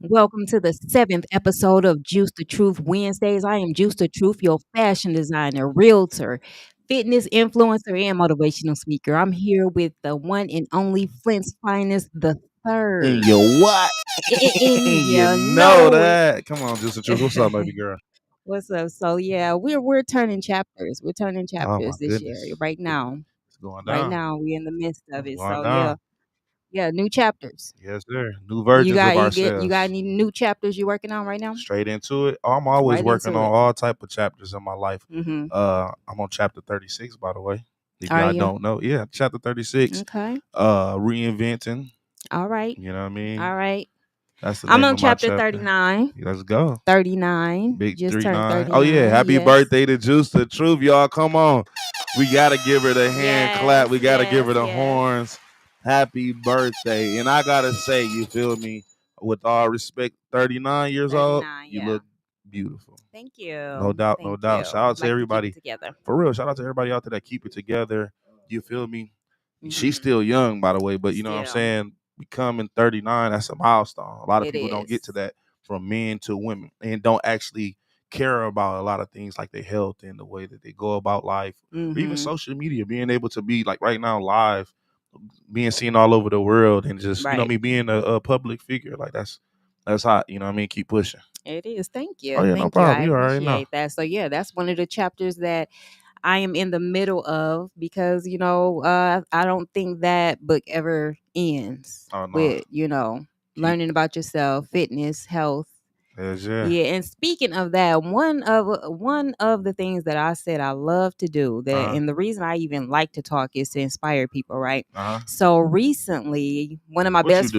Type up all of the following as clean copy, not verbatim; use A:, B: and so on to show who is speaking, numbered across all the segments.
A: Welcome to the seventh episode of Juice the Truth Wednesdays. I am Juice the Truth, your fashion designer, realtor, fitness influencer, and motivational speaker. I'm here with the one and only Flint's finest, the
B: And
A: third.
B: you what?
A: And
B: You
A: you
B: know
A: know it.
B: that. Come on, just the truth. What's up, baby girl?
A: What's up? So yeah, we're turning chapters. We're turning
B: Oh my
A: chapters this year.
B: goodness.
A: Right now.
B: It's going
A: Right
B: down.
A: now, we're in the midst of
B: It's
A: it.
B: going
A: So yeah.
B: down.
A: Yeah, new chapters.
B: Yes, sir. New
A: You
B: versions of
A: got you got
B: ourselves.
A: any new chapters you're working on right now?
B: Straight into it. Oh, I'm always
A: Right
B: working
A: into
B: on
A: it.
B: all type of chapters in my life.
A: Mm-hmm.
B: I'm on chapter 36, by the way. If
A: Are
B: y'all
A: you?
B: don't know. Yeah, chapter 36.
A: Okay.
B: Reinventing.
A: All right.
B: You know what I mean?
A: All right.
B: That's the
A: I'm
B: name
A: on
B: of my
A: chapter
B: chapter.
A: 39.
B: Let's go.
A: 39.
B: Big
A: Just turned
B: 3-9. Oh yeah,
A: 39.
B: happy
A: Yes.
B: birthday to Juice the Truth, y'all. Come on. We gotta give her the hand clap.
A: Yes.
B: We gotta give her the
A: Yes.
B: horns. Happy birthday. And I gotta say, you feel me? With all respect, 39 years old,
A: 39.
B: you
A: Yeah.
B: look beautiful.
A: Thank you.
B: No doubt, no
A: Thank
B: doubt.
A: you.
B: Shout out to
A: Like to keep it
B: everybody.
A: together.
B: For real, shout out to everybody out there that keep it together. You feel me? She's
A: Mm-hmm.
B: still young, by the way, but you know what I'm
A: Still.
B: saying? Becoming 39, that's a milestone. A lot of
A: It
B: people don't get
A: is.
B: to that from men to women and don't actually care about a lot of things like their health and the way that they go about life, or even
A: Mm-hmm.
B: social media, being able to be like right now live, being seen all over the world and just, you know what I
A: Right.
B: mean, being a public figure. Like that's hot, you know what I mean? Keep pushing.
A: It is. Thank
B: Oh
A: you.
B: yeah, no
A: Thank you. I
B: problem. You already know.
A: appreciate that. So yeah, that's one of the chapters that I am in the middle of because I don't think that book ever ends
B: Oh no.
A: with
B: Keep
A: learning about yourself, fitness, health.
B: yeah.
A: Yeah, and speaking of that, one of the things that I said I love to do that,
B: Uh-huh.
A: and the reason I even like to talk is to inspire people, right?
B: Uh-huh.
A: So recently,
B: What you do?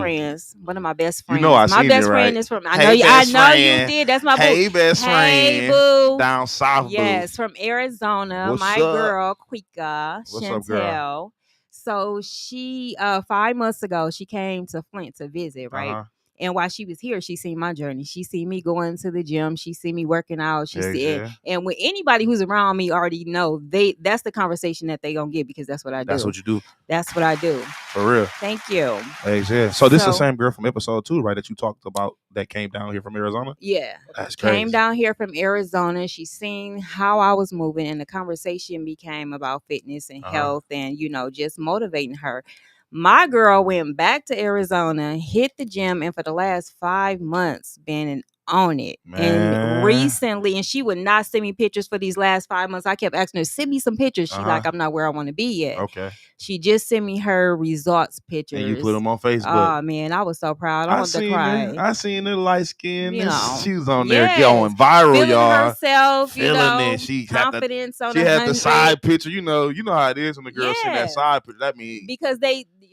B: You know I
A: my
B: seen it,
A: best
B: right?
A: friend is from.
B: Hey,
A: I
B: best
A: know you
B: friend.
A: did. That's my boo.
B: Hey, best
A: Hey,
B: friend.
A: boo.
B: Down south, boo.
A: Yes, from Arizona,
B: What's
A: my
B: up?
A: girl Quika
B: What's up, girl?
A: Chantel. So she 5 months ago she came to Flint to visit, right?
B: Uh-huh.
A: And while she was here, she seen my journey. She seen me going to the gym. She see me working out. She
B: Heck
A: see
B: yeah.
A: and when anybody who's around me already know that's the conversation that they gonna get because that's what I
B: That's
A: do.
B: what you do.
A: That's what I do.
B: For real.
A: Thank you.
B: Heck yeah. So this is the
A: So
B: same girl from episode 2, right? That you talked about that came down here from Arizona?
A: yeah,
B: That's
A: came
B: crazy.
A: down here from Arizona. She seen how I was moving, and the conversation became about fitness and
B: Uh-huh.
A: health and, just motivating her. My girl went back to Arizona, hit the gym, and for the last 5 months, been on it. And
B: Man.
A: recently, and she would not send me pictures for these last 5 months. I kept asking her, send me some pictures. She
B: Uh-huh.
A: like, I'm not where I want to be yet.
B: Okay.
A: She just sent me her results
B: And you put
A: pictures.
B: them on Facebook.
A: Oh man, I was so proud. I
B: I
A: wanted to
B: seen her.
A: cry.
B: I seen her light skin.
A: You know,
B: She was on there
A: yes,
B: going viral,
A: feeling
B: y'all.
A: herself,
B: Feeling it.
A: confidence on
B: She
A: a
B: had the
A: hundred.
B: side picture. You know how it is when the girl send that
A: Yeah,
B: side picture. That means
A: because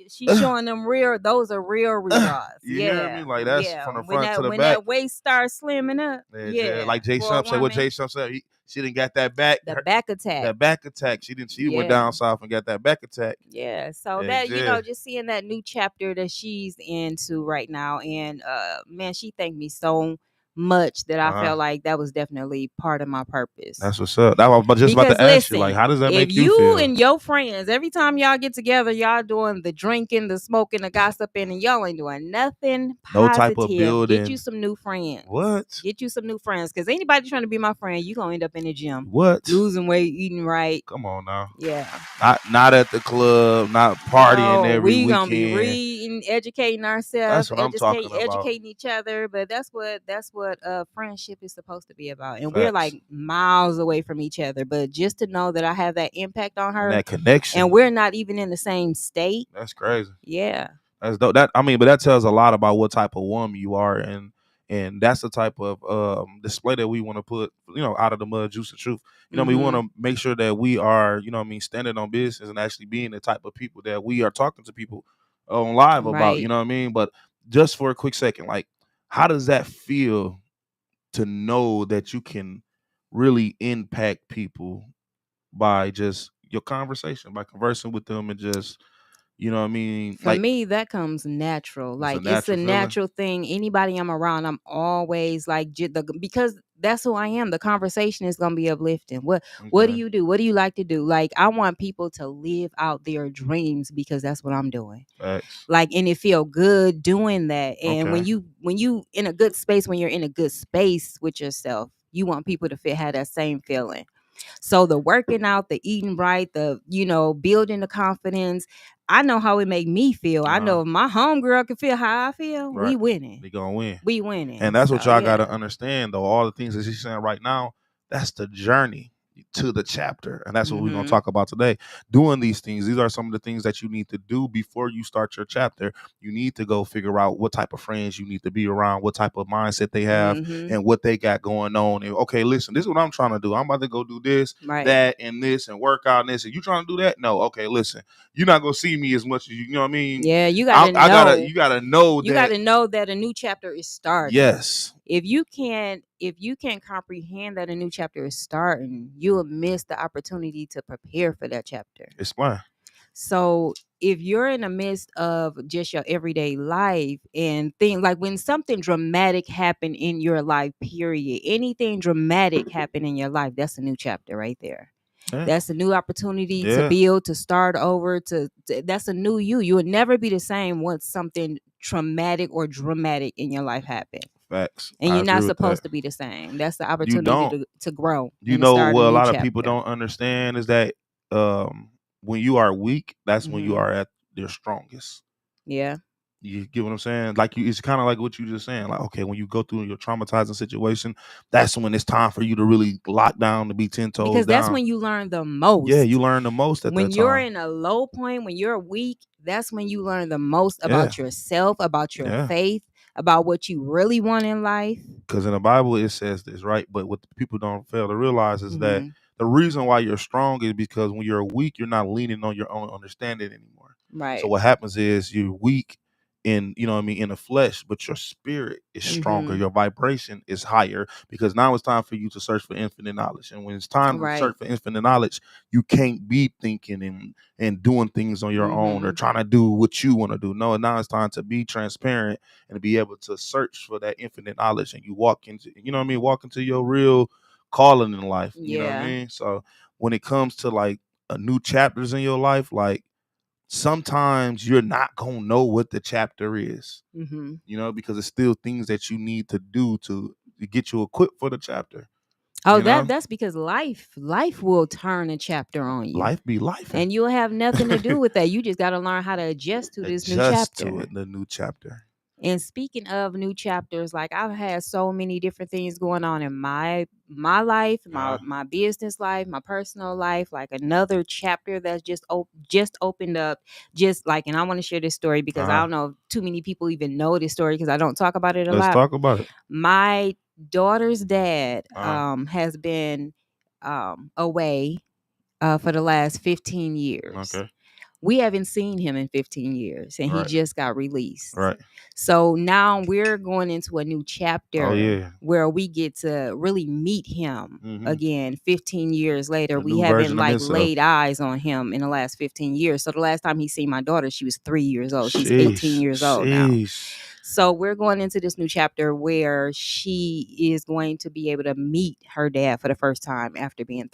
A: she's showing them real. Those are real results.
B: you hear me?
A: Yeah,
B: Like that's
A: yeah.
B: from the
A: When
B: front to
A: that
B: the
A: when
B: back.
A: that waist starts slimming up,
B: Yeah.
A: yeah,
B: Like Jay
A: for a
B: Shump said. What Jay
A: woman,
B: Shump said. She didn't got that back.
A: the back attack.
B: That back attack. She didn't. She went
A: Yeah.
B: down south and got that back attack.
A: Yeah, so that
B: Yeah.
A: just seeing that new chapter that she's into right now, and man, she thanked me so much that I
B: Uh huh.
A: felt like that was definitely part of my purpose.
B: That's what's up. That was just about
A: Because
B: to ask you. Like,
A: listen,
B: how does that
A: if
B: make you
A: you
B: feel?
A: and your friends, every time y'all get together, y'all doing the drinking, the smoking, the gossiping, and y'all ain't doing nothing
B: No type of
A: positive. Get you
B: building.
A: some new friends.
B: What?
A: Get you some new friends. Because anybody trying to be my friend, you gonna end up in the gym.
B: What?
A: Losing weight, eating right.
B: Come on now.
A: Yeah.
B: Not at the club, not partying
A: No,
B: every
A: we gonna be
B: weekend.
A: reading, educating
B: That's
A: ourselves,
B: what I'm talking about.
A: educating each other. But that's what friendship is supposed to be about. And we're
B: Facts.
A: like miles away from each other. But just to know that I have that impact on
B: And
A: her,
B: that connection.
A: and we're not even in the same state.
B: That's crazy.
A: Yeah,
B: That's dope. But that tells a lot about what type of woman you are, and that's the type of display that we want to put, out of the mud, juice the truth. We want to make sure that we are, standing on business and actually being the type of people that we are talking to people on live about,
A: right.
B: But just for a quick second, like, how does that feel to know that you can really impact people by just your conversation, by conversing with them and just,
A: For
B: like,
A: me, that comes natural.
B: it's a
A: Like it's a
B: natural feeling.
A: natural thing. Anybody I'm around, I'm always like because that's who I am. The conversation is gonna be uplifting. What do
B: Okay.
A: you do? What do you like to do? Like, I want people to live out their dreams because that's what I'm doing.
B: Facts.
A: Like, and it feel good doing that. And
B: Okay.
A: when you in a good space, when you're in a good space with yourself, you want people to have that same feeling. So the working out, the eating right, the building the confidence. I know how it make me feel. I
B: Uh-huh.
A: know if my homegirl can feel how I feel,
B: Right.
A: we winning.
B: They gonna win.
A: We
B: And
A: winning.
B: that's what
A: So
B: y'all gotta
A: yeah.
B: understand though. All the things that she's saying right now, that's the journey to the chapter. And that's what we're gonna
A: Mm-hmm.
B: talk about today. Doing these things. These are some of the things that you need to do before you start your chapter. You need to go figure out what type of friends you need to be around, what type of mindset they have,
A: Mm-hmm.
B: and what they got going on. And okay, listen, this is what I'm trying to do. I'm about to go do this,
A: Right.
B: that, and this, and work out and this. And you trying to do that? No, okay, listen. You're not gonna see me as much as you know what I mean?
A: Yeah, you
B: I,
A: gotta
B: I gotta
A: know.
B: you gotta know
A: You
B: that
A: gotta know that a new chapter is starting.
B: yes.
A: If you can't comprehend that a new chapter is starting, you will miss the opportunity to prepare for that chapter.
B: Explain.
A: So if you're in the midst of just your everyday life and things like when something dramatic happen in your life, period, anything dramatic happen in your life, that's a new chapter right there.
B: Yeah.
A: That's a new opportunity to
B: Yeah.
A: build, to start over, that's a new you. You will never be the same once something traumatic or dramatic in your life happen.
B: Facts.
A: And
B: I
A: you're
B: agree
A: not
B: with that.
A: supposed to be the same. That's the
B: You
A: opportunity
B: don't.
A: to grow
B: You
A: and to
B: know
A: start a
B: what a
A: new
B: lot of people
A: chapter.
B: don't understand is that when you are weak, that's when you
A: Mm-hmm.
B: are at your strongest.
A: Yeah.
B: You get what I'm saying? Like it's kind of like what you just saying. Like, okay, when you go through your traumatizing situation, that's when it's time for you to really lock down, to be 10 toes
A: Because that's
B: down.
A: when you learn the
B: Yeah,
A: most.
B: you learn the most at
A: When
B: that
A: you're
B: time.
A: in a low point, when you're weak, that's when you learn the most
B: Yeah,
A: about yourself, about your
B: yeah.
A: faith, about what you really want in life.
B: Because in the Bible it says this, right? But what the people don't fail to realize is that
A: Mm-hmm.
B: the reason why you're strong is because when you're weak, you're not leaning on your own understanding anymore. So
A: Right.
B: what happens is you're weak in, you know what I mean, in the flesh, but your spirit is stronger.
A: Mm-hmm.
B: Your vibration is higher because now it's time for you to search for infinite knowledge. And when it's time to
A: Right.
B: search for infinite knowledge, you can't be thinking and doing things on your own or
A: Mm-hmm.
B: trying to do what you want to do. No, now it's time to be transparent and to be able to search for that infinite knowledge. And you walk into, you know what I mean, walk into your real calling in life. You know what I
A: Yeah.
B: mean? So when it comes to like a new chapters in your life, like sometimes you're not gonna know what the chapter is,
A: Mm-hmm.
B: you know, because it's still things that you need to do to get you equipped for the chapter.
A: Oh,
B: You know,
A: that's because life will turn a chapter on you.
B: life be life and
A: And you'll have nothing to do with that. You just got to learn how to adjust to this new
B: adjust to
A: chapter.
B: it. The new chapter.
A: And speaking of new chapters, like I've had so many different things going on in my life,
B: Uh,
A: my business life, my personal life, like another chapter that's just opened up. Just like, and I want to share this story because I
B: uh,
A: don't know if too many people even know this story because I don't talk about it a
B: let's
A: lot.
B: talk about it.
A: My daughter's dad
B: Uh,
A: has been away for the last 15 years.
B: okay.
A: We haven't seen him in 15 years and he
B: Right.
A: just got released.
B: Right.
A: So now we're going into a new
B: Oh
A: chapter
B: yeah.
A: where we get to really meet him
B: Mm-hmm.
A: again 15 years later.
B: A
A: We
B: new
A: haven't
B: version of
A: like
B: himself.
A: laid eyes on him in the last 15 years. So the last time he seen my daughter, she was 3 years old. She's 18
B: Sheesh.
A: years old now.
B: Sheesh.
A: So we're going into this new chapter where she is going to be able to meet her dad for the first time after being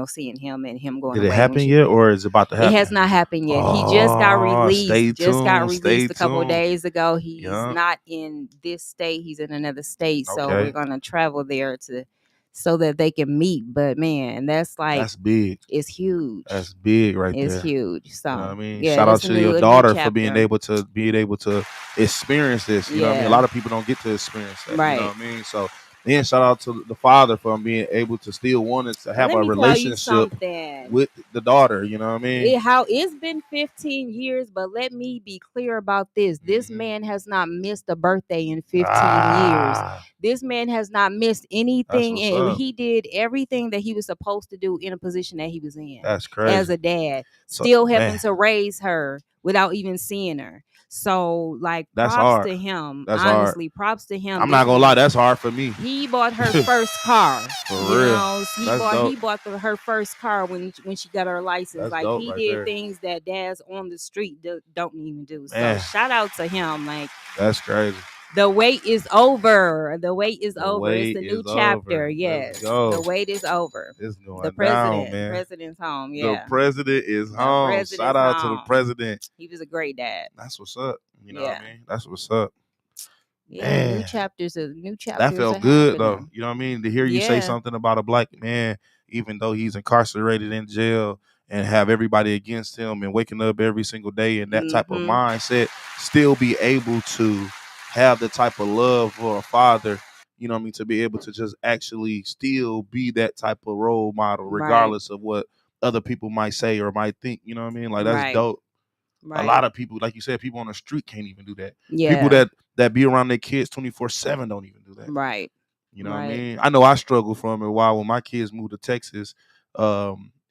A: seeing him and him going
B: Did it
A: away when
B: happen
A: she
B: yet, or is it about to
A: it has
B: happen?
A: not happened yet. He just got
B: Oh,
A: released.
B: stay
A: Just got
B: tuned. Stay
A: released a couple of
B: tuned.
A: days ago. He's
B: Yeah.
A: not in this state. He's in another state. So we're
B: Okay.
A: gonna travel there so that they can meet. But man, that's like
B: That's big.
A: it's huge.
B: That's big right
A: It's
B: there.
A: huge.
B: You know what
A: So
B: I mean?
A: yeah,
B: Shout out
A: that's a
B: to your
A: new
B: daughter for being
A: chapter.
B: able to experience this. You know what I mean? A
A: Yeah.
B: lot of people don't get to experience that. You know
A: Right.
B: what I mean? So then shout out to the father for being able to still wanting to have
A: Let
B: a
A: me tell you
B: relationship
A: something.
B: with the daughter. You know what I mean?
A: How it's been 15 years, but let me be clear about this. This
B: Mhm.
A: man has not missed a birthday in 15 years.
B: Ah,
A: This man has not missed
B: that's
A: anything,
B: what's
A: and
B: up.
A: he did everything that he was supposed to do in a position that he was in
B: That's
A: as
B: crazy.
A: a dad,
B: So
A: still having
B: man,
A: to raise her without even seeing her. So, like,
B: that's
A: props
B: hard.
A: to him.
B: That's hard.
A: Honestly, props to him.
B: I'm not
A: This
B: gonna lie, that's hard for me.
A: he bought her first car.
B: For real.
A: He
B: That's
A: bought
B: dope.
A: her first car when she got her license.
B: That's
A: Like
B: dope
A: he
B: right
A: did
B: there.
A: things that dads on the street don't even do. So
B: Man,
A: shout out to him. Like
B: that's crazy.
A: The wait is over. The wait is
B: The
A: over. It's
B: wait
A: a new
B: is
A: chapter.
B: over. Let's
A: Yes. The
B: go.
A: wait is over.
B: It's
A: The
B: going down,
A: president.
B: man.
A: President's home.
B: The
A: Yeah.
B: president is
A: The
B: home. Shout
A: president's
B: out to the
A: home.
B: president.
A: He was a great dad.
B: That's what's up. You know what
A: Yeah.
B: I mean? That's what's up.
A: Yeah.
B: Man,
A: New
B: that
A: chapters are
B: felt good though.
A: happening.
B: You know what I mean? To hear you say
A: Yeah.
B: something about a black man, even though he's incarcerated in jail and have everybody against him and waking up every single day in that type of
A: Mm-hmm.
B: mindset, still be able to have the type of love for a father, you know what I mean, to be able to just actually still be that type of role model,
A: Right.
B: regardless of what other people might say or might think, you know what I mean? Like that's
A: Right.
B: dope. A
A: Right.
B: lot of people, like you said, people on the street can't even do that. People
A: Yeah.
B: that be around their kids 24/7 don't even do that.
A: Right.
B: You know what I
A: Right.
B: mean? I know I struggled from it a while when my kids moved to Texas.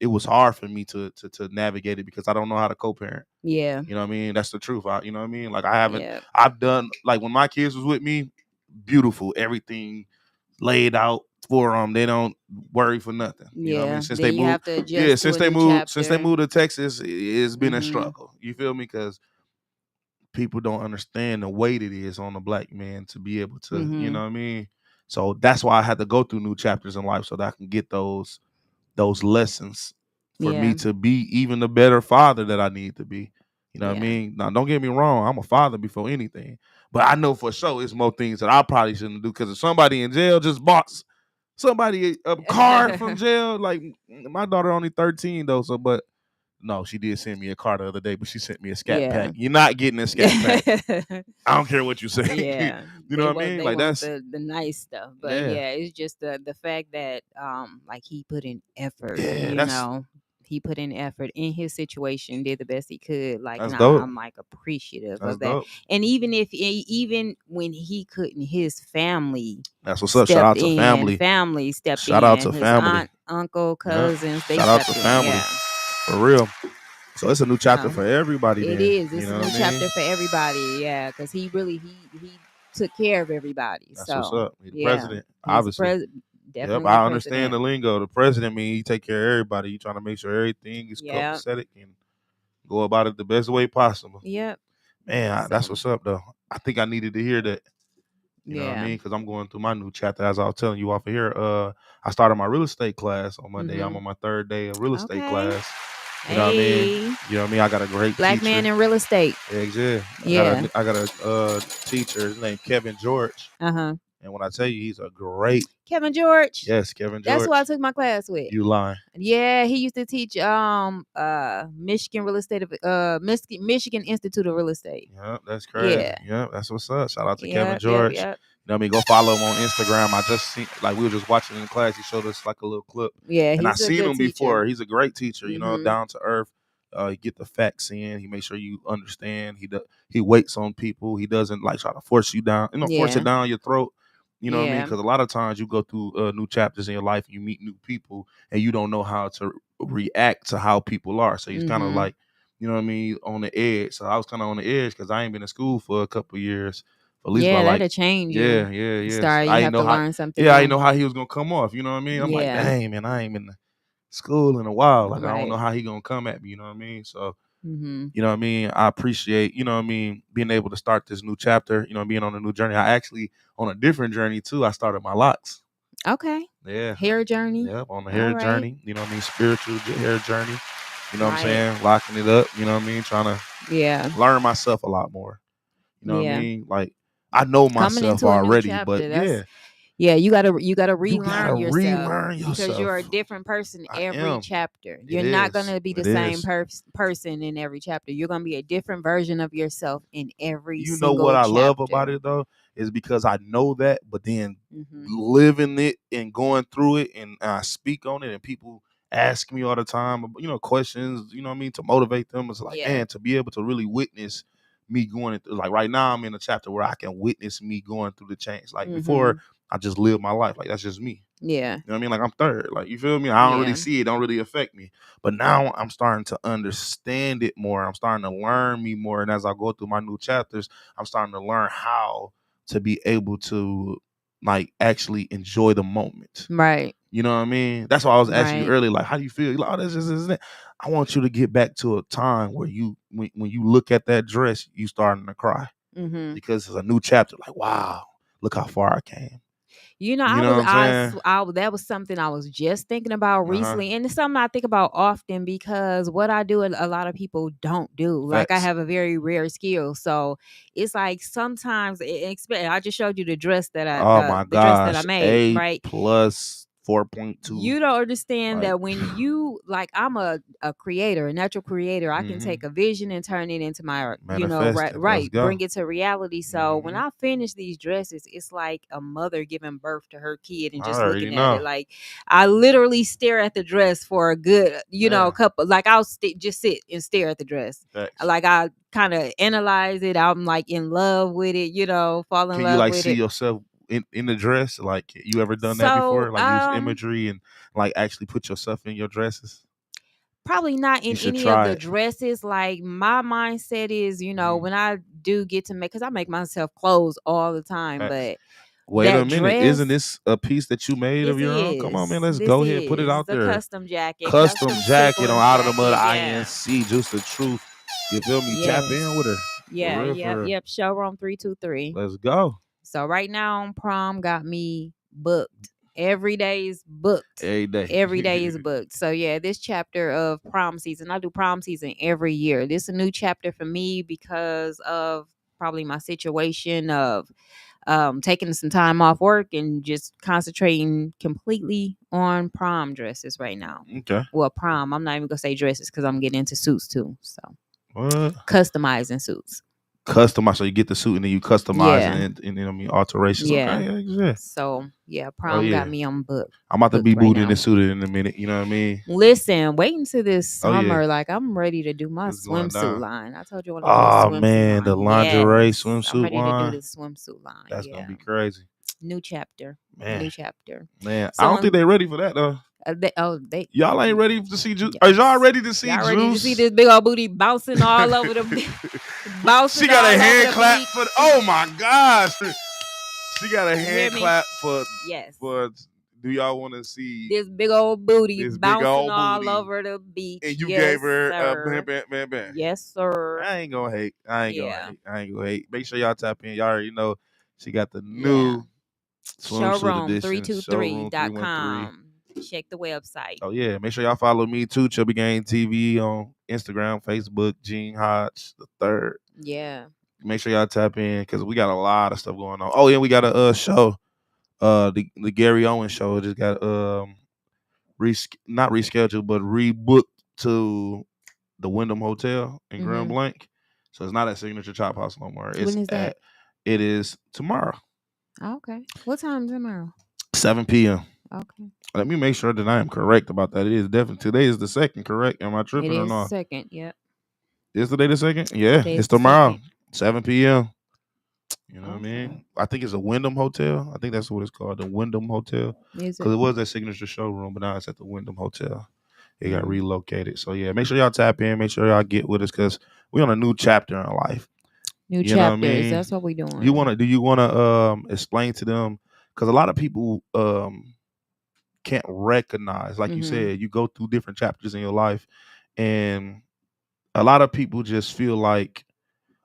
B: It was hard for me to navigate it because I don't know how to co-parent.
A: Yeah.
B: You know what I mean? That's the truth. You know what I mean? Like I haven't.
A: Yeah.
B: I've done like when my kids was with me, beautiful, everything laid out for them. They don't worry for nothing. You know what I mean?
A: Yeah.
B: Since they
A: Then you
B: moved,
A: have to
B: yeah,
A: adjust to a new
B: since they
A: chapter.
B: moved to Texas, it's been a
A: Mm-hmm.
B: struggle. You feel me? Because people don't understand the weight it is on a black man to be able to, you
A: Mm-hmm.
B: know what I mean? So that's why I had to go through new chapters in life so that I can get those lessons for me
A: Yeah.
B: to be even the better father that I need to be. You know what I
A: Yeah.
B: mean? Now don't get me wrong, I'm a father before anything. But I know for sure it's more things that I probably shouldn't do because if somebody in jail just bought somebody a car from jail, like my daughter only 13 though, so but no, she did send me a car the other day, but she sent me a scat pack.
A: Yeah.
B: You're not getting a scat pack. I don't care what you say.
A: Yeah,
B: You know what I mean?
A: they
B: Like
A: want
B: that's
A: the nice stuff, but
B: yeah,
A: yeah, it's just the fact that like he put in effort,
B: yeah.
A: you know, he put in effort in his situation, did the best he could. Like,
B: That's
A: and
B: dope.
A: I'm like appreciative
B: That's
A: of that.
B: dope.
A: And even when he couldn't, his family
B: That's what's up. Shout out to family.
A: family stepped
B: Shout out
A: in,
B: to
A: his
B: family.
A: aunt, uncle,
B: Yeah.
A: cousins, they
B: Shout out to
A: stepped in.
B: family.
A: Yeah,
B: For real. So it's a new chapter
A: so
B: for everybody
A: it
B: then.
A: is.
B: You
A: It's a
B: know
A: new
B: what I mean?
A: chapter for everybody. Yeah, because he really he took care of everybody.
B: That's what's
A: So
B: up. He the
A: yeah,
B: president,
A: he's the
B: obviously. Yep,
A: definitely the
B: I understand
A: president.
B: the lingo. The president mean he take care of everybody. He trying to make sure everything is
A: Yeah.
B: copacetic and go about it the best way possible.
A: Yep.
B: Man, that's
A: So
B: what's up though. I think I needed to hear that. You know what I
A: yeah.
B: mean? Because I'm going through my new chapter as I was telling you off of here. I started my real estate class on Monday. I'm
A: Mhm.
B: on my third day of real estate
A: Okay.
B: class. You know what I mean?
A: Hey,
B: You know what I mean? I got a great
A: black man
B: teacher.
A: in real estate.
B: Yeah, yeah.
A: Yeah.
B: I got a teacher. His name Kevin George.
A: Uh huh.
B: And when I tell you he's a great,
A: Kevin George.
B: yes, Kevin
A: That's who I
B: George.
A: took my class with.
B: You lying?
A: Yeah, he used to teach Michigan real estate Michigan Institute of Real Estate.
B: Yep, that's crazy.
A: Yeah.
B: Yep, that's what's up. Shout out to Kevin
A: Yep. Yep.
B: George.
A: Yep.
B: You know what I mean? Go follow him on Instagram. I just seen like we were just watching in class. He showed us like a little clip,
A: Yeah,
B: and I
A: he's a
B: seen
A: good
B: him
A: teacher.
B: before. He's a great teacher. You know,
A: Mhm.
B: down to earth. He get the facts in. He makes sure you understand. He waits on people. He doesn't like try to force you down. You know, force it
A: Yeah.
B: down your throat. You know what I mean?
A: Yeah.
B: Because a lot of times you go through new chapters in your life, you meet new people, and you don't know how to react to how people are. So he's kind of
A: Mhm.
B: like, you know what I mean, on the edge. So I was kind of on the edge because I ain't been in school for a couple of years, at least by
A: Yeah,
B: like,
A: that'll change
B: yeah,
A: you.
B: yeah, yes.
A: Start, you
B: I didn't
A: have
B: know
A: to
B: how,
A: learn something
B: yeah, I didn't
A: new.
B: know how he was gonna come off. You know what I mean? I'm like,
A: Yeah.
B: dang, man, I ain't been to school in a while. Like I don't
A: Right.
B: know how he gonna come at me. You know what I mean? So
A: Mhm.
B: you know what I mean? I appreciate, you know what I mean, being able to start this new chapter, you know, being on a new journey. I actually on a different journey too. I started my locks.
A: Okay.
B: Yeah.
A: Hair journey.
B: Yep, on the
A: All
B: hair
A: right.
B: journey, you know what I mean? Spiritual hair journey. You know what I'm
A: Right.
B: saying? Locking it up, you know what I mean? Trying to
A: Yeah.
B: learn myself a lot more. You know what I
A: Yeah.
B: mean? Like I know
A: Coming
B: myself
A: into a new
B: already, but
A: chapter.
B: yeah,
A: Yeah, you gotta
B: you gotta
A: relearn yourself
B: relearn
A: because you're a
B: yourself.
A: different person
B: I
A: every
B: am.
A: chapter.
B: It
A: You're not
B: is.
A: gonna be the
B: It
A: same
B: is.
A: person in every chapter. You're gonna be a different version of yourself in every
B: You know what
A: single
B: I love about
A: chapter.
B: it though is because I know that, but then
A: Hmm.
B: living it and going through it, and I speak on it, and people ask me all the time, you know, questions, you know what I mean, to motivate them. It's like,
A: Yeah.
B: man, to be able to really witness me going through, like right now, I'm in a chapter where I can witness me going through the change. Like before,
A: Hmm.
B: I just live my life, like that's just me.
A: Yeah.
B: You know what I mean? Like I'm third. Like you feel me? I don't really
A: Yeah.
B: see it. Don't really affect me. But now I'm starting to understand it more. I'm starting to learn me more. And as I go through my new chapters, I'm starting to learn how to be able to like actually enjoy the moment.
A: Right.
B: You know what I mean? That's why I was asking you
A: Right.
B: earlier, like, how do you feel? You're like, oh, this is that. I want you to get back to a time where when you look at that dress, you starting to cry.
A: Mhm.
B: because it's a new chapter. Like, wow, look how far I came.
A: You know,
B: You know what I'm saying?
A: that was something I was just thinking about
B: Uh-huh.
A: recently, and it's something I think about often because what I do, a lot of people don't do. Like I
B: Facts.
A: have a very rare skill, so it's like sometimes, I just showed you the dress that
B: Oh my
A: the dress that I
B: gosh.
A: made,
B: A
A: right?
B: plus 4.2.
A: You don't understand
B: Like
A: that when you like, I'm a creator, a natural creator. I can take
B: hmm
A: a vision and turn it into my,
B: manifest it. Let's
A: bring
B: go.
A: it to reality. So when
B: Hmm
A: I finish these dresses, it's like a mother giving birth to her kid and
B: I
A: just
B: already
A: looking at it.
B: know.
A: Like I literally stare at the dress for a good,
B: Yeah.
A: couple. Like I'll just sit and stare at the dress.
B: Facts.
A: Like I kind of analyze it. I'm like in love with it. Fall in
B: Can you
A: love
B: like
A: with
B: see
A: it.
B: yourself in the dress? Like you ever done that
A: So
B: before? Like use imagery and like actually put yourself in your dresses?
A: probably not
B: You
A: in
B: should
A: any of
B: try
A: the
B: it.
A: dresses. Like my mindset is,
B: Mhm.
A: when I do get to make, because I make myself clothes all the time,
B: Facts.
A: but
B: Wait a
A: that
B: minute. Isn't
A: dress,
B: this a piece that you made of
A: this
B: your own? Come on, man.
A: is,
B: Let's
A: this
B: go ahead. Put it
A: is
B: out
A: the
B: there.
A: custom jacket,
B: Custom
A: custom
B: jacket on
A: sequins
B: Out of the Mud
A: jacket. Yeah.
B: INC. Juice the truth. You feel me? Tap
A: Yes.
B: in with her. For
A: Yeah.
B: real,
A: Yep.
B: for real.
A: Yep. Showroom 323.
B: Let's go.
A: So right now, prom got me booked. Every day is booked.
B: Every day.
A: Every day is booked. So yeah, this chapter of prom season, I do prom season every year. This is a new chapter for me because of probably my situation of taking some time off work and just concentrating completely on prom dresses right now.
B: Okay.
A: Well, prom. I'm not even gonna say dresses because I'm getting into suits too. So
B: What?
A: customizing suits.
B: Customize. So you get the suit and then you customize
A: Yeah.
B: and you know what I mean alterations.
A: Yeah.
B: Okay, yeah.
A: So yeah,
B: Oh
A: prom got
B: yeah.
A: me on
B: I'm about to
A: booked
B: be
A: right
B: booted
A: now.
B: and suited in a minute. You know what I mean?
A: Listen, wait until this
B: Oh yeah.
A: summer. Like I'm ready to do my
B: It's going
A: swimsuit
B: down.
A: line. I told you I want to do this
B: Oh
A: swimsuit
B: man, the
A: line.
B: lingerie
A: Yes, I'm
B: swimsuit
A: ready to do
B: line.
A: this swimsuit line.
B: That's gonna
A: Yeah,
B: be crazy.
A: new chapter,
B: Man.
A: new chapter.
B: Man. I
A: So
B: don't think they ready for that though.
A: they
B: Y'all ain't ready to see Juice. Are y'all
A: yes,
B: ready to see
A: y'all ready to see
B: Juice?
A: this big old booty bouncing all over the
B: She
A: bouncing
B: got a
A: all over
B: hand
A: the
B: clap
A: beach?
B: for oh my gosh. She got a
A: You hear
B: hand
A: me?
B: clap
A: Yes.
B: for do y'all want to see
A: This big old booty
B: this big
A: bouncing
B: old
A: all
B: booty?
A: over the beach.
B: And you gave
A: Yes,
B: her a bam
A: sir.
B: bam bam bam.
A: Yes, sir.
B: I ain't gonna hate. I ain't gonna
A: Yeah.
B: hate. I ain't gonna hate. Make sure y'all tap in. Y'all already know she got the
A: Yeah.
B: new swimsuit edition, showroom 313.
A: Showroom323.com. Check the website.
B: Oh yeah, make sure y'all follow me too, Chubby Gang TV on Instagram, Facebook, Gene Hodge the third.
A: Yeah.
B: Make sure y'all tap in because we got a lot of stuff going on. Oh yeah, we got a show. The Gary Owens show just got not rescheduled but rebooked to the Wyndham Hotel in Grand
A: Mm-hmm.
B: Blanc. So it's not at Signature Chop House no more.
A: When is that?
B: It is tomorrow,
A: Oh, okay. What time tomorrow?
B: 7 p.m.
A: Okay.
B: Let me make sure that I am correct about that. It is definitely today is the second, correct? Am I
A: It
B: tripping or
A: is
B: not?
A: second. Yep.
B: Is today the second? Yeah,
A: Today's
B: it's
A: the
B: tomorrow,
A: second.
B: 7 p.m. You know what I
A: Okay.
B: mean? I think it's a Wyndham Hotel. I think that's what it's called, the Wyndham Hotel.
A: Is
B: Because
A: it?
B: it was that signature showroom, but now it's at the Wyndham Hotel. It got
A: Mm.
B: relocated. So yeah, make sure y'all tap in. Make sure y'all get with us because we're on a new chapter in life.
A: New
B: You know what I
A: chapters.
B: mean?
A: That's what we
B: You
A: doing.
B: wanna do you wanna explain to them? Because a lot of people can't recognize, like you
A: Mm-hmm.
B: said, you go through different chapters in your life, and a lot of people just feel like,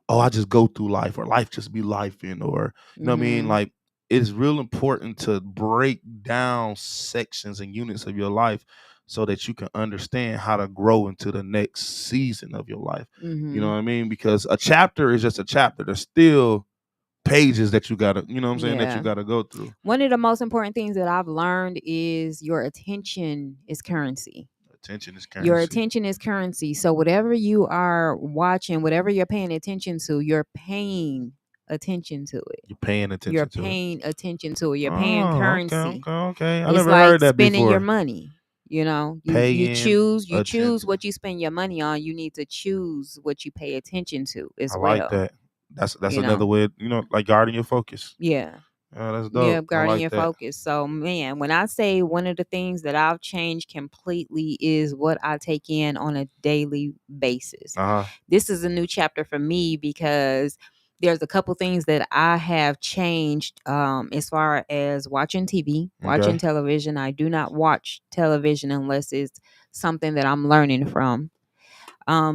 B: oh, I just go through life or life just be life in or you know what I mean?
A: Mm-hmm.
B: Like it's real important to break down sections and units of your life so that you can understand how to grow into the next season of your life. You know
A: Mm-hmm.
B: what I mean? Because a chapter is just a chapter. There's still pages that you gotta, you know what I'm saying, that you
A: Yeah.
B: gotta go through.
A: One of the most important things that I've learned is your attention is currency.
B: Attention is
A: Your
B: currency.
A: attention is currency. So whatever you are watching, whatever you're paying attention to, you're paying attention to it.
B: You're paying
A: You're
B: attention to it.
A: paying attention to it. You're paying
B: Oh, okay,
A: currency.
B: okay, okay. I
A: It's
B: never
A: like
B: heard that
A: spending your
B: before.
A: money. You
B: Paying
A: choose
B: attention.
A: what you spend your money on. You need to choose what you pay attention to
B: I
A: as
B: like
A: well.
B: that. That's
A: You know,
B: another way, like guarding your focus.
A: yeah.
B: Yeah, that's
A: Yeah,
B: dope. I
A: guarding
B: like
A: your
B: that.
A: focus. So, man, when I say one of the things that I've changed completely is what I take in on a daily basis.
B: Uh huh.
A: This is a new chapter for me because there's a couple things that I have changed as far as watching TV, watching
B: Okay.
A: television. I do not watch television unless it's something that I'm learning from.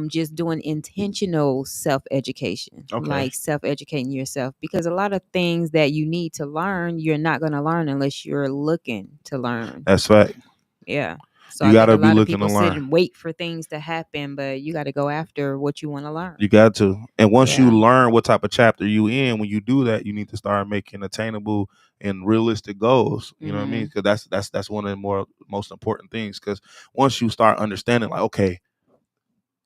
A: just doing intentional self-education,
B: Okay.
A: like self-educating yourself, because a lot of things that you need to learn, you're not going to learn unless you're looking to learn.
B: That's fact.
A: Yeah. So
B: You
A: I think
B: gotta
A: a
B: be
A: lot of
B: looking to
A: people sit
B: learn.
A: and wait for things to happen, but you got to go after what you want to learn.
B: You got to. And once you
A: Yeah.
B: learn what type of chapter you in, when you do that, you need to start making attainable and realistic goals. You know what I mean? Because that's one of the most important things. Because once you start understanding, like, okay,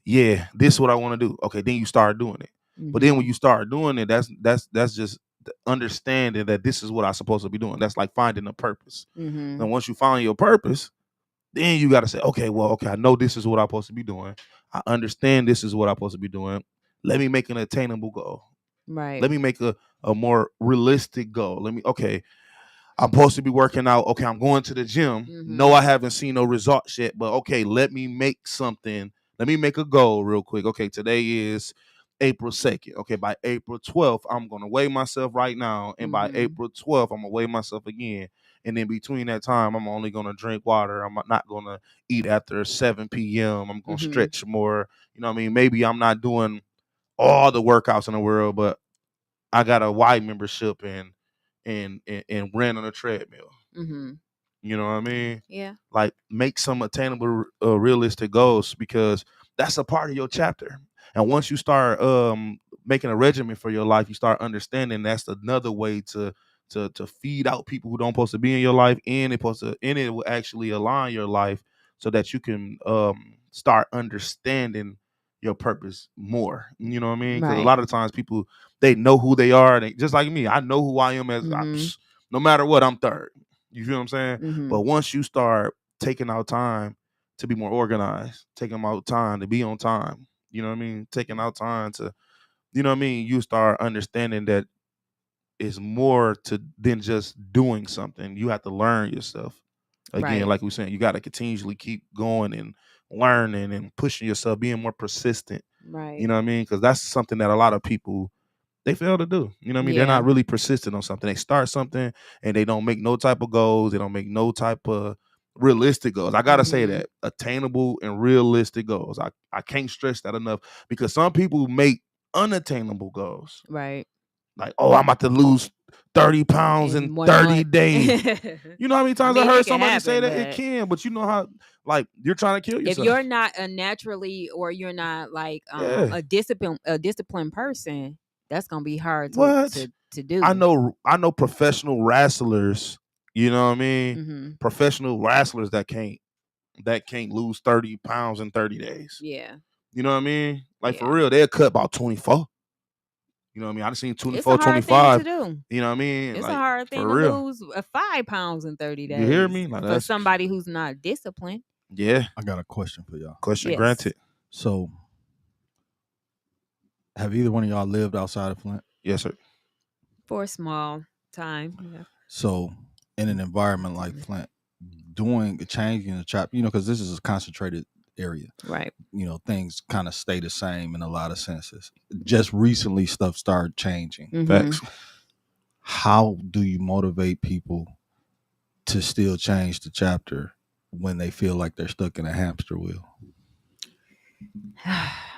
B: yeah, this is what I want to do. Okay, then you start doing it. But then when you start doing it, that's just the understanding that this is what I'm supposed to be doing. That's like finding a purpose. And once you find your purpose, then you got to say, okay, I know this is what I'm supposed to be doing. I understand this is what I'm supposed to be doing. Let me make an attainable goal.
A: Right.
B: Let me make a more realistic goal. Okay, I'm supposed to be working out. Okay, I'm going to the gym. No, I haven't seen no results yet, but okay, let me make something. Let me make a goal real quick. Okay, today is April 2nd. Okay, by April 12th, I'm going to weigh myself right now. And by April 12th, I'm going to weigh myself again. And in between that time, I'm only going to drink water. I'm not going to eat after 7 p.m. I'm going to stretch more. You know what I mean? Maybe I'm not doing all the workouts in the world, but I got a Y membership and ran on a treadmill. You know what I mean?
A: Yeah.
B: Like, make some attainable, realistic goals, because that's a part of your chapter. And once you start making a regimen for your life, you start understanding that's another way to feed out people who don't supposed to be in your life, and it will actually align your life so that you can start understanding your purpose more. You know what I mean? Because a
A: Right.
B: lot of times people, they know who they are. They just like me. I know who I am no matter what. I'm third. You feel what I'm saying? But once you start taking out time to be more organized, taking out time to be on time, you know what I mean? Taking out time to, you know what I mean? You start understanding that it's more to than just doing something. You have to learn yourself. Again,
A: Right.
B: like we saying, you got to continuously keep going and learning and pushing yourself, being more persistent.
A: Right.
B: You know what I mean? Because that's something that a lot of people, they fail to do. You know what I mean? They're
A: Yeah.
B: not really persistent on something. They start something and they don't make no type of goals. They don't make no type of realistic goals. I gotta say that. Attainable and realistic goals. I can't stress that enough, because some people make unattainable goals.
A: Right.
B: Like, oh, I'm about to lose 30 pounds in
A: In 1
B: 30
A: month.
B: days. You know how many
A: I
B: times I
A: mean,
B: heard
A: it can
B: somebody say
A: happen,
B: that? It
A: but
B: can, but you know how, like, you're trying to kill
A: if
B: yourself.
A: you're not a naturally, or you're not like
B: Yeah.
A: a disciplined person, that's gonna be hard
B: What?
A: to do.
B: I know professional wrestlers, you know what I mean? Professional wrestlers that can't lose 30 pounds in 30 days.
A: Yeah.
B: You know what I mean? Like, for
A: Yeah.
B: real, they'll cut about 24. You know what I mean? I seen
A: It's a
B: 24,
A: hard thing to
B: 25.
A: do.
B: You know what I mean?
A: It's a
B: Like,
A: hard thing
B: for
A: to
B: real.
A: lose 5 pounds in 30
B: You hear
A: days
B: me? Like,
A: for
B: that's,
A: somebody who's not disciplined.
B: yeah.
C: I got a question for y'all.
B: Question
A: Yes.
B: granted.
C: So, have either one of y'all lived outside of Flint?
B: Yes, sir.
A: For a small time. Yeah.
C: So, in an environment like Flint, changing the trap, because this is a concentrated area.
A: Right.
C: Things kind of stay the same in a lot of senses. Just recently, stuff started changing.
B: Facts.
C: How do you motivate people to still change the chapter when they feel like they're stuck in a hamster wheel?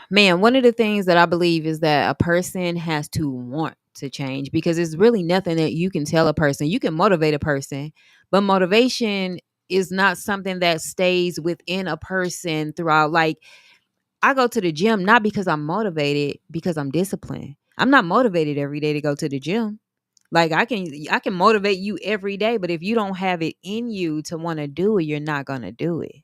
A: Man, one of the things that I believe is that a person has to want to change, because it's really nothing that you can tell a person. You can motivate a person, but motivation is not something that stays within a person throughout. Like, I go to the gym not because I'm motivated, because I'm disciplined. I'm not motivated every day to go to the gym. Like, I can motivate you every day, but if you don't have it in you to want to do it, you're not going to do it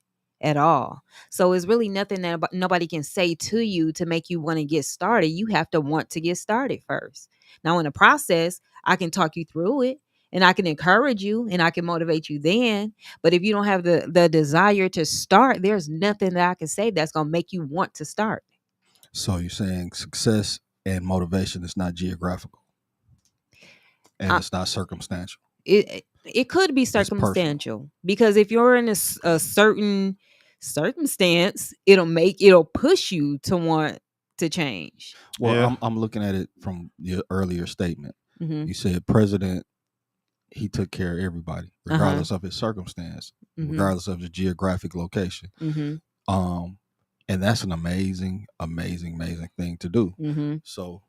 A: at all. So it's really nothing that nobody can say to you to make you want to get started. You have to want to get started first. Now, in the process, I can talk you through it, and I can encourage you, and I can motivate you then. But if you don't have the desire to start, there's nothing that I can say that's going to make you want to start.
C: So you're saying success and motivation is not geographical, and it's not circumstantial.
A: It could be circumstantial, because if you're in a certain circumstance, it'll push you to want to change.
C: Well,
B: Yeah.
C: I'm looking at it from your earlier statement.
A: Mm-hmm.
C: You said president, he took care of everybody, regardless of his circumstance, regardless of the geographic location.
A: Mm-hmm.
C: and that's an amazing thing to do.
A: Mm-hmm.
C: So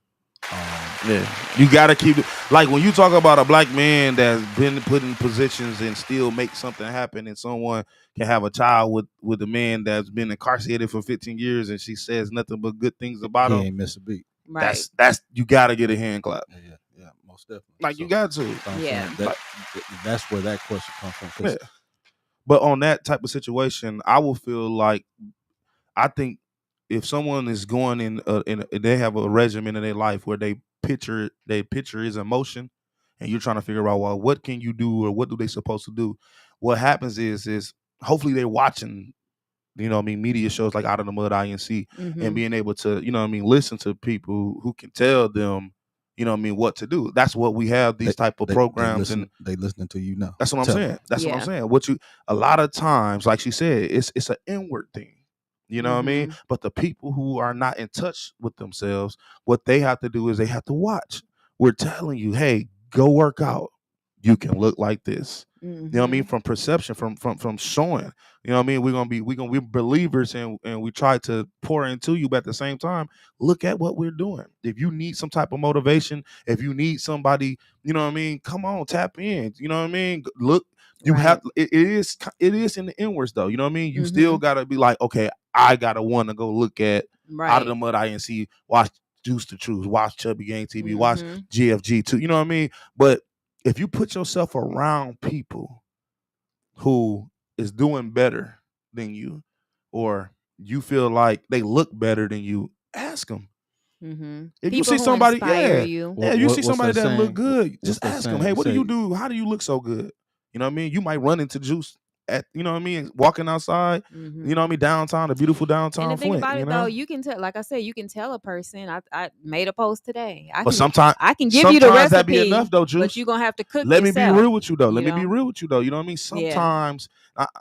B: Yeah, you gotta keep it. Like when you talk about a black man that's been put in positions and still make something happen, and someone can have a child with a man that's been incarcerated for 15 years, and she says nothing but good things about
C: he
B: him.
C: ain't miss a beat.
A: Right.
B: That's you gotta get a hand clap.
C: Yeah, most definitely.
B: Like
C: So,
B: you got to.
C: I'm
A: Yeah.
C: saying that's where that question comes from.
B: Yeah.
C: Because
B: But on that type of situation, I will feel like I think if someone is going they have a regimen in their life where they picture is emotion, and you're trying to figure out, well, what can you do or what do they supposed to do? What happens is hopefully they're watching, media shows like Out of the Mud INC, and
A: Mm-hmm.
B: being able to, listen to people who can tell them, what to do. That's what we have these type of programs, and
C: they listening to you now.
B: that's what I'm
C: Tell
B: saying.
C: them.
B: That's what I'm
A: Yeah.
B: saying. A lot of times, like she said, it's an inward thing. You know what I mean?
A: Mm-hmm.
B: But the people who are not in touch with themselves, what they have to do is they have to watch. We're telling you, hey, go work out. You can look like this. You know what I mean?
A: Mm-hmm.
B: From perception, from showing. You know what I mean? We're believers, and we try to pour into you, but at the same time, look at what we're doing. If you need some type of motivation, if you need somebody, you know what I mean, come on, tap in. You know what I mean? Look, you
A: Right.
B: have it is in the inwards though. You know what I mean? You
A: Mm-hmm.
B: still gotta be like, okay, I gotta want to go look at Out of the
A: Right.
B: Mud INC, watch Juice the Truth, watch Chubby Gang TV, watch
A: Mm-hmm.
B: GFG too. You know what I mean? But if you put yourself around people who is doing better than you, or you feel like they look better than you, ask them.
A: Mm-hmm.
B: If you
A: People
B: see
A: who
B: somebody,
A: inspire you.
B: if you see
C: What's
B: somebody
C: that
B: that look
C: saying?
B: good,
C: What's
B: just
C: that
B: ask them,
C: saying?
B: hey,
C: You
B: what do you
C: say,
B: do? How do you look so good? You know what I mean? You might run into Juice at, you know what I mean, walking outside, you know
A: Mm-hmm.
B: what I mean, downtown, the beautiful
A: And
B: downtown
A: the thing
B: Flint,
A: about
B: you
A: it though,
B: know?
A: you can tell, like I said, you can tell a person. I made a post today. I
B: But
A: can
B: sometimes
A: I can give you the
B: sometimes that be enough
A: recipe,
B: though,
A: but
B: Juice.
A: you're gonna have to cook
B: Let me be
A: yourself.
B: real with you though.
A: You
B: Let me be
A: know?
B: real with you though. You know what I mean?
A: Yeah.
B: Sometimes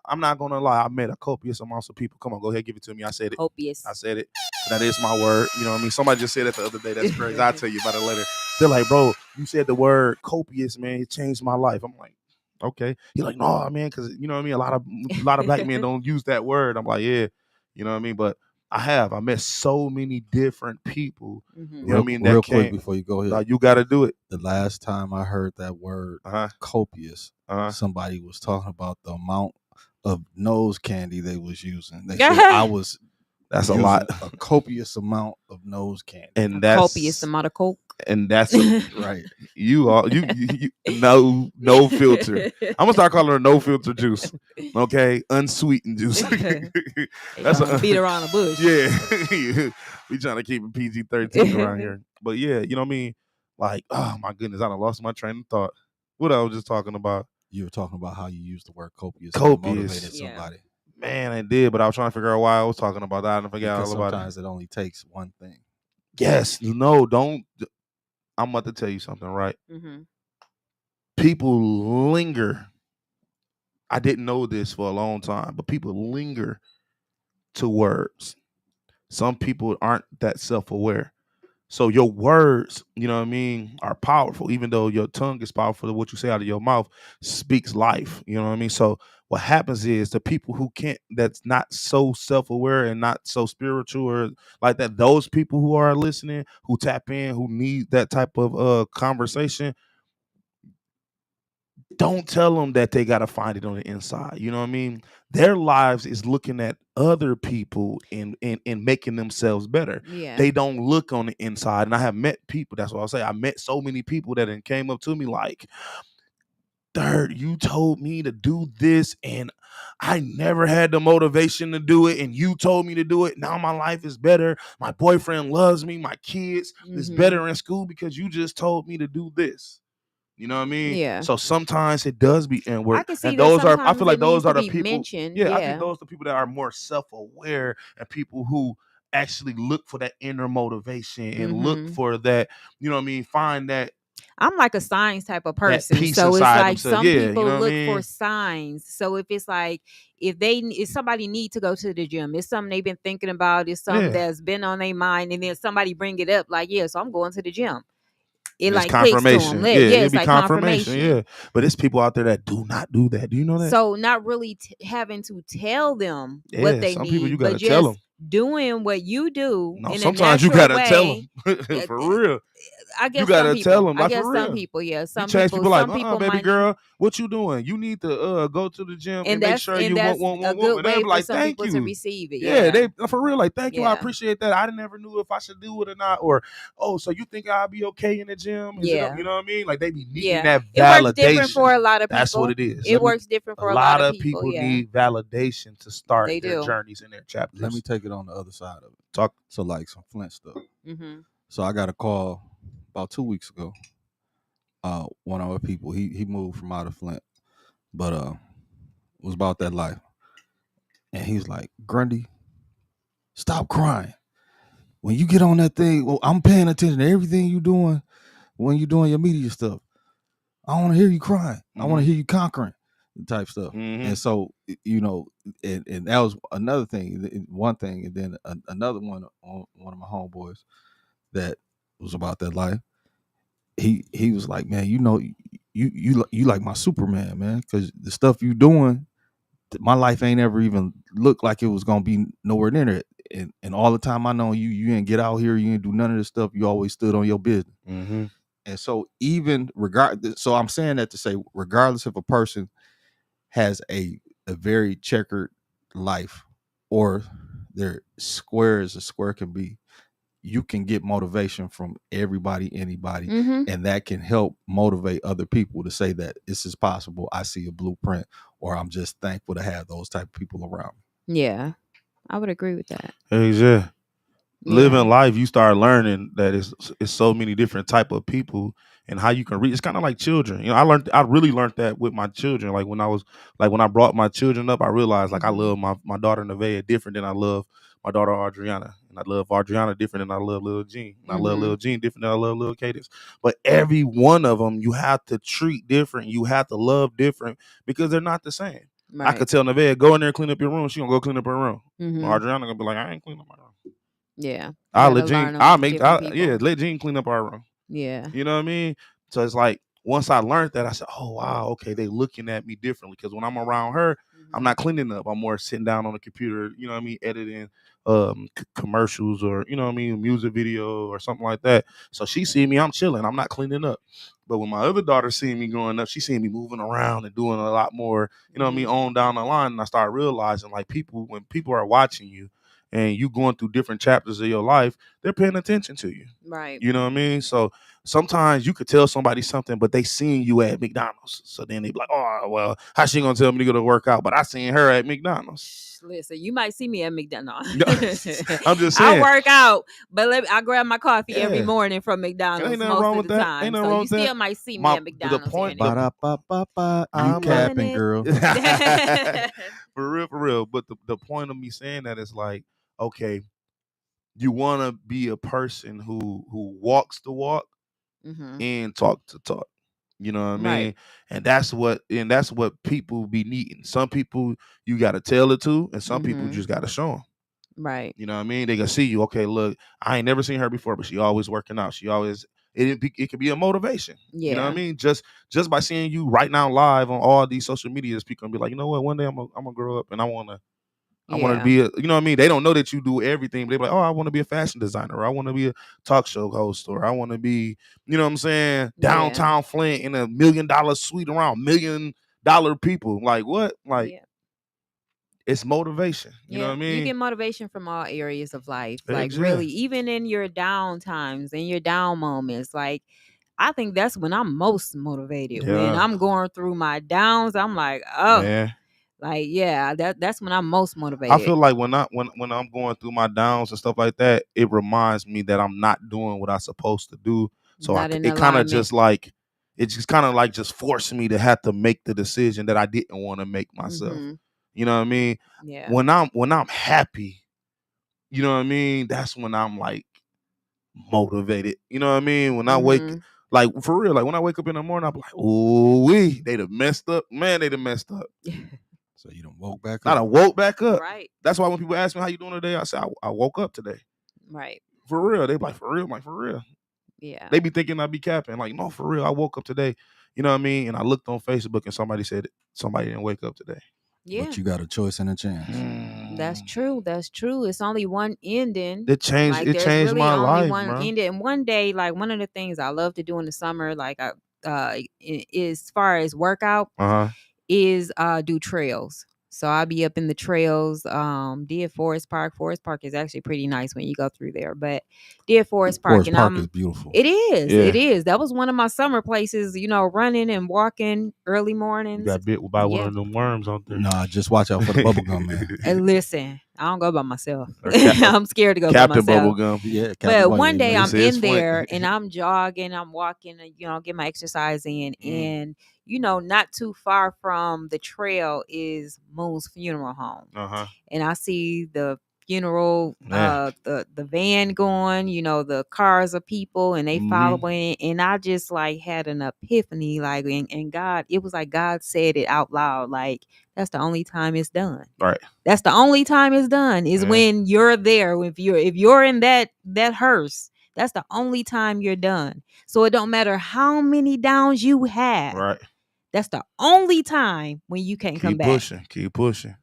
B: I'm not gonna lie. I met a copious amounts of people. Come on, go ahead, give it to me. I said it.
A: Copious.
B: I said it. That is my word. You know what I mean? Somebody just said it the other day. That's crazy. I'll tell you about it later. They're like, bro, you said the word copious, man. It changed my life. I'm like, okay. He's like, no, man, because you know what I mean. A lot of black men don't use that word. I'm like, yeah, you know what I mean. But I met so many different people.
A: Mm-hmm.
B: You know what I mean? That
C: real quick
B: came.
C: before you go ahead.
B: Like, you got to do it.
C: The last time I heard that word copious, somebody was talking about the amount of nose candy they was using. They said I was
B: That's a
C: using
B: lot.
C: a copious amount of nose candy.
B: And
A: Copious amount of coke.
B: that's
C: Right.
B: you no filter. I'm gonna start calling her no filter juice. Okay, unsweetened juice.
A: That's a beat around the bush.
B: Yeah. We trying to keep it PG-13 around here. But yeah, you know what I mean? Like, oh my goodness, I done lost my train of thought. What I was just talking about.
C: You were talking about how you used the word copious.
B: Copious.
C: Motivated somebody.
B: Man, I did, but I was trying to figure out why I was talking about that. I forgot
C: Because
B: all about it.
C: sometimes it only takes one thing.
B: Yes, no, don't. I'm about to tell you something, right?
A: Mm-hmm.
B: People linger. I didn't know this for a long time, but people linger to words. Some people aren't that self-aware. So your words, you know what I mean, are powerful. Even though your tongue is powerful, what you say out of your mouth speaks life. You know what I mean? So what happens is the people who can't, that's not so self-aware and not so spiritual or like that, those people who are listening, who tap in, who need that type of conversation, don't tell them that they got to find it on the inside. You know what I mean? Their lives is looking at other people and making themselves better.
A: Yeah.
B: They don't look on the inside. And I have met people. That's what I say. I met so many people that came up to me like, Third, you told me to do this and I never had the motivation to do it. And you told me to do it. Now my life is better. My boyfriend loves me. My kids is better in school because you just told me to do this. You know what I mean?
A: Yeah.
B: So sometimes it does be inward.
A: I can see
B: And
A: that
B: those are, I
A: sometimes
B: feel like
A: it needs
B: those are
A: to
B: the
A: be
B: people.
A: mentioned.
B: Yeah, I
A: Yeah.
B: think those are the people that are more self-aware and people who actually look for that inner motivation and look for that, you know what I mean? Find that.
A: I'm like a signs type of
B: That
A: person.
B: peace
A: So it's
B: inside
A: like
B: themselves.
A: some
B: Yeah, you
A: people
B: know what I
A: look for
B: mean?
A: signs. So if it's like if somebody need to go to the gym, it's something they've been thinking about, it's something
B: Yeah.
A: that's been on their mind, and then somebody bring it up, like, yeah, so I'm going to the gym. it
B: And it's
A: like clicks to them.
B: confirmation. Yeah,
A: Yeah,
B: it'd
A: it's
B: be
A: like
B: confirmation.
A: confirmation.
B: Yeah. But it's people out there that do not do that. Do you know that?
A: So not really having to tell them what
B: Yeah,
A: they
B: some people you
A: need, but
B: gotta tell
A: just
B: them.
A: doing what you do
B: No,
A: in a
B: sometimes you
A: natural
B: gotta tell
A: way.
B: them
A: Uh,
B: for real.
A: I
B: You
A: guess some
B: gotta tell
A: people.
B: them,
A: I
B: like
A: guess
B: for
A: some
B: real.
A: people. Yeah,
B: You change people like,
A: Some people
B: baby
A: might need,
B: girl, what you doing? You need to go to the gym and make sure
A: and
B: you
A: that's a
B: want.
A: good
B: And they'll
A: way
B: be
A: for
B: like,
A: some
B: thank
A: people to
B: you.
A: receive it.
B: Yeah,
A: Yeah,
B: they for real, like, thank you. I
A: yeah,
B: appreciate that. I never knew if I should do it or not. Or, oh, so you think I'll be okay in the gym? Is it,
A: yeah,
B: you know what I mean? Like they be needing
A: yeah.
B: that
A: It works different
B: validation.
A: for a lot of
B: That's what
A: people.
B: it is.
A: It works different
B: A
A: for a lot
B: lot
A: of
B: of
A: people.
B: people
A: Yeah,
B: need validation to start
A: they
B: their
A: do.
B: journeys and their
C: Let me
B: chapters.
C: take it on the other side of it.
B: Talk.
C: So like some Flint stuff.
A: Mhm.
C: So I got a call about 2 weeks ago. One of our people, he moved from out of Flint, but was about that life. And he's like, Grundy, stop crying. When you get on that thing, well, I'm paying attention to everything you doing when you're doing your media stuff. I want to hear you crying. I want to hear you conquering type stuff. And so, and that was another thing, one thing, and then another one on one of my homeboys that was about that life. He was like, man, you like my Superman, man, because the stuff you doing, my life ain't ever even looked like it was gonna be nowhere near it. And all the time I know you didn't get out here, you didn't do none of this stuff. You always stood on your business.
B: Mm-hmm.
C: And so so I'm saying that to say, regardless if a person has a very checkered life or they're square as a square can be, you can get motivation from everybody, anybody,
A: Mhm.
C: and that can help motivate other people to say that this is possible. I see a blueprint, or I'm just thankful to have those type of people around me.
A: Yeah, I would agree with that.
B: Hey, yeah.
A: Yeah.
B: Living life, you start learning that it's so many different type of people and how you can reach. It's kind of like children. I really learned that with my children. Like when I brought my children up, I realized like I love my daughter Nevaeh different than I love my daughter Adriana, and I love Adriana different than I love Lil Jean, and I love Lil Jean different than I love Lil Cadence. But every one of them, you have to treat different. You have to love different because they're not the same.
A: Right.
B: I could tell Nevaeh, go in there and clean up your room. She gonna go clean up her room.
A: Mhm.
B: Adriana gonna be like, I ain't cleaning up my room.
A: Yeah.
B: I'll
A: You
B: let
A: gotta
B: Jean.
A: learn
B: I'll
A: them
B: make.
A: different people.
B: Yeah, let Jean clean up our room.
A: Yeah.
B: You know what I mean? So it's like once I learned that, I said, "Oh wow, okay, they looking at me differently." Because when I'm around her, I'm not cleaning up. I'm more sitting down on the computer. You know what I mean? Editing commercials or you know what I mean, music video or something like that. So she see me, I'm chilling. I'm not cleaning up. But when my other daughter seeing me growing up, she seeing me moving around and doing a lot more. You know what I mean? On down the line, and I start realizing like when people are watching you and you going through different chapters of your life, they're paying attention to you.
A: Right.
B: You know what I mean? So sometimes you could tell somebody something, but they seeing you at McDonald's. So then they be like, oh, well, how she gonna tell me to go to work out? But I seen her at McDonald's.
A: Listen, you might see me at McDonald's.
B: I'm just
A: I
B: saying.
A: work out, but I grab my coffee every
B: Yeah.
A: morning from
B: Ain't
A: McDonald's
B: nothing
A: most
B: wrong
A: of
B: with
A: the
B: that.
A: time.
B: Ain't nothing
A: So
B: wrong
A: you
B: with that.
A: still might see me at
B: The
A: McDonald's here
B: point,
A: and there.
C: Ba-da-ba-ba-ba. You
A: I'm
C: capping,
A: loving it.
C: girl.
B: for real. But the point of me saying that is like, okay, you want to be a person who walks the walk and talk the talk. You know what I mean?
A: Right.
B: And that's what people be needing. Some people you got to tell it to, and some people just got to show them.
A: Right.
B: You know what I mean? They can see you. Okay, look, I ain't never seen her before, but she always working out. She always it could be a motivation. You know what I
A: Yeah.
B: mean? Just by seeing you right now live on all these social medias, people gonna be like, you know what? One day I'm gonna grow up and I wanna
A: Yeah.
B: be you know what I mean? They don't know that you do everything, but they're like, oh, I want to be a fashion designer, or I want to be a talk show host, or I want to be, you know what I'm saying,
A: Yeah.
B: downtown Flint in $1 million suite around $1 million people. Like what? Like
A: Yeah.
B: it's motivation. You know
A: Yeah,
B: what I
A: you
B: mean?
A: get motivation from all areas of life. Like
B: Yeah.
A: really, even in your down times and your down moments. Like I think that's when I'm most motivated. When
B: Yeah.
A: I'm going through my downs, I'm like, oh,
B: Man.
A: like yeah, that's when I'm most
B: I
A: motivated.
B: feel like when I'm going through my downs and stuff like that, it reminds me that I'm not doing what I'm supposed to do. So
A: Not in
B: it kind of
A: alignment.
B: just like it just kind of like just forcing me to have to make the decision that I didn't want to make myself. You know what I mean?
A: Yeah.
B: When I'm happy, you know what I mean? That's when I'm like motivated. You know what I mean? When I wake like for real, like when I wake up in the morning, I'm like, ooh wee, they done messed up. Man, they done messed up.
C: So you done woke back
B: I
C: up.
B: done woke back up.
A: Right.
B: That's why when people ask me how you doing today, I say I woke up today.
A: Right.
B: For real. They like, for real? I'm like, for real.
A: Yeah.
B: They be thinking I be capping. Like, no, for real. I woke up today. You know what I mean? And I looked on Facebook and somebody said somebody didn't wake up today.
A: Yeah.
C: But you got a choice and a chance.
A: That's true. That's true. It's only one ending.
B: It changed.
A: Like
B: It
A: there's
B: changed
A: really
B: my
A: only
B: life,
A: one
B: bro.
A: ending. And one day, like one of the things I love to do in the summer, like as far as workout, is do trails. So I'll be up in the trails. Did Forest Park. Forest Park is actually pretty nice when you go through there. But did Forest Park,
C: Forest
A: and
C: Park is beautiful.
A: it is.
B: Yeah.
A: It is. That was one of my summer places. You know, running and walking early
B: You
A: mornings.
B: got bit by one of them worms out there.
C: Nah, just watch out for the bubblegum man.
A: And listen, I don't go by myself.
B: Or
A: I'm scared to go by
B: Captain
A: myself.
B: Bubblegum.
C: Yeah,
A: But one day I'm
B: This is
A: in
B: Flint.
A: there and I'm jogging, I'm walking, and get my exercise in. And not too far from the trail is Moon's funeral home. And I see the funeral, the van going, the cars of people, and they following, and I just like had an epiphany, like, and God, it was like God said it out loud, like that's the only time it's done.
B: Right.
A: That's the only time it's done is when you're there. If you're in that hearse, that's the only time you're done. So it don't matter how many downs you have.
B: Right.
A: That's the only time when you can't come back.
B: Keep pushing.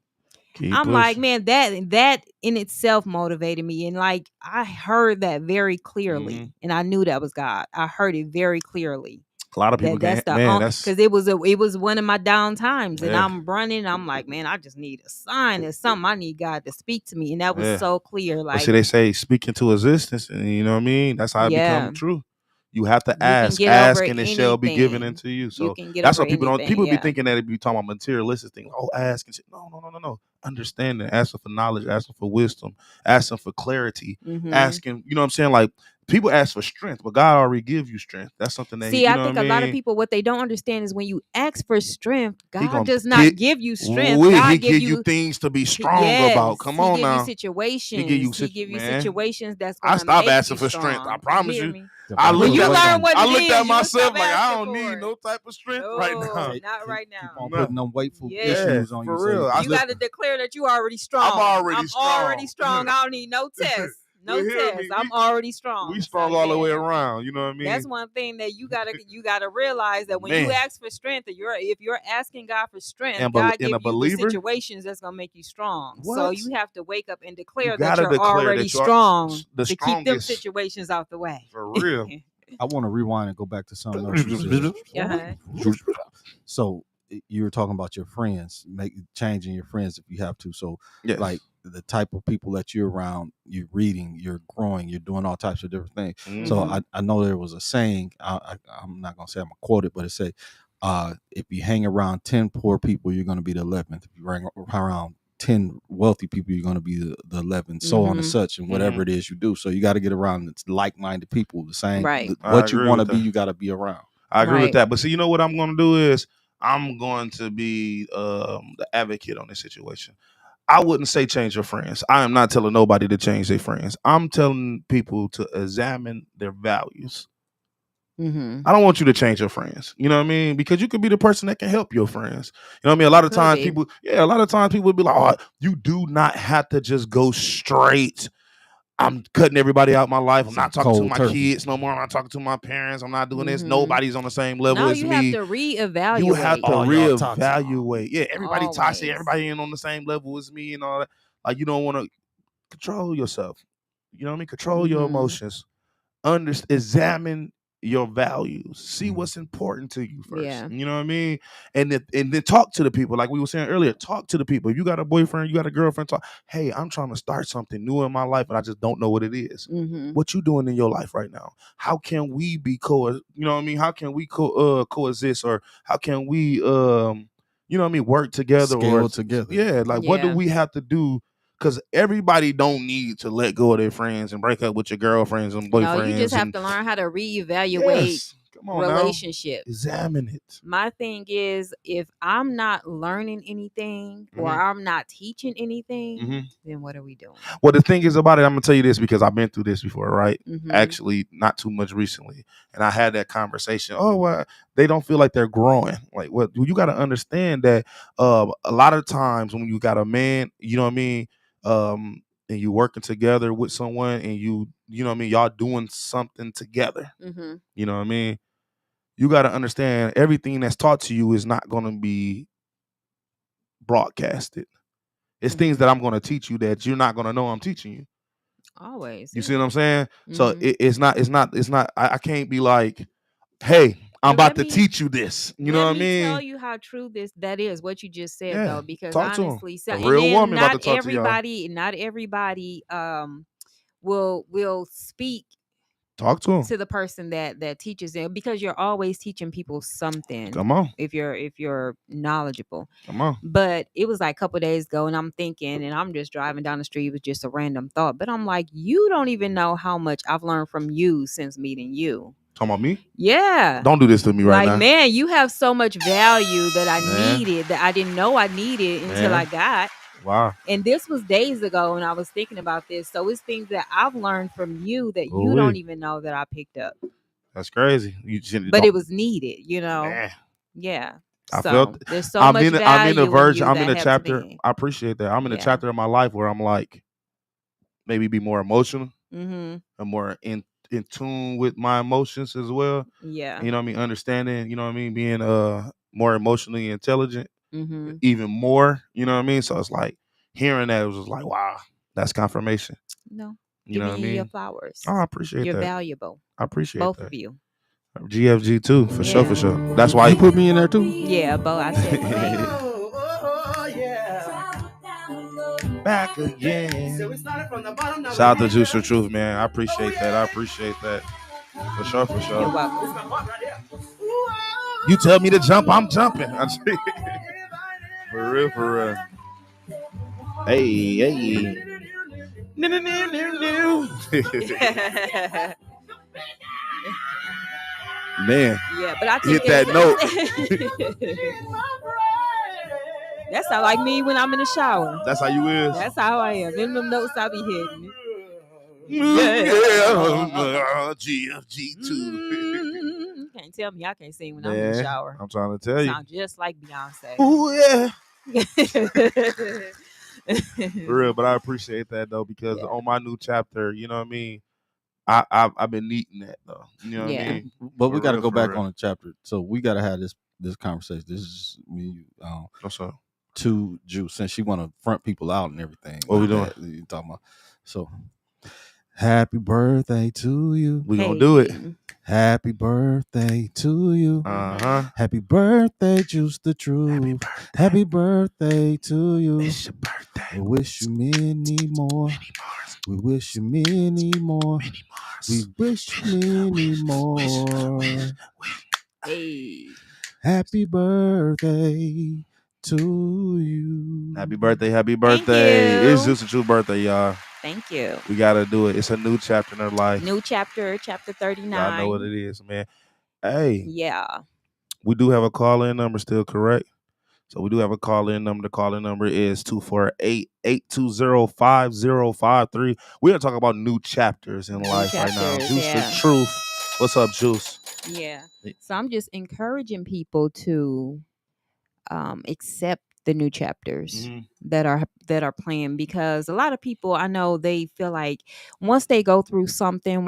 A: I'm like, man, that in itself motivated me. And like I heard that very clearly. And I knew that was God. I heard it very clearly.
B: A lot of people
A: because it was one of my down times, and I'm running. I'm like, man, I just need a sign. There's something I need God to speak to me, and that was so clear. Like,
B: see, they say speak into existence, and you know what I mean. That's how it become true. You have to ask, and it shall be given into you. So that's what people don't. People be thinking that if you talking about materialistic things, ask and shit. No. Understanding, asking for knowledge, asking for wisdom, asking for clarity, asking. You know what I'm saying? Like people ask for strength, but God already gives you strength. That's something that
A: I think a lot of people, what they don't understand is when you ask for strength, God does not give you strength. God
B: He give you things to be strong about. Come on now.
A: He give you situations that's
B: I
A: gonna
B: stop
A: make
B: asking
A: you
B: for
A: strong.
B: strength. I promise you.
A: Me?
B: I looked
A: at
B: at myself like I don't need no type of strength right now.
A: Not right now.
C: Keep on putting them weightful issues on you.
B: For real.
A: You got to declare that you already strong.
B: I'm already strong.
A: I don't need no test. No test. I'm already strong.
B: We strong all the way around. You know what I mean?
A: That's one thing that you gotta realize, that when you ask for strength, if you're asking God for strength, God gives you the situations that's gonna make you strong.
B: What?
A: So you have to wake up and declare that you're already strong to keep them situations out the way.
B: For real.
C: I want to rewind and go back to something else you said. So you were talking about your friends, changing your friends if you have to. So like the type of people that you're around, you're reading, you're growing, you're doing all types of different things. So I know there was a saying, I'm not gonna say I'm gonna quote it, but it said, if you hang around 10 poor people, you're gonna be the 11th. If you hang around 10 wealthy people, you're going to be the 11th, so on and such, and whatever it is you do. So you got to get around like-minded people, the same, what you want to be, you got to be around.
B: I agree with that. But see, you know what I'm going to do is I'm going to be the advocate on this situation. I wouldn't say change your friends. I am not telling nobody to change their friends. I'm telling people to examine their values. I don't want you to change your friends. You know what I mean? Because you could be the person that can help your friends. You know what I mean? A lot of times people would be like, oh, you do not have to just go straight. I'm cutting everybody out of my life. I'm not talking to my kids no more. I'm not talking to my parents. I'm not doing this. Nobody's on the same level as me.
A: You have to reevaluate.
B: You have to reevaluate. Yeah, everybody toxic. Everybody ain't on the same level as me and all that. Like, you don't want to control yourself. You know what I mean? Control your emotions. Examine your values. See what's important to you first.
A: Yeah.
B: You know what I mean? And then talk to the people. Like we were saying earlier, talk to the people. If you got a boyfriend, you got a girlfriend, talk. Hey, I'm trying to start something new in my life, and I just don't know what it is. What you doing in your life right now? How can we be you know what I mean? How can we coexist, or how can we you know what I mean, work together
C: Scale together?
B: Yeah, like what do we have to do? Because everybody don't need to let go of their friends and break up with your girlfriends and boyfriends.
A: No, you just have to learn how to reevaluate relationships.
B: Examine it.
A: My thing is, if I'm not learning anything or I'm not teaching anything, then what are we doing?
B: Well, the thing is about it, I'm gonna tell you this because I've been through this before, right? Actually, not too much recently, and I had that conversation. Oh, well, they don't feel like they're growing. Like, what? You got to understand that a lot of times when you got a man, you know what I mean. and you working together with someone and you know what I mean, y'all doing something together. You know what I mean? You got to understand everything that's taught to you is not going to be broadcasted. It's things that I'm going to teach you that you're not going to know I'm teaching you.
A: Always.
B: You see what I'm saying? So it's not I can't be like, hey, I'm about to teach you this. You know what I mean?
A: Tell you how true that is, what you just said,
B: Yeah.
A: though, because
B: Talk to 'em.
A: honestly, so,
B: A
A: and
B: real
A: then
B: woman about to talk to y'all.
A: not everybody will speak
B: Talk to 'em.
A: to the person that teaches them, because you're always teaching people something.
B: Come on.
A: If you're knowledgeable.
B: Come on.
A: But it was like a couple days ago, and I'm thinking, and I'm just driving down the street. It was just a random thought, but I'm like, you don't even know how much I've learned from you since meeting you.
B: Talking about me?
A: Yeah.
B: Don't do this to me right now.
A: Like, man, you have so much value that I needed, that I didn't know I needed until I got.
B: Wow.
A: And this was days ago, and I was thinking about this. So it's things that I've learned from you that you
B: Ooh-wee.
A: don't even know that I picked up.
B: That's crazy.
A: But it was needed,
B: Man.
A: Yeah.
B: I
A: So
B: felt
A: there's so much value.
B: I'm in the verge.
A: you
B: I'm in
A: that
B: a
A: have to
B: chapter.
A: be.
B: I appreciate that. I'm in a
A: Yeah.
B: chapter of my life where I'm like, maybe be more emotional.
A: I'm
B: more in tune with my emotions as well.
A: Yeah.
B: You know what I mean? Understanding, you know what I mean? Being more emotionally intelligent, even more, you know what I mean? So it's like hearing that, it was just like, wow, that's confirmation.
A: No.
B: You know what I mean?
A: Your flowers.
B: Oh, I appreciate
A: You're
B: that.
A: valuable.
B: I appreciate
A: Both
B: that.
A: of you.
B: GFG too, for sure, for sure. That's why
C: you put me in there too.
A: Yeah, Bo, I said
B: back again. Shout out to Juice the Truth, man. I appreciate that. I appreciate that. For sure, for sure.
A: You're welcome.
B: You tell me to jump, I'm jumping. For real, for real. Hey. Man.
A: Yeah, but I think
B: hit that note.
A: That sound like me when I'm in the shower.
B: That's how you is?
A: That's how I am. In them notes I be hitting.
B: Yeah. GFG too.
A: Can't tell me I can't sing when I'm in the shower.
B: I'm trying to tell you.
A: Sound just like Beyonce.
B: Ooh, yeah. For real, but I appreciate that though, because on my new chapter, you know what I mean, I've been needing that though. You know what I mean?
C: But we got to go back on the chapter. So we got to have this conversation. This is me.
B: What's up?
C: To Juice, since she want to front people out and everything.
B: What we doing?
C: You talking about? So, happy birthday to you.
B: We gonna do it.
C: Happy birthday to you. Happy birthday, Juice the Truth. Happy birthday to you.
B: It's your birthday.
C: We wish you many more. We wish you many more. We wish you many more.
A: Hey.
C: Happy birthday to you.
B: Happy birthday. Happy birthday. It's Juice the Truth birthday, y'all.
A: Thank you.
B: We gotta do it. It's a new chapter in our life.
A: New chapter 39.
B: Y'all know what it is, man. Hey.
A: Yeah.
B: We do have a call-in number still, correct? So we do have a call-in number. The call-in number is 248-820-5053. We're gonna talk about new chapters in life right now. Juice the Truth. What's up, Juice?
A: Yeah. So I'm just encouraging people to accept the new chapters that are planned, because a lot of people, I know, they feel like once they go through something,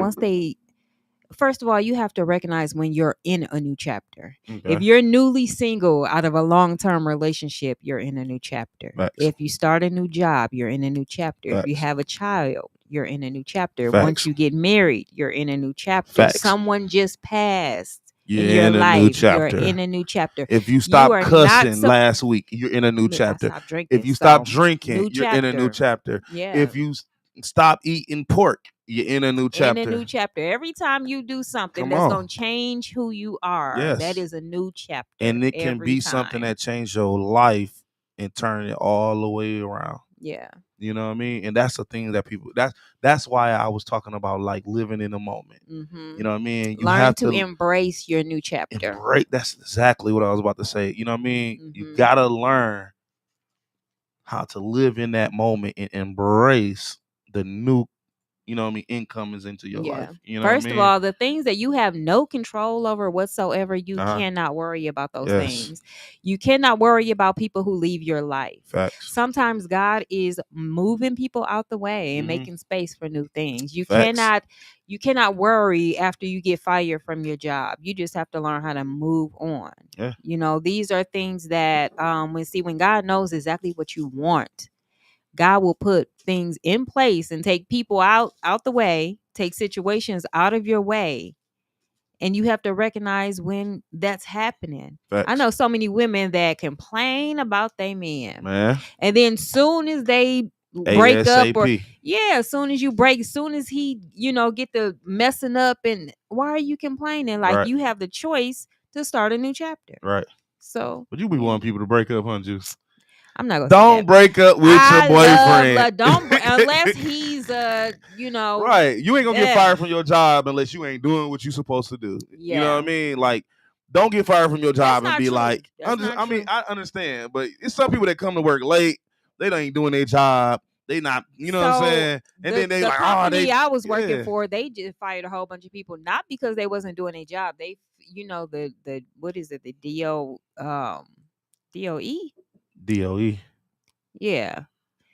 A: first of all, you have to recognize when you're in a new chapter. Okay. If you're newly single out of a long-term relationship, you're in a new chapter. Facts. If you start a new job, you're in a new chapter. Facts. If you have a child, you're in a new chapter. Facts. Once you get married, you're in a new chapter. Facts. Someone just passed. You're in your life, you're in a new chapter.
B: If you stop cussing last week, you're in a new chapter. If you stop drinking, you're in a new chapter. Yeah. If you stop eating pork, you're in a new chapter.
A: In a new chapter. Every time you do something that's going to change who you are, that is a new chapter.
B: And it can be something that changed your life and turn it all the way around.
A: Yeah.
B: You know what I mean? And that's the thing that people, that's why I was talking about like living in the moment. Mm-hmm. You know what I mean? You
A: Learn have to embrace your new chapter.
B: That's exactly what I was about to say. You know what I mean? Mm-hmm. You got to learn how to live in that moment and embrace the new, income is into your
A: Yeah.
B: life. You know what I
A: First of
B: mean?
A: all, the things that you have no control over whatsoever, you
B: Uh-huh.
A: cannot worry about those
B: Yes.
A: things. You cannot worry about people who leave your life.
B: Facts.
A: Sometimes God is moving people out the way and
B: Mhm.
A: making space for new things.
B: Facts.
A: You cannot worry after you get fired from your job. You just have to learn how to move on.
B: Yeah.
A: These are things that when God knows exactly what you want, God will put things in place and take people out the way, take situations out of your way. And you have to recognize when that's happening. I
B: Facts.
A: know so many women that complain about their man.
B: Man.
A: And then soon as they break up, or
B: ASAP.
A: as soon as he, get the messing up, and why are you complaining? Like,
B: Right.
A: you have the choice to start a new chapter.
B: Right.
A: So
B: But you be wanting people to break up, huh, Juice?
A: I'm not gonna say
B: Don't
A: that.
B: break up with your
A: I love
B: boyfriend.
A: unless he's
B: Right. You ain't gonna get fired from your job unless you ain't doing what you supposed to do. You know what I mean? Like, don't get fired from your job and
A: not
B: be
A: true.
B: like,
A: That's not true.
B: I understand, but it's some people that come to work late, they ain't doing their job. They not, you know what I'm saying? And then they
A: the
B: like,
A: company I was
B: yeah.
A: working for, they just fired a whole bunch of people, not because they wasn't doing their job. They, the what is it? The DOE?
B: DOE.
A: Yeah,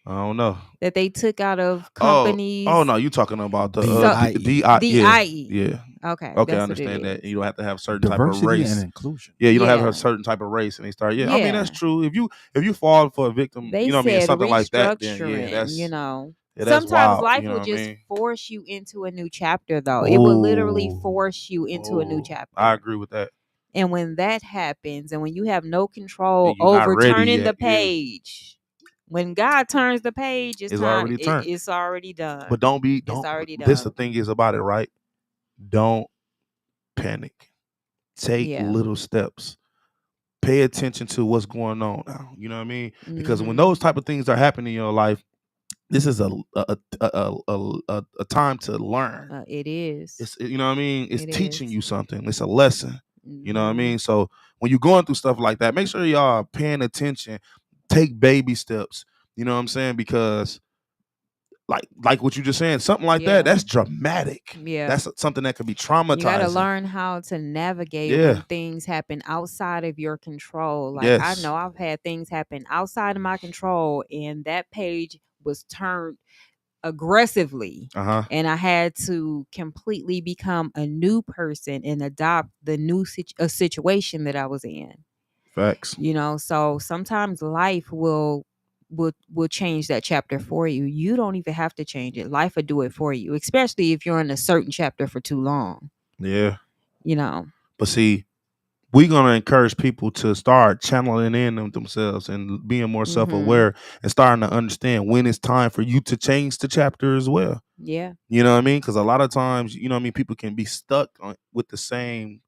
B: I don't know.
A: that they took out of
B: Oh
A: companies.
B: no, you talking about the
C: DIE.
A: DIE.
B: Yeah.
A: Okay,
B: Okay, I
A: that's what it
B: understand that.
A: is.
B: You don't have to have certain type of
C: Diversity
B: race.
C: and inclusion.
B: Yeah, you don't have
A: Yeah.
B: a certain type of race, and they start. Yeah, I mean that's
A: Yeah.
B: true. If you fall for a victim,
A: They
B: you know what I mean,
A: said
B: something like that, then yeah,
A: restructuring,
B: that's that's
A: Sometimes
B: wild.
A: life
B: You know
A: will
B: what I
A: just
B: mean?
A: force you into a new chapter, though. It will literally force you into a new
B: I
A: chapter.
B: agree with that.
A: And when that happens, and when you have no control
B: And you're not
A: over
B: ready
A: turning the
B: yet, yeah.
A: page, when God turns the page, it's
B: It's
A: time.
B: already turned.
A: It's already done.
B: But don't
A: It's already
B: this the
A: done.
B: thing is about it, right? Don't panic. Take
A: Yeah.
B: little steps. Pay attention to what's going on now. You know what I mean? Because when
A: Mhm.
B: those type of things are happening in your life, this is a time to learn.
A: It is.
B: It's you know what I mean? It's
A: It
B: teaching
A: is.
B: you something. It's a lesson. You know what I
A: Mhm.
B: mean? So when you're going through stuff like that, make sure y'all are paying attention. Take baby steps. You know what I'm saying? Because like what you just saying, something like that,
A: Yeah.
B: that's dramatic.
A: Yeah.
B: That's something that could be
A: You got to
B: traumatizing.
A: learn how to navigate
B: Yeah.
A: when things happen outside of your control. Like, I
B: Yes.
A: know I've had things happen outside of my control, and that page was turned aggressively.
B: Uh-huh.
A: And I had to completely become a new person and adopt the new situation that I was in.
B: Facts.
A: So sometimes life will change that chapter for you. You don't even have to change it. Life will do it for you, especially if you're in a certain chapter for too long.
B: Yeah.
A: You know.
B: But see, we're gonna encourage people to start channeling in themselves and being more self-aware and starting to understand when it's time for you to change the chapter as well.
A: Yeah.
B: You know what I mean? Because a lot of times, you know what I mean, people can be stuck with the same,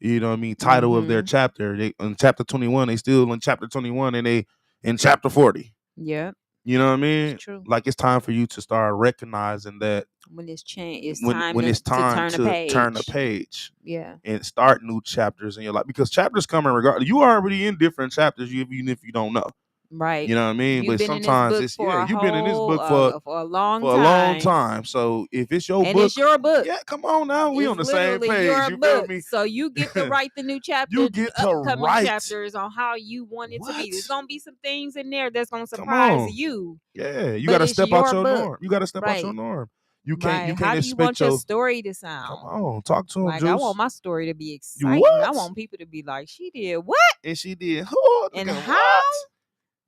B: you know what I mean, title of their chapter. They in chapter 21, they still in chapter 21, and they in chapter 40.
A: Yeah.
B: You know what I mean?
A: It's true.
B: Like, it's time for you to start recognizing that
A: When it's change, it's
B: when
A: time
B: it's time
A: to
B: turn the
A: page.
B: page.
A: Yeah.
B: And start new chapters in your life, because chapters come in regard. You are already in different chapters, even if you don't know.
A: Right.
B: You know what I mean?
A: You've
B: But
A: been in this
B: sometimes
A: book
B: it's
A: for a
B: you've been in this
A: whole
B: book
A: for a long
B: for a long
A: time.
B: time. So if it's your
A: And
B: book,
A: it's your book.
B: yeah, come on now, we
A: It's
B: on the same
A: literally
B: page.
A: your
B: You feel
A: book.
B: me?
A: So you get to write the new chapter,
B: You get to
A: upcoming
B: write.
A: chapters on how you want it to be. There's gonna be some things in there that's gonna
B: Come
A: surprise
B: on.
A: you.
B: Yeah, you
A: But
B: got to
A: it's
B: step out
A: your
B: your
A: book.
B: norm. You got to step out your
A: Right.
B: norm. You
A: Right.
B: can't
A: How do you
B: expect
A: want your
B: your.
A: story to
B: Come
A: sound?
B: on, talk to him,
A: Like, I
B: Juice.
A: want my story to be
B: You
A: exciting. I
B: what?
A: want people to be like, she did what?
B: And she did what?
A: And
B: Look at
A: how?
B: what?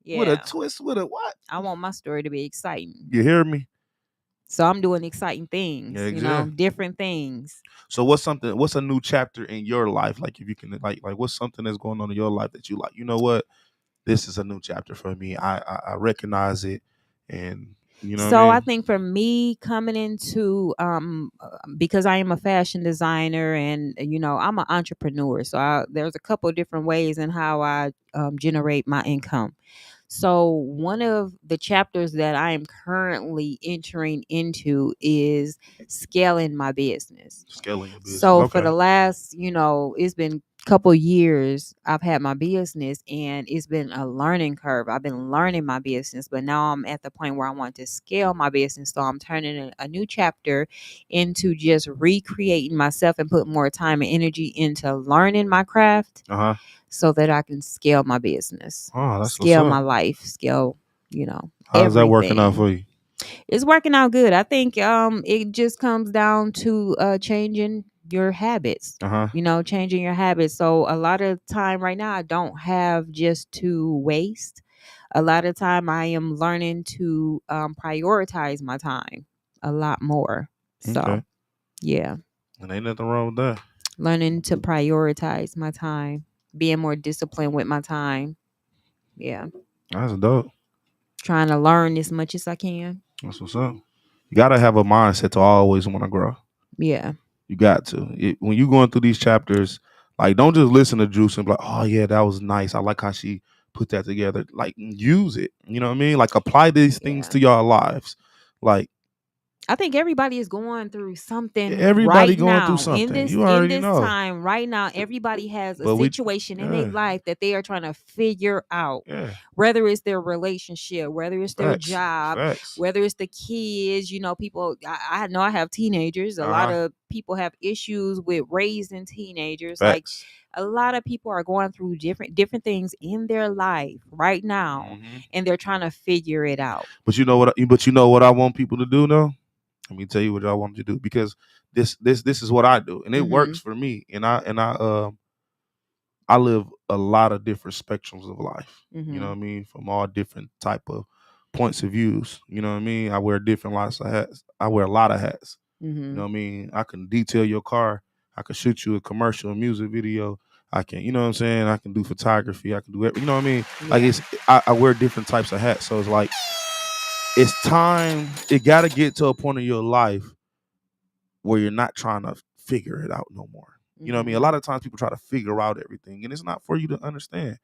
B: With a
A: Yeah.
B: twist, with a what?
A: I want my story to be exciting.
B: You hear me?
A: So I'm doing exciting things,
B: Yeah, exactly.
A: different things.
B: So what's a new chapter in your life? Like, if you can, like what's something that's going on in your life that you like, you know what? This is a new chapter for me. I recognize it, and you know what
A: So
B: I
A: I
B: mean?
A: think for me, coming into because I am a fashion designer, and I'm an entrepreneur, so there's a couple of different ways in how I generate my income. So one of the chapters that I am currently entering into is scaling my business.
B: Scaling your business.
A: So for
B: Okay.
A: the last, it's been couple years I've had my business, and it's been a learning curve. I've been learning my business, but now I'm at the point where I want to scale my business. So I'm turning a new chapter into just recreating myself and put more time and energy into learning my craft
B: Uh-huh.
A: so that I can scale my business,
B: Oh, that's what's
A: scale my
B: up.
A: life, scale,
B: How's that working out
A: everything.
B: for you?
A: It's working out good. I think it just comes down to changing your habits.
B: Uh-huh.
A: Changing your habits. So a lot of time right now I don't have just to waste. A lot of time I am learning to prioritize my time a lot more.
B: Okay.
A: So, yeah,
B: And ain't nothing wrong with that.
A: learning to prioritize my time, being more disciplined with my time. Yeah,
B: That's dope.
A: trying to learn as much as I can.
B: That's what's up. You gotta have a mindset to always want to grow.
A: Yeah.
B: You got to. When you going through these chapters, like don't just listen to Juice and be like, oh yeah, that was nice. I like how she put that together. Like use it. You know what I mean? Like apply these things
A: Yeah.
B: to your lives. Like
A: I think everybody is going through something
B: everybody
A: right
B: going through
A: now. In
B: something.
A: this
B: You
A: in
B: already
A: this
B: know.
A: time right now, everybody has a
B: But we
A: situation in their
B: yeah,
A: life that they are trying to figure out.
B: yeah.
A: Whether it's their relationship, whether it's their
B: Facts.
A: job,
B: Facts.
A: whether it's the kids, people I know I have teenagers. A lot
B: Uh-huh.
A: of people have issues with raising teenagers. Like
B: Facts.
A: a lot of people are going through different things in their life right now,
B: Hmm.
A: and they're trying to figure it out.
B: But you know what I want people to do though? Let me tell you what I want you to do because this is what I do and it works
A: Mhm.
B: for me and I live a lot of different spectrums of life. You know what
A: Mhm.
B: I mean? From all different type of points of views. You know what I mean? I wear different lots of hats. I wear a lot of hats. You know
A: Mhm.
B: what I mean? I can detail your car. I can shoot you a commercial, a music video. I can, you know what I'm saying? I can do photography. I can do you know what I mean? Like
A: Yeah.
B: I wear different types of hats. So it's like it's time. It got to get to a point in your life where you're not trying to figure it out no more. You know what I mean? A
A: Mhm.
B: lot of times people try to figure out everything, and it's not for you to understand.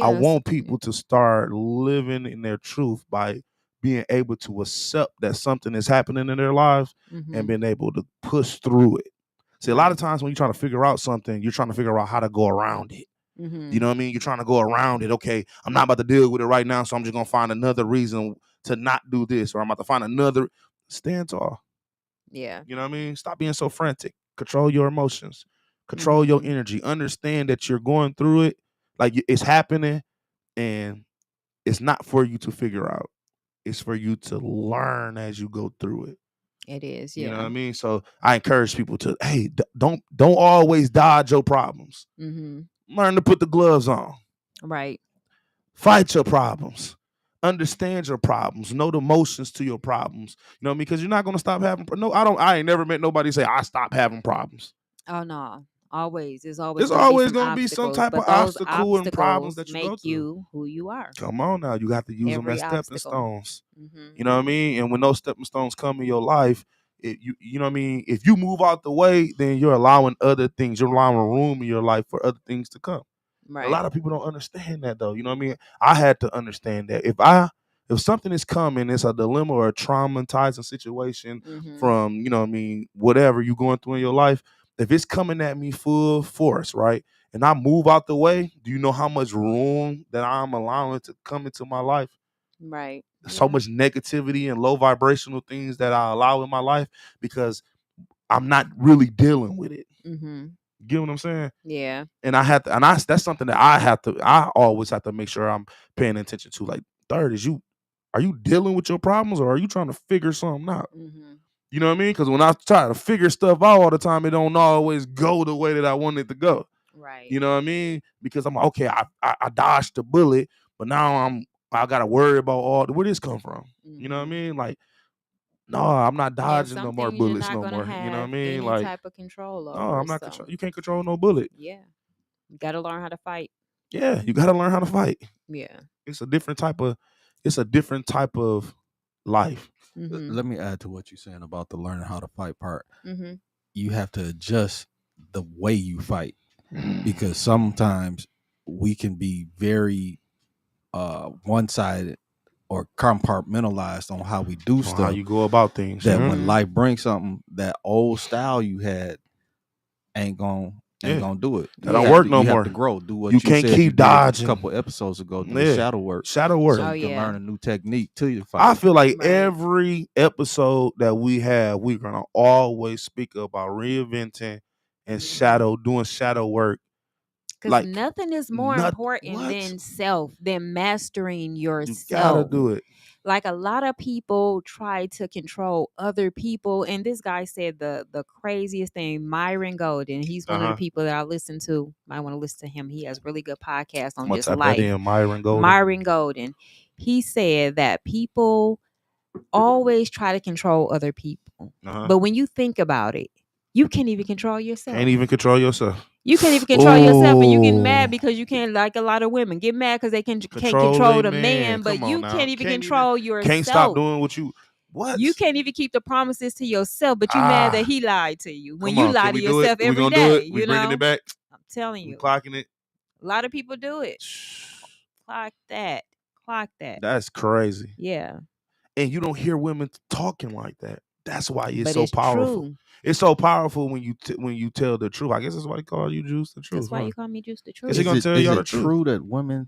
B: I
A: Yes.
B: want people to start living in their truth by being able to accept that something is happening in their lives and
A: Mhm.
B: being able to push through it. See, a lot of
A: Right.
B: times when you're trying to figure out something, you're trying to figure out how to go around it. You
A: Mhm.
B: know what I mean? You're trying to go around it. Okay, I'm not about to deal with it right now, so I'm just gonna find another reason to not do this, or I'm about to find another. Stand tall.
A: Yeah.
B: You know what I mean? Stop being so frantic. Control your emotions. Control your
A: Mhm.
B: energy. Understand that you're going through it. Like it's happening and it's not for you to figure out. It's for you to learn as you go through it.
A: It is.
B: You know what
A: Yeah.
B: I mean? So I encourage people to, hey, don't always dodge your problems.
A: Mhm.
B: Learn to put the gloves on.
A: Right.
B: Fight your problems. Understand your problems. Know the emotions to your problems. You know what I mean? Because you're not gonna stop having no, I ain't never met nobody say I stop having problems.
A: Oh no. Always. There's always
B: There's
A: going to be
B: always
A: some
B: gonna be some
A: obstacles,
B: type of
A: but those
B: obstacle and problems
A: obstacles
B: that you go
A: make
B: through.
A: you who you are.
B: Come on now, you got to use them as
A: Every
B: stepping
A: obstacle.
B: stones.
A: Mhm.
B: You know what I mean? And when those stepping stones come in your life, you know what I mean. If you move out the way, then you're allowing other things. You're allowing room in your life for other things to come. A
A: Right.
B: lot of people don't understand that though. You know what I mean? I had to understand that if something is coming, it's a dilemma or a traumatizing situation
A: Mhm.
B: from, you know what I mean, whatever you're going through in your life, if it's coming at me full force, right? And I move out the way, do you know how much room that I'm allowing to come into my life?
A: Right.
B: So
A: Yeah.
B: much negativity and low vibrational things that I allow in my life because I'm not really dealing with it.
A: Mhm.
B: You get what I'm saying?
A: Yeah.
B: And I have to, and that's something that I always have to make sure I'm paying attention to. Like, third, are you dealing with your problems or are you trying to figure something out?
A: Mhm.
B: You know what I mean? Because when I try to figure stuff out all the time, it don't always go the way that I want it to go.
A: Right.
B: You know what I mean? Because I'm like, okay, I dodged the bullet, but now I gotta worry about where this come from. You know what I
A: Mhm.
B: mean? Like, no, I'm not
A: Yeah,
B: dodging
A: some
B: no more
A: things you're
B: bullets
A: not
B: no
A: going to
B: more. You know what I
A: have
B: mean?
A: any
B: Like,
A: type of control
B: no,
A: over.
B: I'm not
A: So,
B: control. You can't control no bullet.
A: yeah. You got to learn how to fight.
B: Yeah, you gotta learn how to fight.
A: Yeah.
B: It's a different type of it's a different type of life.
A: Mhm.
C: Let me add to what you're saying about the learning how to fight part.
A: Mhm.
C: You have to adjust the way you fight because sometimes we can be very one-sided or compartmentalized on how we do
B: On how
C: stuff,
B: you go about things.
C: that
B: Yeah.
C: when
A: Mhm.
C: life brings something, that old style you had ain't gonna ain't
B: Yeah.
C: gonna do it.
B: That don't work no
C: You have
B: more.
C: to grow. Do what
B: You
C: you
B: can't
C: said
B: keep
C: you did a
B: dodging.
C: couple episodes ago. Do
B: Yeah.
C: shadow work.
B: Shadow work.
C: So
A: Oh,
C: you can
A: yeah.
C: learn a new technique to your fight.
B: I feel like
A: Right.
B: every episode that we have, we're gonna always speak about reinventing and doing shadow work.
A: Because
B: Like
A: nothing is more important than than mastering
B: you gotta
A: yourself.
B: do it.
A: Like a lot of people try to control other people, and this guy said the craziest thing. Myron Golden, he's one of the people that I listen to. Might want to listen to him. He has really good podcasts on
B: I'm gonna
A: just
B: type that
A: life.
B: in, Myron Golden.
A: Myron Golden. He said that people always try to control other people, but when you think about it, you can't even control yourself.
B: Can't even control yourself.
A: You can't even control yourself, and you get
B: Ooh.
A: mad because you can't. Like a lot of women get mad because they can't
B: Control
A: control
B: a
A: the
B: man.
A: man, but
B: Come on
A: you
B: now.
A: can't even
B: Can't
A: control yourself.
B: Can't stop doing what you. What?
A: You can't even keep the promises to yourself, but you mad that he lied to you when
B: Come
A: you
B: on,
A: lie
B: can
A: to
B: we do
A: yourself
B: it? We
A: every
B: gonna do
A: day.
B: it? We
A: You
B: bringing
A: know,
B: it back?
A: I'm telling
B: We
A: you,
B: clocking it.
A: a lot of people do it. Clock that. Clock that.
B: That's crazy.
A: Yeah.
B: And you don't hear women talking like that. That's why it's
A: But
B: so
A: it's
B: powerful.
A: true.
B: It's so powerful when you tell the truth. I guess that's why they call you Juice the Truth.
A: That's why you call me Juice the Truth.
B: Is he gonna tell y'all the truth?
C: True that women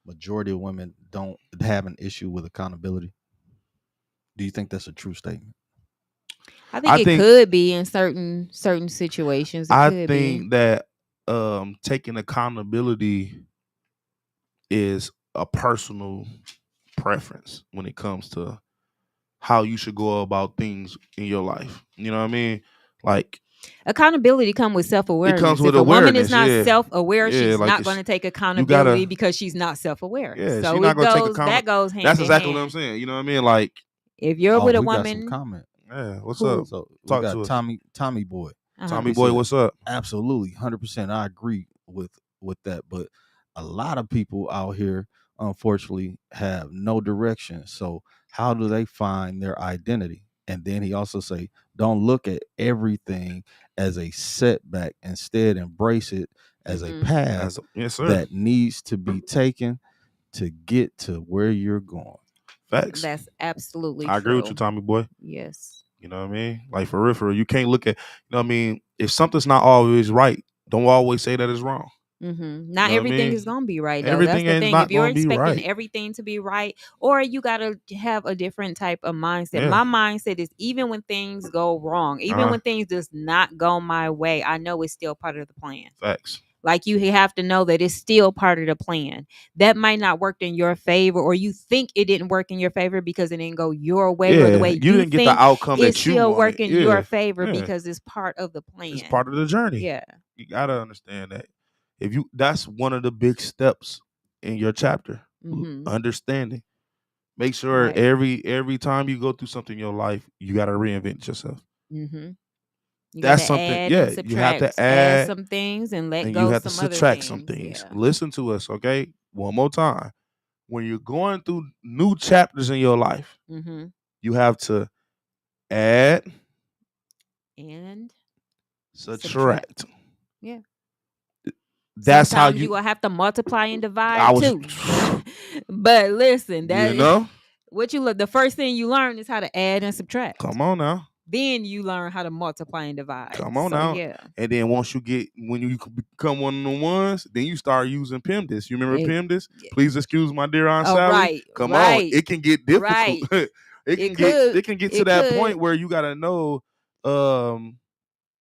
C: majority of women don't have an issue with accountability? Do you think that's a true statement?
A: I think it could be in certain situations. It
B: I
A: could
B: think
A: be.
B: that taking accountability is a personal preference when it comes to how you should go about things in your life. You know what I mean? Like
A: accountability comes with self-awareness.
B: It comes with
A: if a woman
B: awareness,
A: is not
B: yeah.
A: self-aware,
B: Yeah,
A: she's
B: like
A: not
B: it's-
A: going to take
B: you
A: accountability
B: gotta-
A: because she's not self-aware.
B: Yeah,
A: so
B: she's not gonna take
A: that goes hand
B: That's
A: in
B: exactly
A: hand.
B: what I'm saying. You know what I mean? Like
A: if you're with a
C: we got
A: woman,
C: some comment.
B: yeah, what's
A: Who?
B: up?
C: So we
B: Talk
C: got
B: to us.
C: Tommy Boy.
B: Tommy
C: He
B: Boy,
C: said,
B: what's up?
C: Absolutely, 100%. I agree with that. But a lot of people out here, unfortunately, have no direction. So how do they find their identity? And then he also say, don't look at everything as a setback. Instead, embrace it as a path
B: Yes, sir.
C: that needs to be taken to get to where you're going.
B: Facts.
A: That's absolutely
B: I
A: true.
B: agree with you, Tommy Boy.
A: Yes.
B: You know what I mean? Like for real, you can't look at. You know what I mean? If something's not always right, don't always say that it's wrong.
A: Not everything is gonna be right though.
B: Everything
A: That's the
B: ain't
A: thing.
B: not
A: If you're
B: gonna be
A: expecting
B: right.
A: everything to be right, or you gotta have a different type of mindset.
B: Yeah.
A: My mindset is even when things go wrong, even when things does not go my way, I know it's still part of the plan.
B: Facts.
A: Like you have to know that it's still part of the plan. That might not work in your favor, or you think it didn't work in your favor because it didn't go your way, or the way you
B: didn't get
A: think
B: the outcome
A: it's
B: that you
A: still
B: wanted.
A: working
B: Yeah.
A: your favor
B: Yeah.
A: because it's part of the plan.
B: It's part of the journey.
A: Yeah.
B: You gotta understand that. That's one of the big steps in your chapter. Understanding. Make sure
A: Right.
B: every time you go through something in your life, you gotta reinvent yourself.
A: You
B: That's
A: gotta
B: something.
A: add
B: Yeah,
A: and subtract,
B: you have to add
A: some things and let
B: and
A: go
B: you have
A: some
B: to
A: other
B: subtract
A: things.
B: some things.
A: Yeah.
B: Listen to us, okay? One more time. When you're going through new chapters in your life, you have to add
A: and
B: subtract.
A: Yeah.
B: That's
A: Sometimes
B: how you
A: will have to multiply and divide too. But listen, that what you look. The first thing you learn is how to add and subtract.
B: Come on now.
A: Then you learn how to multiply and divide.
B: Come on now.
A: Yeah.
B: And then when you become one of the ones, then you start using PEMDAS. You remember PEMDAS? Please excuse my dear Aunt Sally.
A: Right.
B: Come on. It can get difficult.
A: Right.
B: it can get to that point where you gotta know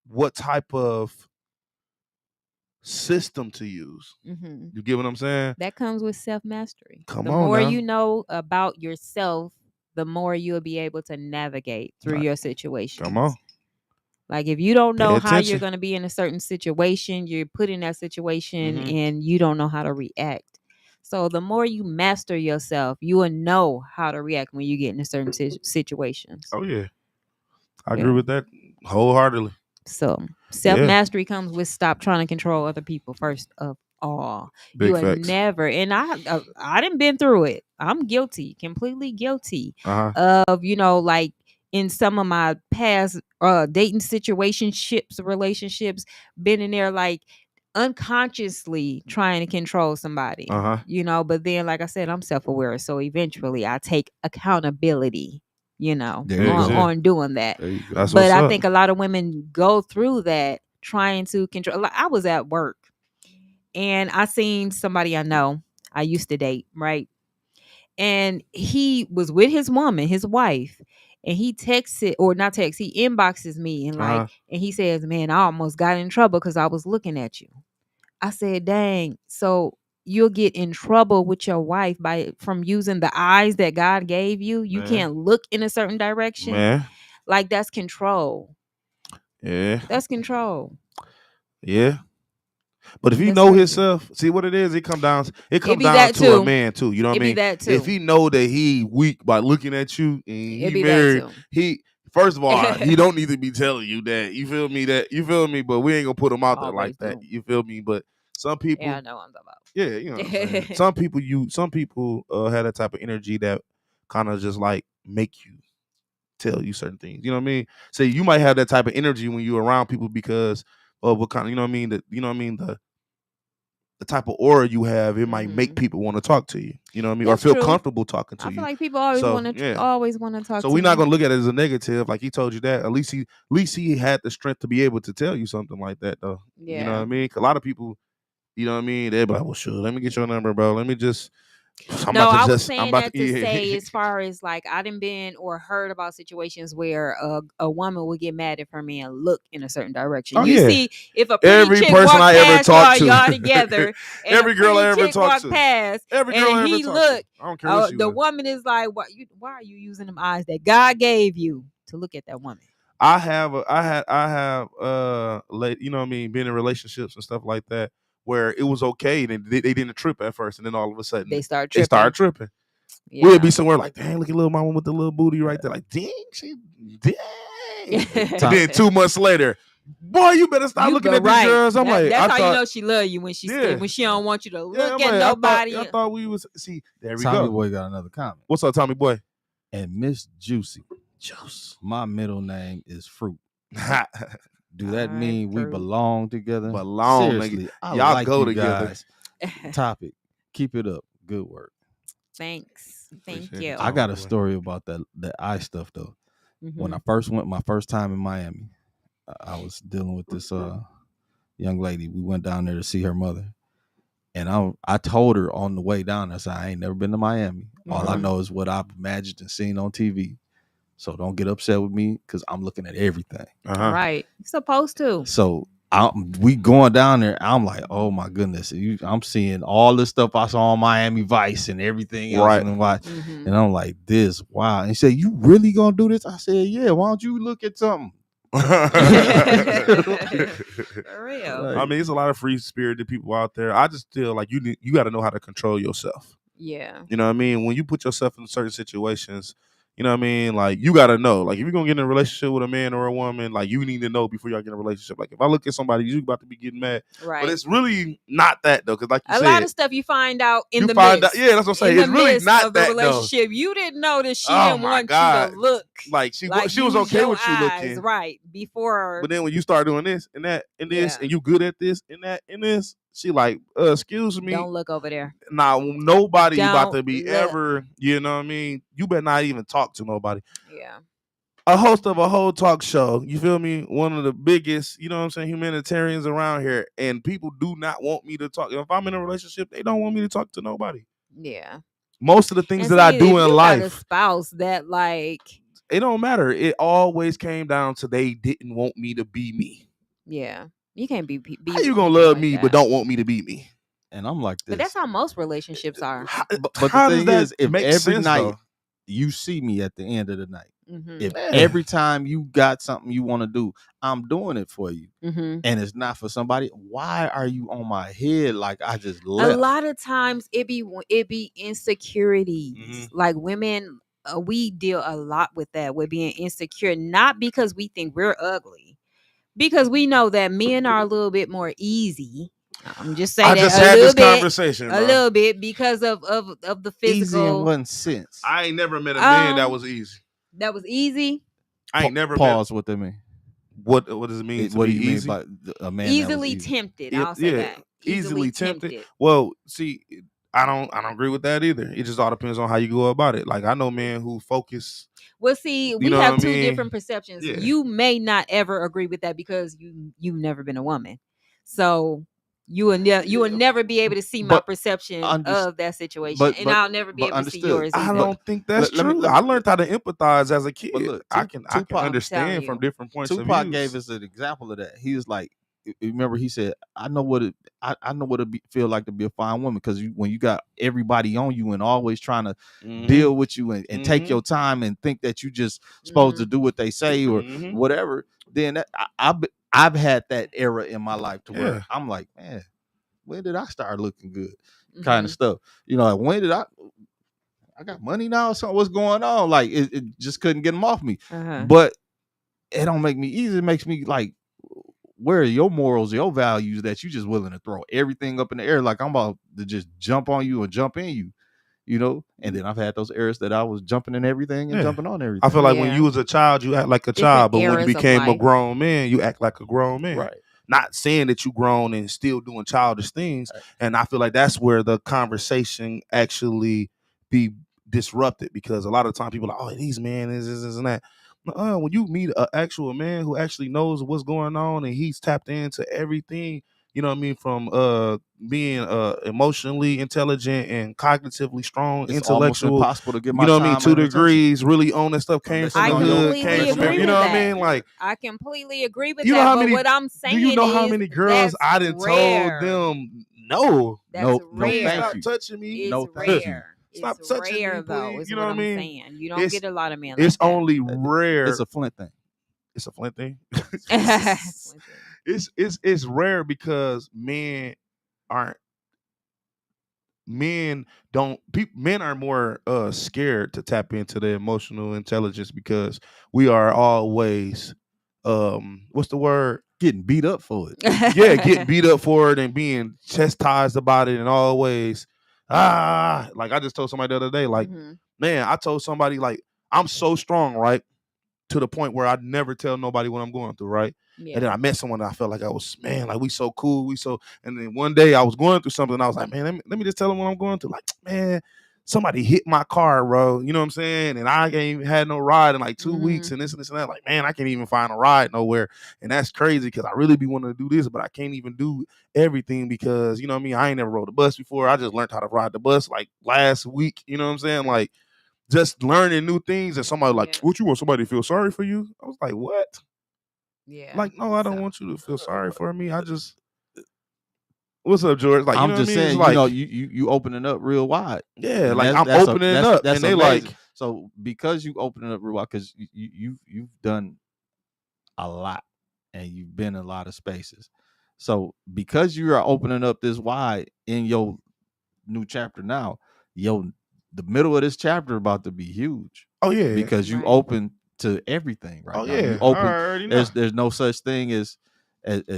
B: what type of system to use. You get what I'm saying?
A: That comes with self-mastery.
B: Come
A: the
B: on
A: more
B: now.
A: you know about yourself, the more you'll be able to navigate through your situation.
B: Come on.
A: Like if you don't
B: Pay
A: know how
B: attention.
A: you're going to be in a certain situation, you're put in that situation and you don't know how to react. So the more you master yourself, you will know how to react when you get in certain situations.
B: Oh yeah. I agree with that wholeheartedly.
A: So self-mastery comes with stop trying to control other people first of all.
B: Big
A: you
B: facts.
A: Never, and I didn't been through it. I'm guilty, completely guilty of, like in some of my past dating relationships, been in there like unconsciously trying to control somebody. But then, like I said, I'm self-aware. So eventually I take accountability.
C: There you go.
A: on doing that.
C: There you go.
B: That's
A: But
B: what's
A: I
B: up.
A: think a lot of women go through that trying to control. Like, I was at work and I seen somebody I know I used to date, right? And he was with his woman, his wife, and he texted or not text, he inboxes me and
B: Uh-huh.
A: and he says, "Man, I almost got in trouble because I was looking at you." I said, "Dang, so you'll get in trouble with your wife from using the eyes that God gave you. You
B: Man.
A: can't look in a certain direction.
B: Man.
A: Like that's control.
B: Yeah.
A: That's control.
B: Yeah. But if he
A: That's
B: know
A: crazy.
B: himself, see what it is. It come down. It
A: It
B: come
A: be
B: down
A: that
B: to a
A: too.
B: man too. You know what
A: It
B: I
A: be
B: mean?
A: that
B: If
A: too.
B: he know that he weak by looking at you and
A: It
B: he
A: be that
B: married,
A: too.
B: he first of all he don't need to be telling you that. You feel me? That you feel me? But we ain't gonna put him out there like
A: Always
B: that.
A: do.
B: You feel me? But some
A: Yeah,
B: people,
A: I know what I'm talking
B: yeah, you know what I'm saying.
A: about.
B: Some people have that type of energy that kind of just like make you tell you certain things. You know what I mean? Say you might have that type of energy when you're around people because of what kind of, you know what I mean? You know what I mean? The type of aura you have, it might make
A: Mhm.
B: people want to talk to you. You know what I mean? Or
A: That's
B: feel
A: true.
B: comfortable talking to
A: I feel
B: you.
A: like people
B: So yeah.
A: always want to talk
B: So
A: to
B: we're not
A: me.
B: gonna look at it as a negative. Like he told you that. At least he had the strength to be able to tell you something like that though. You know what
A: Yeah.
B: I mean? 'Cause a lot of people, you know what I mean? They're like, well, sure, let me get your number, bro. Let me just
A: No, I was
B: I'm
A: saying
B: about to
A: that to say, as far as like I done been or heard about situations where a woman would get mad if her man look in a certain direction.
B: Oh
A: You
B: yeah.
A: see, if a pretty
B: Every
A: chick
B: person
A: walk
B: I ever
A: past
B: talked to,
A: y'all together, and a
B: every girl
A: pretty
B: I ever
A: chick
B: talked
A: walk
B: to,
A: past,
B: every girl
A: and
B: I ever
A: he
B: talked to.
A: look,
B: I don't care what she
A: the
B: was.
A: woman is like, why are you using them eyes that God gave you to look at that woman?
B: You know what I mean, been in relationships and stuff like that where it was okay and they didn't trip at first and then all of a sudden
A: They start
B: they started
A: tripping.
B: tripping. We'll
A: Yeah.
B: be somewhere like, dang, look at little mama with the little booty right there. Like, dang, dang. And then 2 months later, boy, you better stop
A: You
B: looking
A: go
B: at these
A: right.
B: girls. I'm like,
A: That's
B: I
A: how you
B: thought,
A: know she love you when
B: yeah,
A: when she don't want you to
B: yeah.
A: look
B: I'm
A: at
B: like, I
A: nobody.
B: thought we was see. There we
C: Tommy
B: go.
C: Boy got another comment.
B: What's up, Tommy Boy?
C: And Miss Juicy,
B: Juice.
C: my middle name is Fruit. Do
A: All
C: that
A: right,
C: mean we
A: Fruit.
C: belong together?
B: Belong, nigga.
C: Seriously, I
B: Y'all
C: like
B: go
C: you
B: together.
C: guys. Topic. Keep it up. Good work.
A: Thanks. Thank
B: Appreciate it,
A: you.
C: I
B: Tommy
C: got a
B: Boy.
C: story about that eye stuff though. When I
A: Mhm.
C: first went my first time in Miami, I was dealing with this young lady. We went down there to see her mother. And I told her on the way down, I said, I ain't never been to Miami. All I
A: Mhm.
C: know is what I've imagined and seen on TV. So don't get upset with me because I'm looking at everything.
A: Right. You're supposed to.
C: So we going down there. I'm like, oh my goodness. I'm seeing all this stuff I saw on Miami Vice and everything else.
B: Right.
A: Mhm.
C: And I'm like, this, wow. And he said, you really gonna do this? I said, yeah, why don't you look at something?
A: For real.
B: I mean, it's a lot of free spirited people out there. I just feel like you got to know how to control yourself.
A: Yeah.
B: You know what I mean? When you put yourself in certain situations, you know what I mean? Like, you got to know. Like, if you're going to get in a relationship with a man or a woman, like, you need to know before y'all get in a relationship. Like, if I look at somebody, you about to be getting mad.
A: Right.
B: But it's really not that, though, because like you
A: A
B: said,
A: lot of stuff you find out in
B: you
A: the
B: find out.
A: midst.
B: Yeah, that's what I'm saying.
A: In the
B: It's really
A: midst
B: not
A: of the
B: that, though.
A: relationship. You didn't know that she
B: Oh,
A: didn't
B: my
A: want you to
B: God.
A: look.
B: Like, she was
A: use
B: okay
A: your
B: with you
A: eyes,
B: looking.
A: right, before.
B: But then when you start doing this and that and this,
A: Yeah.
B: and you good at this and that and this, she like, excuse me.
A: Don't look over there.
B: Now nobody about
A: Don't
B: to be
A: look.
B: ever, you know what I mean? You better not even talk to nobody.
A: Yeah.
B: A host of a whole talk show, you feel me? One of the biggest, you know what I'm saying, humanitarians around here, and people do not want me to talk. If I'm in a relationship, they don't want me to talk to nobody.
A: Yeah.
B: Most of the things
A: And
B: that I
A: see,
B: do
A: if
B: in
A: you got a
B: life,
A: spouse that like,
B: it don't matter. It always came down to they didn't want me to be me.
A: yeah, you can't be
B: How
A: with
B: you gonna
A: people
B: love
A: like
B: me but
A: that.
B: don't want me to be me?
C: And I'm like
A: But that's
C: this.
A: how most relationships are.
C: But the
B: How does
C: thing
B: that
C: is, if
B: make
C: every
B: sense
C: night
B: though?
C: you see me at the end of the night, if
B: Yeah.
C: every time you got something you want to do, I'm doing it for you,
A: Mm-hmm.
C: and it's not for somebody, why are you on my head like I just
A: A
C: left?
A: lot of times it be insecurities. Like women, we deal a lot with that. We're being insecure, not because we think we're ugly, because we know that men are a little bit more easy. I'm just saying
B: I
A: that
B: just
A: a
B: had
A: little
B: this
A: bit,
B: conversation,
A: a
B: bro.
A: little bit because of the
C: Easy in
A: physical.
C: one sense.
B: I ain't never met a man that was easy.
A: That was easy.
B: I ain't never met.
C: Pause. What they mean?
B: What does it mean to
C: What do
B: be
C: you mean
B: easy?
C: by a man that was
A: Easily
C: easy?
A: tempted. I'll say
B: Yeah,
A: that.
B: easily tempted. Well, see, I don't agree with that either. It just all depends on how you go about it. Like I know men who focus,
A: Well, see,
B: you
A: we
B: know
A: have
B: what I
A: two different
B: mean?
A: perceptions.
B: Yeah.
A: You may not ever agree with that because you've never been a woman, so you will
C: Yeah,
A: never be able to see my
C: but
A: perception
C: under,
A: of that situation,
C: but
A: and
C: but
A: I'll never be
C: but
A: able to see
C: understood.
A: yours
B: I
A: either.
C: But
B: don't think that's true.
C: let
B: I
C: me
B: learned how to empathize as a
C: but
B: kid.
C: look,
B: I can
C: Tupac
A: I'm telling
B: understand from
A: you.
B: different points of
C: Tupac gave
B: views.
C: us an example of that. He was like, remember he said, "I know what it, I know what it feel like to be a fine woman because when you got everybody on you and always trying to
B: Mhm.
C: deal with you and take
B: Mhm.
C: your time and think that you just supposed to
A: Mhm.
C: do what they say or
B: Mhm.
C: whatever." Then I've had that era in my life to where
B: Yeah.
C: I'm like, man, when did I start looking good? Kind of
A: Mhm.
C: stuff. Like when did I got money now? So what's going on? Like it just couldn't get them off me.
A: Uh-huh.
C: But it don't make me easy. It makes me like, where are your morals, your values that you just willing to throw everything up in the air? Like I'm about to just jump on you and jump in you. And then I've had those eras that I was jumping in everything and
B: Yeah.
C: jumping on
B: I feel
C: everything.
B: like when you
A: Yeah.
B: was a child, you act like a
A: Different
B: child, but when you
A: eras of
B: became a
A: life.
B: grown man, you act like a grown man.
C: Right.
B: Not saying that you grown and still doing childish things. And I feel like that's where the conversation actually be disrupted because a lot of time people are like, oh, these men is this and that. When you meet an actual man who actually knows what's going on and he's tapped into everything, you know what I mean, from being emotionally intelligent and cognitively strong,
C: It's almost
B: intellectual,
C: impossible to get
B: you
C: my
B: know what I mean,
C: time
B: two
C: and attention
B: degrees, really own that stuff, came
C: unless
B: from
A: I
C: you
B: the
C: on your
B: hood,
A: completely
B: came
C: unless
B: from
C: you on
A: agree
B: every, you
C: your
A: with
B: know what I
A: that.
B: mean? Like,
A: I completely agree with
B: you know
A: that.
B: how
A: But
B: many
A: what I'm
B: do you
A: saying
B: know how
A: is
B: many girls
A: that's
B: I done told
A: rare.
B: them no,
A: That's
C: no
B: please
C: thank
B: stop
A: rare.
C: you.
B: touching me.
A: It's
C: No thank you.
A: rare. It's
B: Stop touching me,
A: rare though,
B: please.
A: is
B: You know
A: what
B: what I
A: I'm
B: mean?
A: saying. You don't
B: It's
A: get a lot of men
B: it's
A: like that.
B: only
C: It's
B: rare.
C: a Flint thing.
B: It's a Flint thing.
A: One thing.
B: It's rare because aren't men don't people men are more scared to tap into their emotional intelligence because we are always what's the word,
C: Getting beat up for it.
B: yeah, getting beat up for it and being chastised about it and always like I just told somebody the other day, like,
A: Hmm.
B: man, I told somebody like I'm so strong, right, to the point where I'd never tell nobody what I'm going through, right? And
A: Yeah.
B: then I met someone and I felt like I was, man, like we so cool, we so. And then one day I was going through something, and I was like, man, let me just tell them what I'm going through. Like, man, somebody hit my car, bro. You know what I'm saying? And I ain't even had no ride in like 2 weeks,
A: Hmm.
B: and this and that. Like, man, I can't even find a ride nowhere, and that's crazy because I really be wanting to do this, but I can't even do everything because you know what I mean. I ain't never rode a bus before. I just learned how to ride the bus like last week. You know what I'm saying? Like just learning new things, and somebody like,
A: Yeah.
B: what you want somebody to feel sorry for you? I was like, what?
A: Yeah.
B: Like, no, I don't
A: So.
B: want you to feel sorry for me. I just, what's up, George? Like, you
C: I'm
B: know what I
C: just
B: mean? It's
C: saying,
B: like,
C: you opening up real wide,
B: yeah,
C: and
B: like
C: that's
B: I'm opening up,
C: that's
B: and they
C: amazing.
B: like,
C: So because you opening up real wide, because you've done a lot, and you've been in a lot of spaces. So because you are opening up this wide in your new chapter now, yo, the middle of this chapter about to be huge
B: oh yeah,
C: because you
A: Right.
C: open to everything right
B: oh
C: now. You
B: yeah, I
C: open.
B: already know.
C: There's no such thing as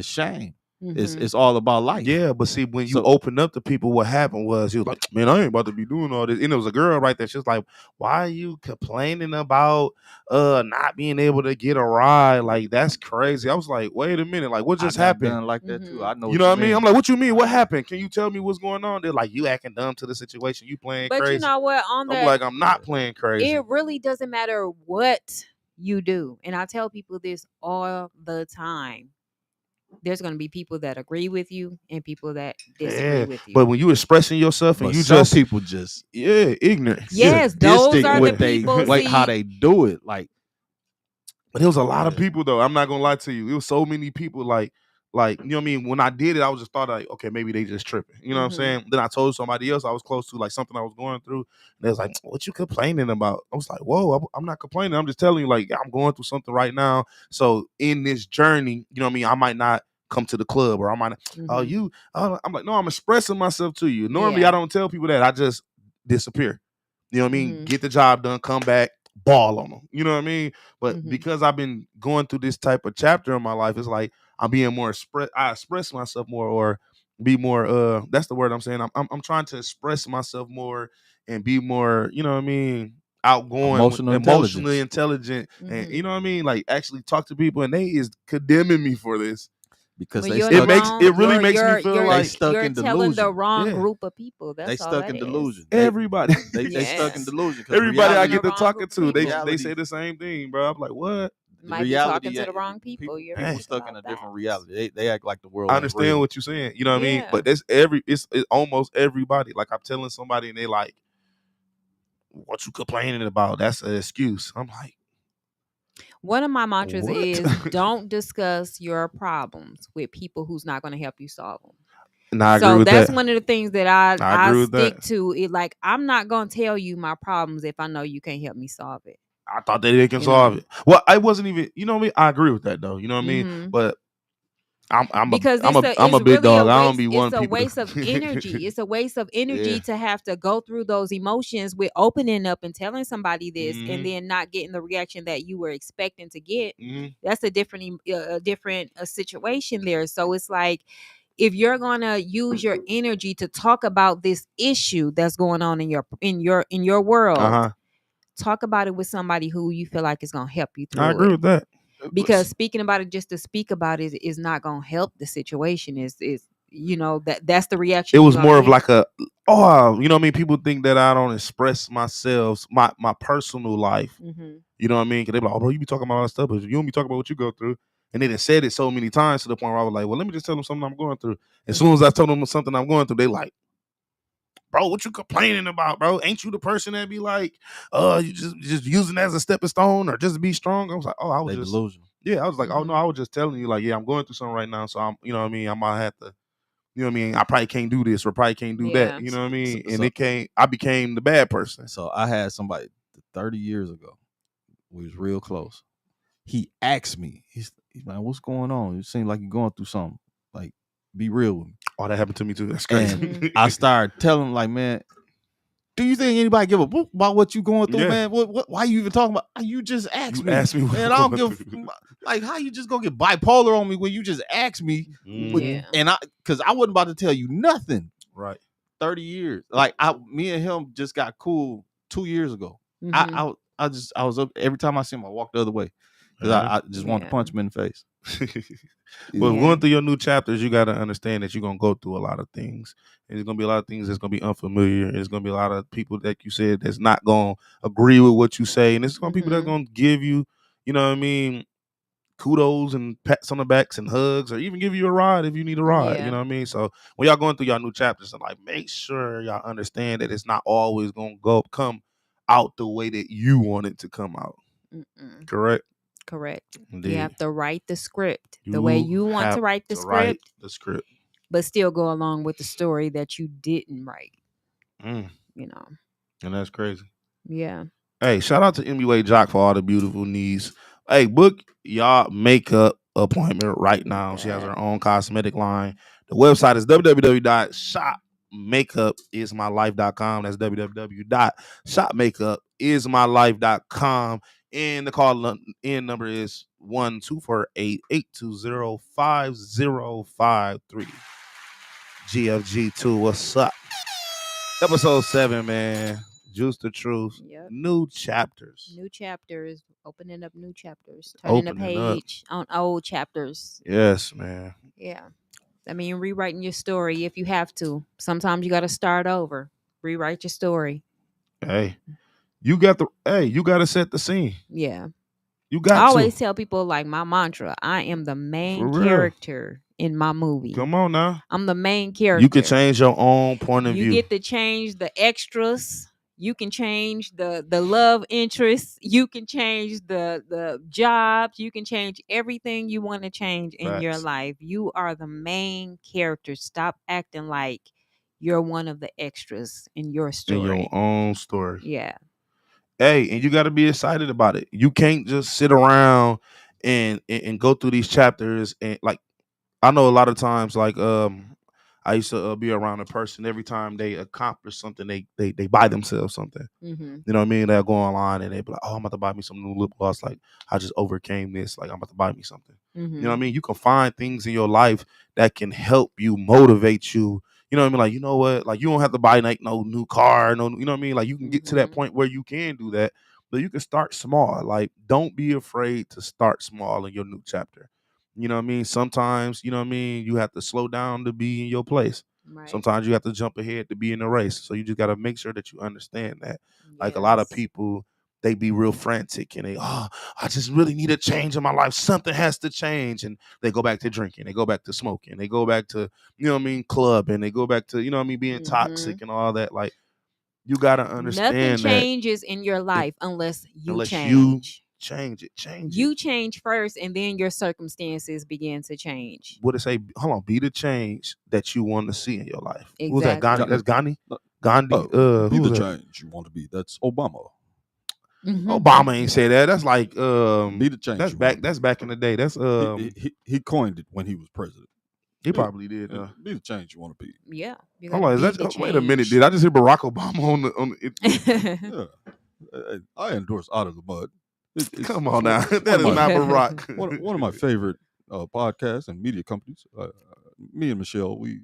C: shame.
A: Hmm.
C: It's all about life.
B: Yeah, but see, when you
C: So
B: open up to people, what happened was he was like, "Man, I ain't about to be doing all this." And it was a girl right there. She was like, "Why are you complaining about not being able to get a ride? Like that's crazy." I was like, "Wait a minute, like what
C: I
B: just
C: got
B: happened?"
C: done like that too.
A: Hmm.
C: I know
B: You
C: what
B: know
C: you
B: what I mean? I'm
C: mean.
B: like, "What you mean? What happened? Can you tell me what's going on?" They're like, "You acting dumb to the situation. You playing
A: But you
B: crazy."
A: know what? On
B: I'm
A: that,
B: like, "I'm not playing crazy."
A: it really doesn't matter what you do. And I tell people this all the time. There's going to be people that agree with you and people that disagree
B: Yeah,
A: with you.
B: but when you expressing yourself and
C: But
B: you
C: some
B: just,
C: people just
B: yeah, ignorant.
A: Yes, those
C: sadistic
A: are the
C: with
B: Yeah.
C: they
A: people.
C: like how
A: See,
C: they do it. Like,
B: But it was a lot of
C: yeah,
B: people though. I'm not gonna lie to you. It was so many people like you know what I mean. When I did it, I was just thought like, okay, maybe they just tripping. You know what I'm
A: hmm,
B: saying? Then I told somebody else I was close to like something I was going through, and they was like, "What you complaining about?" I was like, "Whoa, I'm not complaining. I'm just telling you like I'm going through something right now. So in this journey, you know what I mean. I might not come to the club or I might not, oh
A: hmm,
B: you. I'm like, no, I'm expressing myself to you. Normally I
A: yeah,
B: don't tell people that. I just disappear. You know what I mean?
A: hmm,
B: Get the job done, come back, ball on them. You know what I mean? But
A: hmm,
B: because I've been going through this type of chapter in my life, it's like I'm being more I express myself more or be more that's the word I'm saying. I'm trying to express myself more and be more, you know what I mean, outgoing,
C: emotional
B: emotionally
C: intelligence.
B: intelligent, and
A: hmm.
B: you know what I mean, like actually talk to people and they is condemning me for this.
C: because
A: Well,
C: they
A: you're in the
C: stuck.
A: wrong.
B: It really makes me feel
C: They
B: like
C: stuck
A: You're
C: in
A: telling the
C: delusion.
A: wrong
B: yeah,
A: group of people.
C: They
A: That's all
C: stuck
A: that
C: in
A: is.
C: delusion.
B: everybody.
C: They stuck in
A: Yeah,
C: delusion because
B: Everybody
A: talking
B: I
A: to
C: reality,
A: the
B: get to
A: wrong
B: talking
A: group of
B: to, they
A: people.
B: they say
C: reality,
B: the same thing, bro. I'm like, what?
A: Might be talking
C: reality.
A: to the wrong people. You're
C: People
A: right
C: stuck in
A: about
C: a
A: that.
C: different reality. They act like the world
B: I
C: ain't
B: understand
C: real.
B: what you're saying. You know what I mean?
A: Yeah.
B: But it's almost everybody. Like I'm telling somebody and they like, what you complaining about? That's an excuse. I'm like,
A: One of my mantras
B: what?
A: is don't discuss your problems with people who's not going to help you solve them.
B: And I agree
A: So
B: with
A: that's
B: that.
A: one of the things that
B: I
A: I
B: agree with
A: stick
B: that.
A: to. It like I'm not going to tell you my problems if I know you can't help me solve it.
B: I thought that they can
A: You
B: solve
A: know.
B: it. Well, I wasn't even, you know what I mean? I agree with that though. You know what I mean?
A: Mhm.
B: But
A: Because
B: I'm
A: it's
B: a big
A: really a
B: dog. I don't
A: waste.
B: be
A: It's
B: wanting
A: a
B: people
A: waste of
B: to
A: energy. It's a waste of energy
B: Yeah.
A: to have to go through those emotions with opening up and telling somebody this, and
B: Mhm.
A: then not getting the reaction that you were expecting to get.
B: Mhm.
A: That's a different situation there. So it's like, if you're gonna use your energy to talk about this issue that's going on in your world,
B: Uh-huh.
A: talk about it with somebody who you feel like is gonna help you
B: I
A: through
B: agree
A: it.
B: with that.
A: Because speaking about it just to speak about it is not gonna help the situation. Is that's the
B: It
A: reaction you're
B: was
A: gonna
B: more of
A: get.
B: like you know what I mean? People think that I don't express myself, my personal life.
A: Mm-hmm.
B: You know what I mean? Because they be like, oh, bro, you be talking about all that stuff, but you don't be talking about what you go through. And they done said it so many times to the point where I was like, well, let me just tell them something I'm going through. As soon as I told them something I'm going through, they like, bro, what you complaining about, bro? Ain't you the person that be like, you just using it as a stepping stone or just to be strong? I was like, oh, I was
C: They
B: just,
C: delusional.
B: yeah, I was like, oh no,
A: Mm-hmm.
B: I was just telling you, like, yeah, I'm going through something right now, so I'm, you know what I mean, I might have to, you know what I mean, I probably can't do this or probably can't do that,
A: Yeah.
B: you know what I
C: So,
B: mean, and
C: so,
B: I became the bad person.
C: so I had somebody 30 years ago. We was real close. He asked me, he's like, what's going on? It seems like you're going through something. Like, be real with me.
B: Oh, that happened to me too. That's crazy.
A: Mhm.
C: I started telling him, like, man, do you think anybody give a whoop about what you going through,
B: Yeah,
C: man? Why you even talking about? You just asked
B: you
C: me,
B: asked me what
C: man.
B: I'm
C: I don't
B: going
C: give
B: through.
C: like how you just gonna get bipolar on me when you just asked me,
B: Mhm.
A: Yeah.
C: and because I wasn't about to tell you nothing.
B: Right.
C: 30 years, me and him just got cool 2 years ago.
A: Mm-hmm.
C: I was up every time I see him, I walked the other way because
B: Yeah.
C: I just wanted to
A: Yeah.
C: punch him in the face.
B: Well,
A: Yeah.
B: going through your new chapters, you got to understand that you're gonna go through a lot of things. And there's gonna be a lot of things that's gonna be unfamiliar. There's gonna be a lot of people, like you said, that's not gonna agree with what you say, and there's gonna be people that's
A: Mm-hmm.
B: gonna give you, you know what I mean, kudos and pats on the backs and hugs, or even give you a ride if you need a ride. You
A: Yeah.
B: know what I mean? So when y'all going through your new chapters, and like, make sure y'all understand that it's not always gonna come out the way that you want it to come out.
A: Mm-mm.
B: Correct?
A: Correct. You
B: Indeed.
A: have to write the script the way
B: You
A: you want to
B: have
A: write the
B: to write
A: script,
B: the script.
A: but still go along with the story that you didn't write.
B: Mm,
A: You know.
B: and that's crazy.
A: Yeah.
B: Hey, shout out to MUA Jock for all the beautiful needs. Hey, book y'all makeup appointment right now. She has
A: That.
B: her own cosmetic line. The website is www.shopmakeupismylife.com. That's www.shopmakeupismylife.com. And the call in number is 1-248-820-5053. GFG2, what's up? Episode 7, man. Juice the Truth.
A: Yep.
B: New chapters.
A: New chapters, opening up new chapters, turning the
B: Opening up.
A: page on old chapters.
B: Yes, man.
A: Yeah. I mean, rewriting your story if you have to. Sometimes you got to start over, rewrite your story.
B: Hey, you got to set the scene.
A: Yeah.
B: You
A: I
B: got to.
A: always tell people like my mantra, I am the
B: For
A: main
B: real.
A: character in my movie.
B: Come on now.
A: I'm the main
B: You can
A: character.
B: change your own point of
A: You
B: view.
A: get to change the extras. You can change the love interests. You can change the jobs. You can change everything you want to change in your
B: Facts.
A: life. You are the main character. Stop acting like you're one of the extras in your
B: In your
A: story.
B: own story.
A: Yeah.
B: Hey, and you got to be excited about it. You can't just sit around and go through these chapters and like I know a lot of times, like I used to be around a person every time they accomplish something, they buy themselves something.
A: Mm-hmm.
B: You know what I mean? They'll go online and they be like, "Oh, I'm about to buy me some new lip gloss. Like I just overcame this. Like I'm about to buy me something." You know what I
A: Mm-hmm.
B: mean? You can find things in your life that can help you, motivate you. You know what I mean? Like you know what? Like you don't have to buy like no new car, no. You know what I mean? Like you can get to that
A: Mm-hmm.
B: point where you can do that, but you can start small. Like don't be afraid to start small in your new chapter. You know what I mean? Sometimes, you know what I mean, you have to slow down to be in your place.
A: Right.
B: Sometimes you have to jump ahead to be in the race. So you just got to make sure that you understand that. Like a lot of
A: Yes.
B: people, they be real frantic and I just really need a change in my life. Something has to change. And they go back to drinking. They go back to smoking. They go back to, you know what I mean, club. And they go back to, you know what I mean, being
A: Mhm.
B: toxic and all that. Like, you got to
A: Nothing
B: understand that
A: changes in your
B: it,
A: life unless you
B: unless you
A: change.
B: change it, change it.
A: You change first, and then your circumstances begin to change.
B: What it say? Hold on, be the change that you want to see in your life. Who was that? Gandhi.
A: Exactly.
B: That's Gandhi.
C: Uh,
B: Gandhi.
C: be
B: Who
C: the
B: was that?
C: change you want to be. That's Obama.
B: Obama ain't say that. That's like
C: Be the change
B: that's
C: you want
B: back.
C: to
B: That's
C: be.
B: back in the day. That's
C: He coined it when he was president.
B: he
C: Yeah,
B: probably did.
C: be the change you want to be.
A: Yeah, you got
B: Hold
A: to
B: on, is
A: be
B: that?
A: the
B: Wait a minute.
A: change.
B: Did I just hear Barack Obama on the?
C: Yeah, I endorse Out of the Mud.
B: Come
C: It's
B: on now,
C: one
B: that
C: of
B: is
C: my
B: not Barack.
C: one of my favorite podcasts and media companies. Me and Michelle, we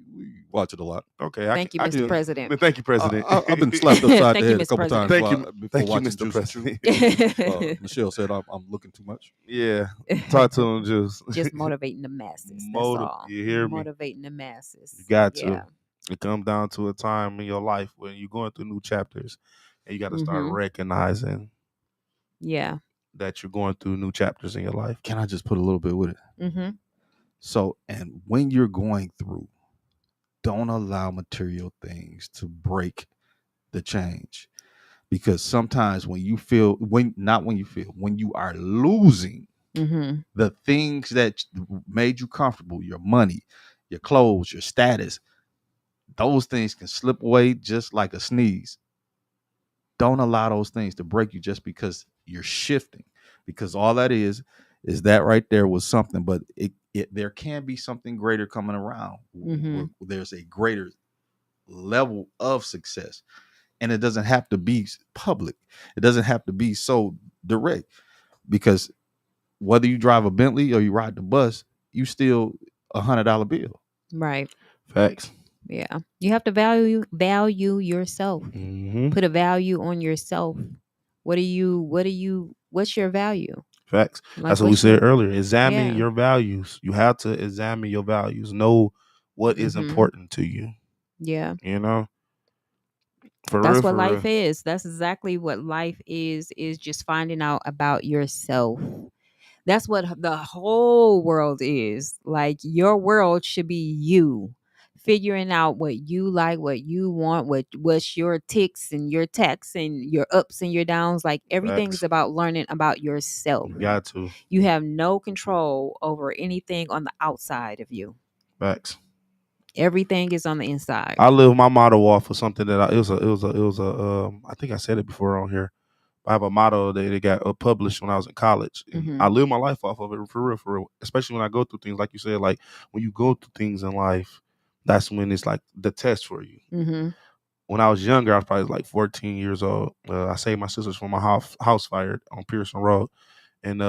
C: watch it a lot.
B: Okay,
A: Thank you,
B: I
A: Mr.
B: can.
A: President.
B: Thank you, President.
C: I've been slapped upside the
A: Thank you,
C: head a
A: Mr.
C: couple times
A: President.
C: before
B: Thank you,
C: watching
B: Mr.
C: Juice the Truth.
B: President.
C: Michelle said I'm looking too much.
B: Yeah, talk to him, Juice.
A: Just motivating the masses. That's all.
B: You hear me?
A: Motivating the
B: You
A: masses.
B: got
A: Yeah.
B: to. It comes down to a time in your life when you're going through new chapters, and you got to start
A: Mhm.
B: recognizing
A: Yeah.
B: that you're going through new chapters in your life.
C: Can I just put a little bit with it?
A: Mhm.
C: So, and when you're going through, don't allow material things to break the change. Because sometimes when you feel, when you are losing
A: Mhm.
C: the things that made you comfortable, your money, your clothes, your status, those things can slip away just like a sneeze. Don't allow those things to break you just because you're shifting, because all that is that right there was something, but it there can be something greater coming around.
A: Mhm.
C: There's a greater level of success, and it doesn't have to be public. It doesn't have to be so direct, because whether you drive a Bentley or you ride the bus, you still $100 bill.
A: Right.
B: Facts.
A: Yeah. You have to value yourself.
B: Mm-hmm.
A: Put a value on yourself. What's your value?
B: Facts.
A: Like
B: That's what we
A: what's your
B: said earlier. Examine
A: yeah.
B: your values. You have to examine your values. Know what is
A: Mhm.
B: important to you.
A: Yeah.
B: You know, for real,
A: That's what
B: for
A: life
B: real.
A: is. That's exactly what life is just finding out about yourself. That's what the whole world is. Like your world should be you. Figuring out what you like, what you want, what's your ticks and your tacks and your ups and your downs. Like everything is
B: Facts.
A: about learning about yourself.
B: You got to.
A: You have no control over anything on the outside of you.
B: Facts.
A: Everything is on the inside.
B: I live my motto off of something that I think I said it before on here. I have a motto that it got published when I was in college, and I
A: Mhm.
B: live my life off of it for real, for real. Especially when I go through things, like you said, like when you go through things in life, that's when it's like the test for you.
A: Mhm.
B: When I was younger, I was probably like 14 years old. I saved my sisters from a house fire on Pearson Road, and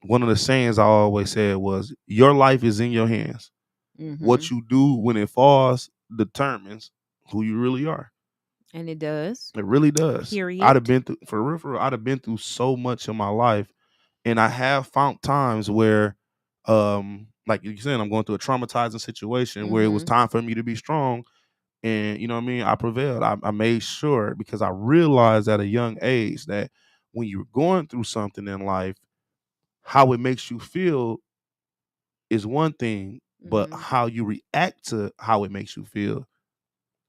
B: one of the sayings I always said was, "Your life is in your hands. What
A: Mhm.
B: you do when it falls determines who you really are."
A: And it does.
B: It really does. I'd have
A: Period.
B: been through for real. I'd have been through so much in my life, and I have found times where, like you said, I'm going through a traumatizing situation where it was
A: Mhm.
B: time for me to be strong, and you know what I mean. I prevailed. I made sure, because I realized at a young age that when you're going through something in life, how it makes you feel is one thing, but
A: Mhm.
B: how you react to how it makes you feel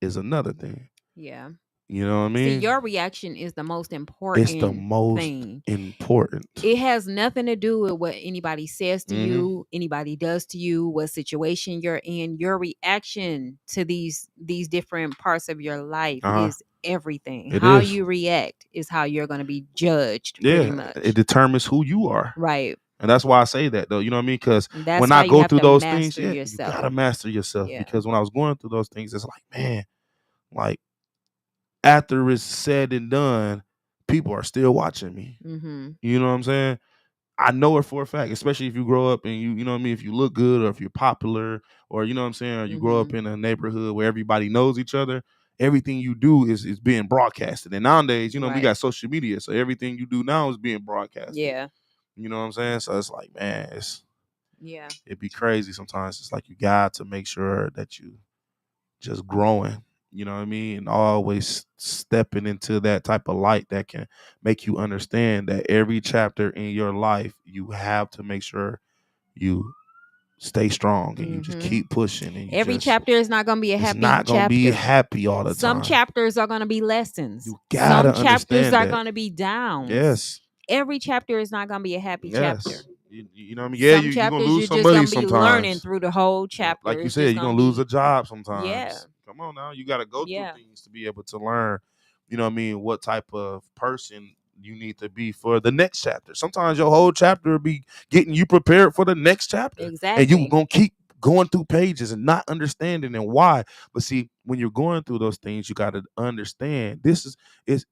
B: is another thing.
A: Yeah.
B: You know what I
A: See,
B: mean?
A: your reaction is the most
B: It's the
A: important
B: most
A: thing.
B: important.
A: It has nothing to do with what anybody says to
B: Hmm.
A: you, anybody does to you, what situation you're in. Your reaction to these different parts of your life
B: Uh huh.
A: is everything.
B: It
A: How
B: is.
A: you react is how you're going to be judged pretty
B: Yeah, it
A: much.
B: determines who you are.
A: Right.
B: And that's why I say that, though. You know what I mean? Because
A: That's
B: when
A: why
B: I
A: you
B: go
A: have
B: through
A: to
B: those things,
A: master
B: yeah, you gotta
A: yourself.
B: master yourself.
A: Yeah.
B: Because when I was going through those things, it's like, man, like after it's said and done, people are still watching me.
A: Mhm.
B: You know what I'm saying? I know it for a fact, especially if you grow up and you know what I mean, if you look good or if you're popular, or you know what I'm saying, or you grow up
A: Mhm.
B: in a neighborhood where everybody knows each other, everything you do is being broadcasted. And nowadays, you know, we
A: Right.
B: got social media, so everything you do now is being broadcasted.
A: Yeah.
B: You know what I'm saying? So it's like, man,
A: Yeah.
B: It'd be crazy sometimes. It's like you got to make sure that you just growing. You know what I mean? And always stepping into that type of light that can make you understand that every chapter in your life, you have to make sure you stay strong and you just keep pushing and you
A: Every
B: just
A: chapter is not going to be a
B: it's
A: happy
B: not gonna be
A: chapter.
B: happy all the
A: Some
B: time.
A: chapters are going to be lessons.
B: You gotta
A: Some chapters
B: understand
A: are
B: that.
A: going to be downs.
B: Yes.
A: Every chapter is not going to be a happy chapter.
B: Yes. You know what I mean? Yeah,
A: Some
B: you're gonna
A: chapters
B: lose
A: you're just
B: somebody
A: going to be learning
B: sometimes.
A: through the whole
B: You know,
A: chapter.
B: like you
A: It's
B: said,
A: just
B: you're
A: going
B: gonna
A: to
B: lose
A: be,
B: a job sometimes.
A: yeah.
B: Come on now. You gotta go through
A: Yeah.
B: things to be able to learn, you know what I mean, what type of person you need to be for the next chapter. Sometimes your whole chapter will be getting you prepared for the next chapter.
A: Exactly.
B: And you gonna keep going through pages and not understanding and why. But see, when you're going through those things, you gotta understand this is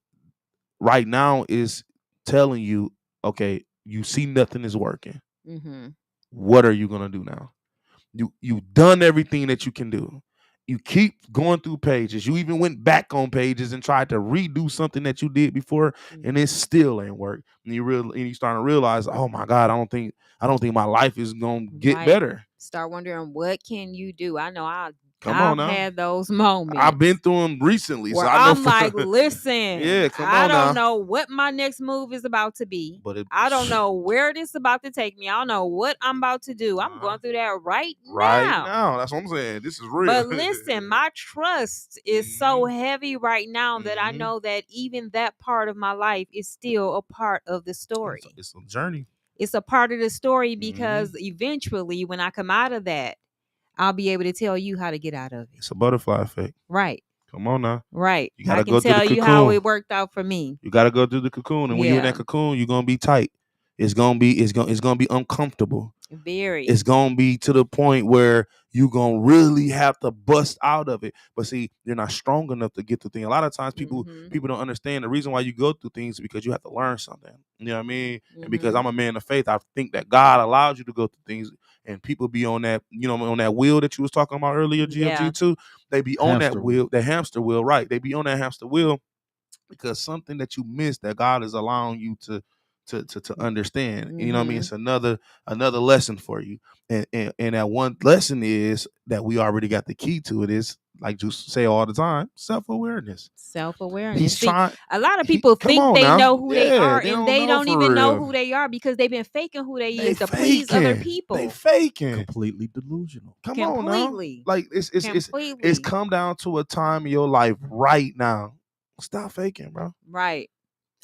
B: right now is telling you, okay, you see nothing is working. What are you gonna do now? You've done everything that you can do. You keep going through pages. You even went back on pages and tried to redo something that you did before, and it still ain't work. And you starting to realize, oh my God, I don't think my life is gonna get better.
A: Start wondering, what can you do? I know I've
B: now.
A: had those moments.
B: I've been through them recently,
A: where
B: so I know.
A: I'm like, listen,
B: Yeah, come
A: I
B: on
A: don't
B: now.
A: know what my next move is about to be.
B: But
A: I don't know where this is about to take me. I don't know what I'm about to do. I'm going through that right now.
B: That's what I'm saying. This is real.
A: But listen, my trust is so heavy right now that I know that even that part of my life is still a part of the story.
B: It's a journey.
A: It's a part of the story because eventually, when I come out of that, I'll be able to tell you how to get out of it.
B: It's a butterfly effect.
A: Right.
B: Come on now.
A: Right.
B: You gotta
A: I can
B: go through
A: tell
B: the
A: you
B: cocoon.
A: how it worked out for me.
B: You gotta go through the cocoon, and when you're in that cocoon, you're gonna be tight. It's gonna be uncomfortable.
A: Very.
B: It's gonna be to the point where you're gonna really have to bust out of it. But see, you're not strong enough to get through things. A lot of times people don't understand the reason why you go through things is because you have to learn something. You know what I mean? And because I'm a man of faith, I think that God allows you to go through things, and people be on that, on that wheel that you was talking about earlier, GFG too. They be on that wheel, the hamster wheel, right? They be on that hamster wheel because something that you missed that God is allowing you to understand. You know what I mean? It's another lesson for you. And that one lesson is that we already got the key to it is, like you say all the time, self-awareness.
A: Self-awareness.
B: See,
A: a lot of people think they know who they are, and they don't even know who they are because they've been faking who they is to please other people.
B: They faking.
C: Completely delusional.
B: Come on now. Like it's come down to a time in your life right now. Stop faking, bro.
A: Right.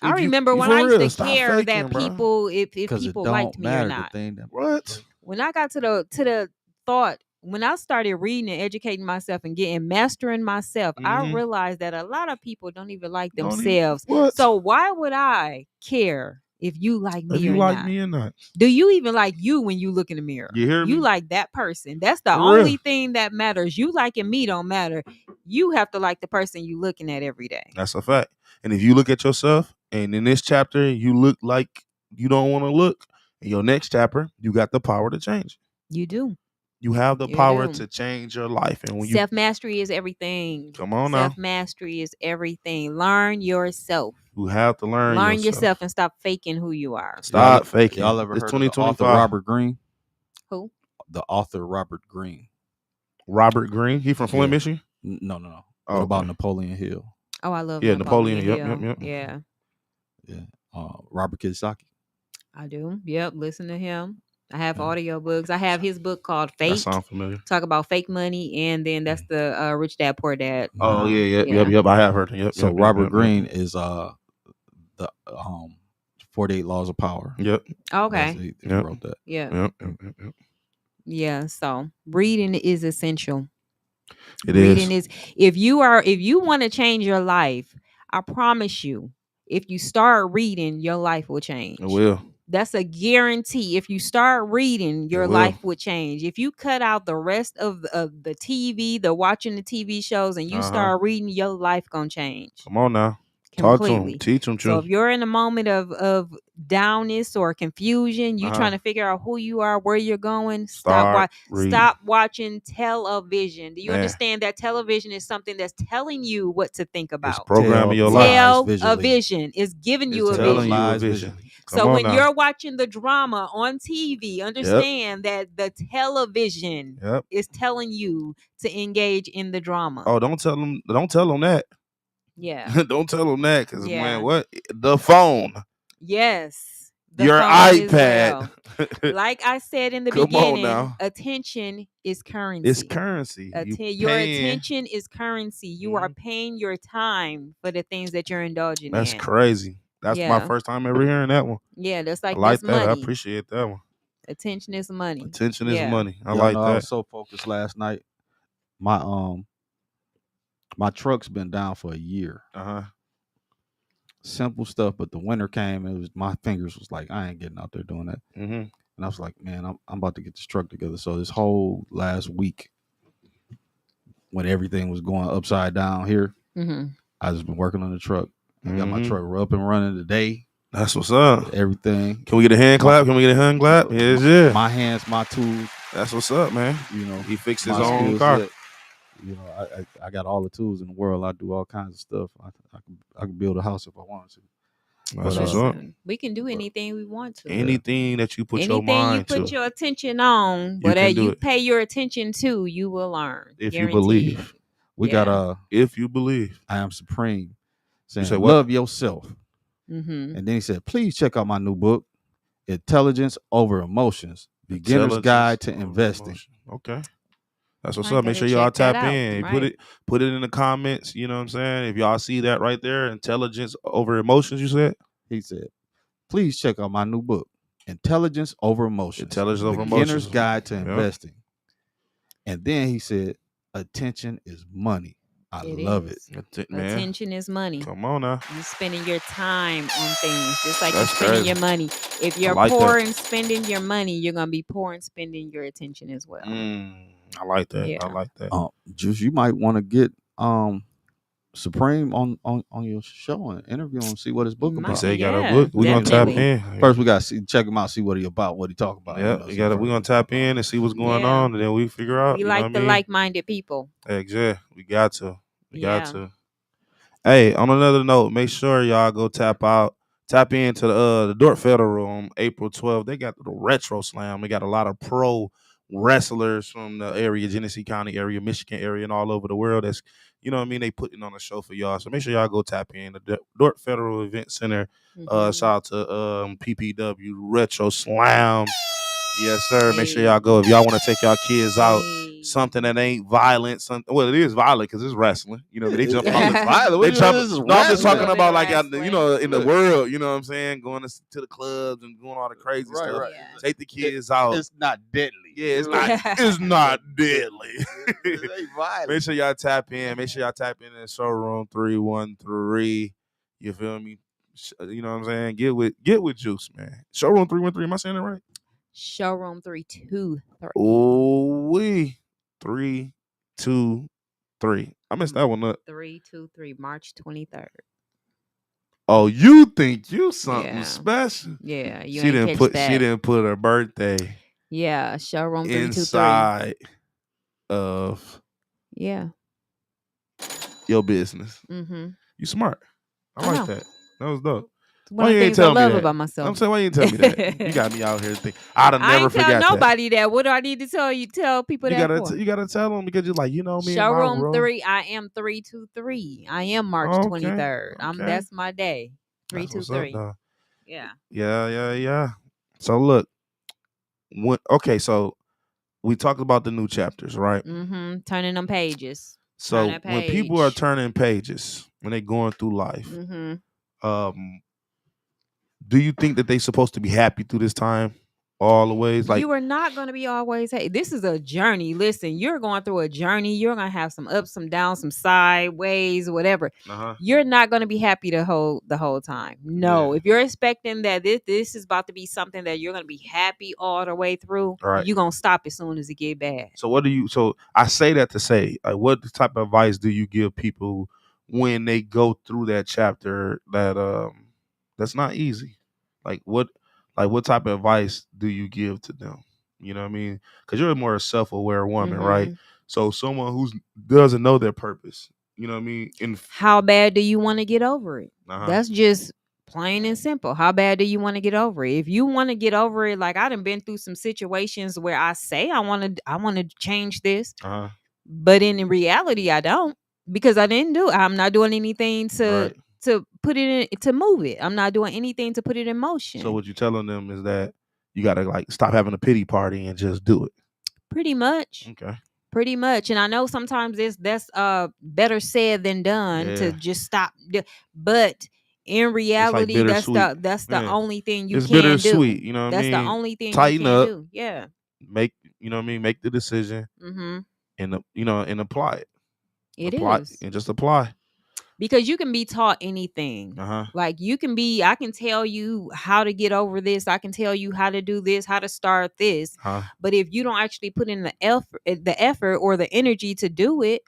A: I remember when I used to care that people, if people liked me or not.
B: What?
A: When I got to the thought, when I started reading and educating myself and mastering myself, I realized that a lot of people don't even like themselves. So why would I care if you like me or not? Do you even like you when you look in the mirror?
B: You hear me?
A: You like that person. That's the only thing that matters. You liking me don't matter. You have to like the person you looking at every day.
B: That's a fact. And if you look at yourself, and in this chapter you look like you don't want to look, in your next chapter you got the power to change.
A: You do.
B: You have the power to change your life. And when
A: self-mastery is everything.
B: Come on now.
A: Self-mastery is everything. Learn yourself.
B: You have to learn
A: yourself and stop faking who you are.
B: Stop faking.
C: Y'all ever heard of the author Robert Greene?
A: Who?
C: The author Robert Greene.
B: Robert Greene? He from Flint, Michigan?
C: No. What about Napoleon Hill?
A: Oh, I love
B: Napoleon
A: Hill.
B: Yep.
A: Yeah.
C: Robert Kiyosaki.
A: I do. Yep. Listen to him. I have audiobooks. I have his book called Fake.
B: That sounds familiar.
A: Talk about fake money, and then that's the Rich Dad Poor Dad.
B: Oh yep. I have heard him. Yep.
C: So Robert Greene is the 48 Laws of Power.
B: Yep.
A: Okay.
C: He wrote that.
A: Yeah. Yeah. So reading is essential.
B: Reading
A: is if you want to change your life, I promise you, if you start reading, your life will change.
B: It will.
A: That's a guarantee. If you start reading, your life will change. If you cut out the rest of the TV, the watching the TV shows, and you start reading, your life gonna change.
B: Come on now.
A: Completely.
B: Talk to them. Teach them.
A: So if you're in a moment of downness or confusion, you trying to figure out who you are, where you're going, stop watching television. Do you understand that television is something that's telling you what to think about?
B: It's programming your life.
A: Television is giving you a vision. So
B: on
A: when
B: now.
A: you're watching the drama on TV, understand that the television
B: Yep.
A: is telling you to engage in the drama.
B: Oh, don't tell them that.
A: Yeah.
B: Don't tell them that, because
A: Yeah.
B: man, what the phone,
A: Yes. The
B: your
A: phone as
B: iPad.
A: well. Like I said in the
B: Come on
A: beginning,
B: now.
A: attention is currency.
B: It's currency.
A: Your attention is currency. You are paying your time for the things that you're indulging
B: That's
A: in.
B: crazy. That's my first time ever hearing that one.
A: Yeah, that's
B: I
A: like
B: like
A: that's
B: that. I
A: money.
B: appreciate that one.
A: Attention is money.
B: Attention is money. I
C: Y'all
B: like
C: know
B: that.
C: I was so focused last night. My truck's been down for a year. Simple stuff, but the winter came and my fingers was like, I ain't getting out there doing that. And I was like, man, I'm about to get this truck together. So this whole last week, when everything was going upside down here, I just been working on the truck. I got my truck up and running today.
B: That's what's up.
C: Everything.
B: Can we get a hand clap? Yes, yeah.
C: My hands, my tools.
B: That's what's up, man.
C: You know,
B: he fixed his own car.
C: You know, I got all the tools in the world. I do all kinds of stuff. I can build a house if I wanted to.
B: That's what's up.
A: We can do anything we want to.
B: Anything that you put your mind to.
A: Anything you put your attention on, but that you pay your attention to, you will learn.
B: If you believe.
C: We got
B: if you believe.
C: I Am Supreme. Saying,
B: said,
C: love yourself. And then he said, please check out my new book, Intelligence Over Emotions, Beginner's Guide to Investing.
B: Okay. That's what's up. Make sure y'all tap in. Right. Put it in the comments. You know what I'm saying? If y'all see that right there, Intelligence Over Emotions, you said?
C: He said, please check out my new book, Intelligence Over Emotions. Beginner's Guide to Investing. And then he said, attention is money. I love it.
A: Attention is money.
B: Come on now.
A: You're spending your time on things just like you're spending your money. If you're poor in spending your money, you're going to be poor in spending your attention as well.
B: I like that. Yeah. I like that.
C: Juice, you might want to get Supreme on your show and interview him, see what his book about.
B: He said he got a book. We're going to tap in.
C: First, we got to check him out, see what he about, what he talk about.
B: Yeah, we're going to tap in and see what's going on, and then we figure out.
A: We like the like-minded people.
B: Exactly. We got to. Got to. Hey, on another note, make sure y'all go tap into the Dork Federal on April 12th. They got the Retro Slam. They got a lot of pro wrestlers from the area, Genesee County area, Michigan area, and all over the world. That's, you know what I mean? They putting on a show for y'all. So make sure y'all go tap in. The Dork Federal Event Center. Shout out to PPW Retro Slam. Yes, sir. Make sure y'all go. If y'all want to take y'all kids out, something that ain't violent. Well, it is violent because it's wrestling. You know, they jump off. I'm just talking about like in the world. You know what I'm saying? Going to the clubs and doing all the crazy stuff. Right. Yeah. Take the kids out.
C: It's not deadly.
B: Yeah, it's not. It's not deadly. It ain't violent. Make sure y'all tap in. Make sure y'all tap in Showroom 313. You feel me? You know what I'm saying? Get with Juice, man. Showroom 313. Am I saying it right?
A: Showroom 323.
B: Oh, 323. I messed that one up.
A: 323, March 23rd.
B: Oh, you think you something special?
A: Yeah,
B: she didn't put her birthday.
A: Yeah, Showroom 323.
B: Inside of your business. You smart. I like that. That was dope.
A: One of the things I love about myself.
B: I'm saying, why you didn't tell me that? You got me out here thinking. I'd have never forgot that. I ain't tell
A: nobody that. What do I need to tell you? Tell people that for?
B: You gotta tell them because you're like, you know me.
A: Showroom 3. I am 323. I am March 23rd. That's my day. 323.
B: Yeah. So look, so we talked about the new chapters, right?
A: Turning them pages.
B: So when people are turning pages, when they're going through life, do you think that they're supposed to be happy through this time all the ways? Like,
A: you are not going to be always happy. This is a journey. Listen, you're going through a journey. You're going to have some ups, some downs, some sideways, whatever. You're not going to be happy the whole time. No, if you're expecting that this is about to be something that you're going to be happy all the way through, you're going to stop as soon as it get bad.
B: So I say that to say, like, what type of advice do you give people when they go through that chapter that's not easy? Like what type of advice do you give to them? You know what I mean? Because you're a more self-aware woman, right? So someone who doesn't know their purpose, you know what I mean?
A: How bad do you want to get over it? That's just Plain and simple. How bad do you want to get over it? If you want to get over it, like I done been through some situations where I say I want to change this,
B: Uh-huh.
A: but in reality I don't, because I'm not doing anything
B: Right.
A: to put it in, to move it. I'm not doing anything to put it in
B: So
A: motion.
B: what you telling them is that you gotta like stop having a pity party and just do it.
A: Pretty much.
B: Okay.
A: Pretty much. And I know sometimes that's better said than done to
B: Yeah.
A: just stop. But in
B: It's like
A: reality,
B: bittersweet.
A: that's the
B: Yeah.
A: only thing you
B: It's
A: can do.
B: bittersweet. You know what I
A: That's the
B: mean?
A: only thing you
B: Tighten
A: can
B: up,
A: do. Yeah.
B: make you know what I mean, make the decision
A: Mm-hmm.
B: and you know, and apply it.
A: It
B: Apply
A: is.
B: and just apply.
A: Because you can be taught anything.
B: Uh-huh.
A: Like I can tell you how to get over this. I can tell you how to do this, how to start this.
B: Huh.
A: But if you don't actually put in the effort or the energy to do it,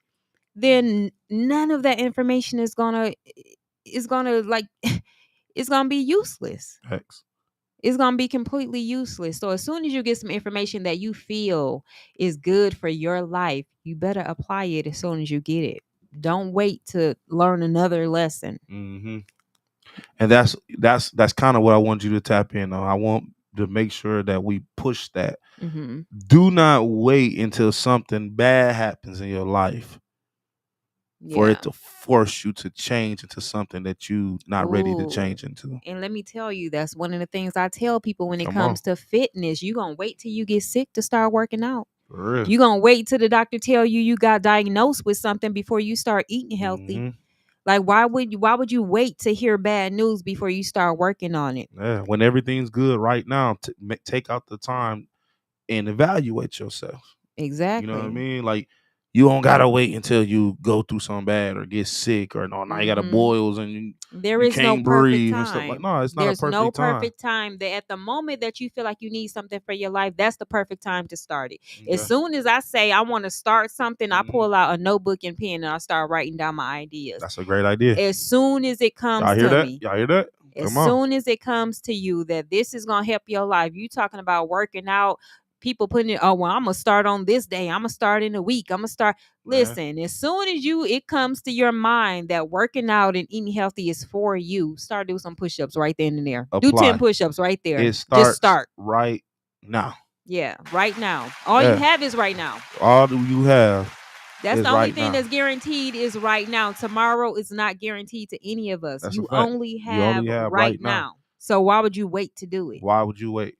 A: then none of that information is gonna like it's gonna be useless.
B: X.
A: It's gonna be completely useless. So as soon as you get some information that you feel is good for your life, you better apply it as soon as you get it. Don't wait to learn another lesson.
B: Mm-hmm. And that's kind of what I want you to tap in on. I want to make sure that we push that.
A: Mm-hmm.
B: Do not wait until something bad happens in your life for
A: Yeah.
B: it to force you to change into something that you not ready to
A: Ooh.
B: change into.
A: And let me tell you, that's one of the things I tell people when it
B: Come on.
A: comes to fitness. You gonna wait till you get sick to start working out.
B: For real.
A: You gonna wait till the doctor tell you got diagnosed with something before you start eating healthy.
B: Mm-hmm.
A: Like why would you wait to hear bad news before you start working on it?
B: Yeah. When everything's good right now, take out the time and evaluate yourself. You know what I
A: Exactly.
B: mean? Like you don't gotta wait until you go through something bad or get sick or no, now you got
A: Mm-hmm.
B: boils and
A: There
B: you
A: is no
B: can't
A: perfect
B: breathe and stuff like.
A: time.
B: No, it's not a
A: There's no
B: perfect time.
A: perfect time. That at the moment that you feel like you need something for your life, that's the perfect time to start it. As
B: Okay.
A: soon as I say I want to start something, I
B: Mhm.
A: pull out a notebook and pen and I start writing down my ideas.
B: That's a great idea.
A: As soon as it comes
B: Y'all hear
A: to
B: that?
A: me,
B: Y'all hear that?
A: as
B: Come on.
A: soon as it comes to you that this is gonna help your life, you talking about working out, people putting it, oh well, I'm gonna start on this day, I'm gonna start in a week, I'm gonna start.
B: Man,
A: Listen, as soon as it comes to your mind that working out and eating healthy is for you, start doing some push-ups right then and there. Do 10
B: apply.
A: push-ups right there.
B: It
A: Just
B: starts
A: start.
B: right now.
A: Yeah, right now. All you
B: Yeah.
A: have is right now.
B: All you have
A: That's
B: is
A: the only
B: right
A: thing
B: now.
A: that's guaranteed is right now. Tomorrow is not guaranteed to any of us.
B: That's a
A: You
B: fact.
A: only
B: You only
A: have
B: have
A: right
B: right now.
A: now. So why would you wait to do it?
B: Why would you wait?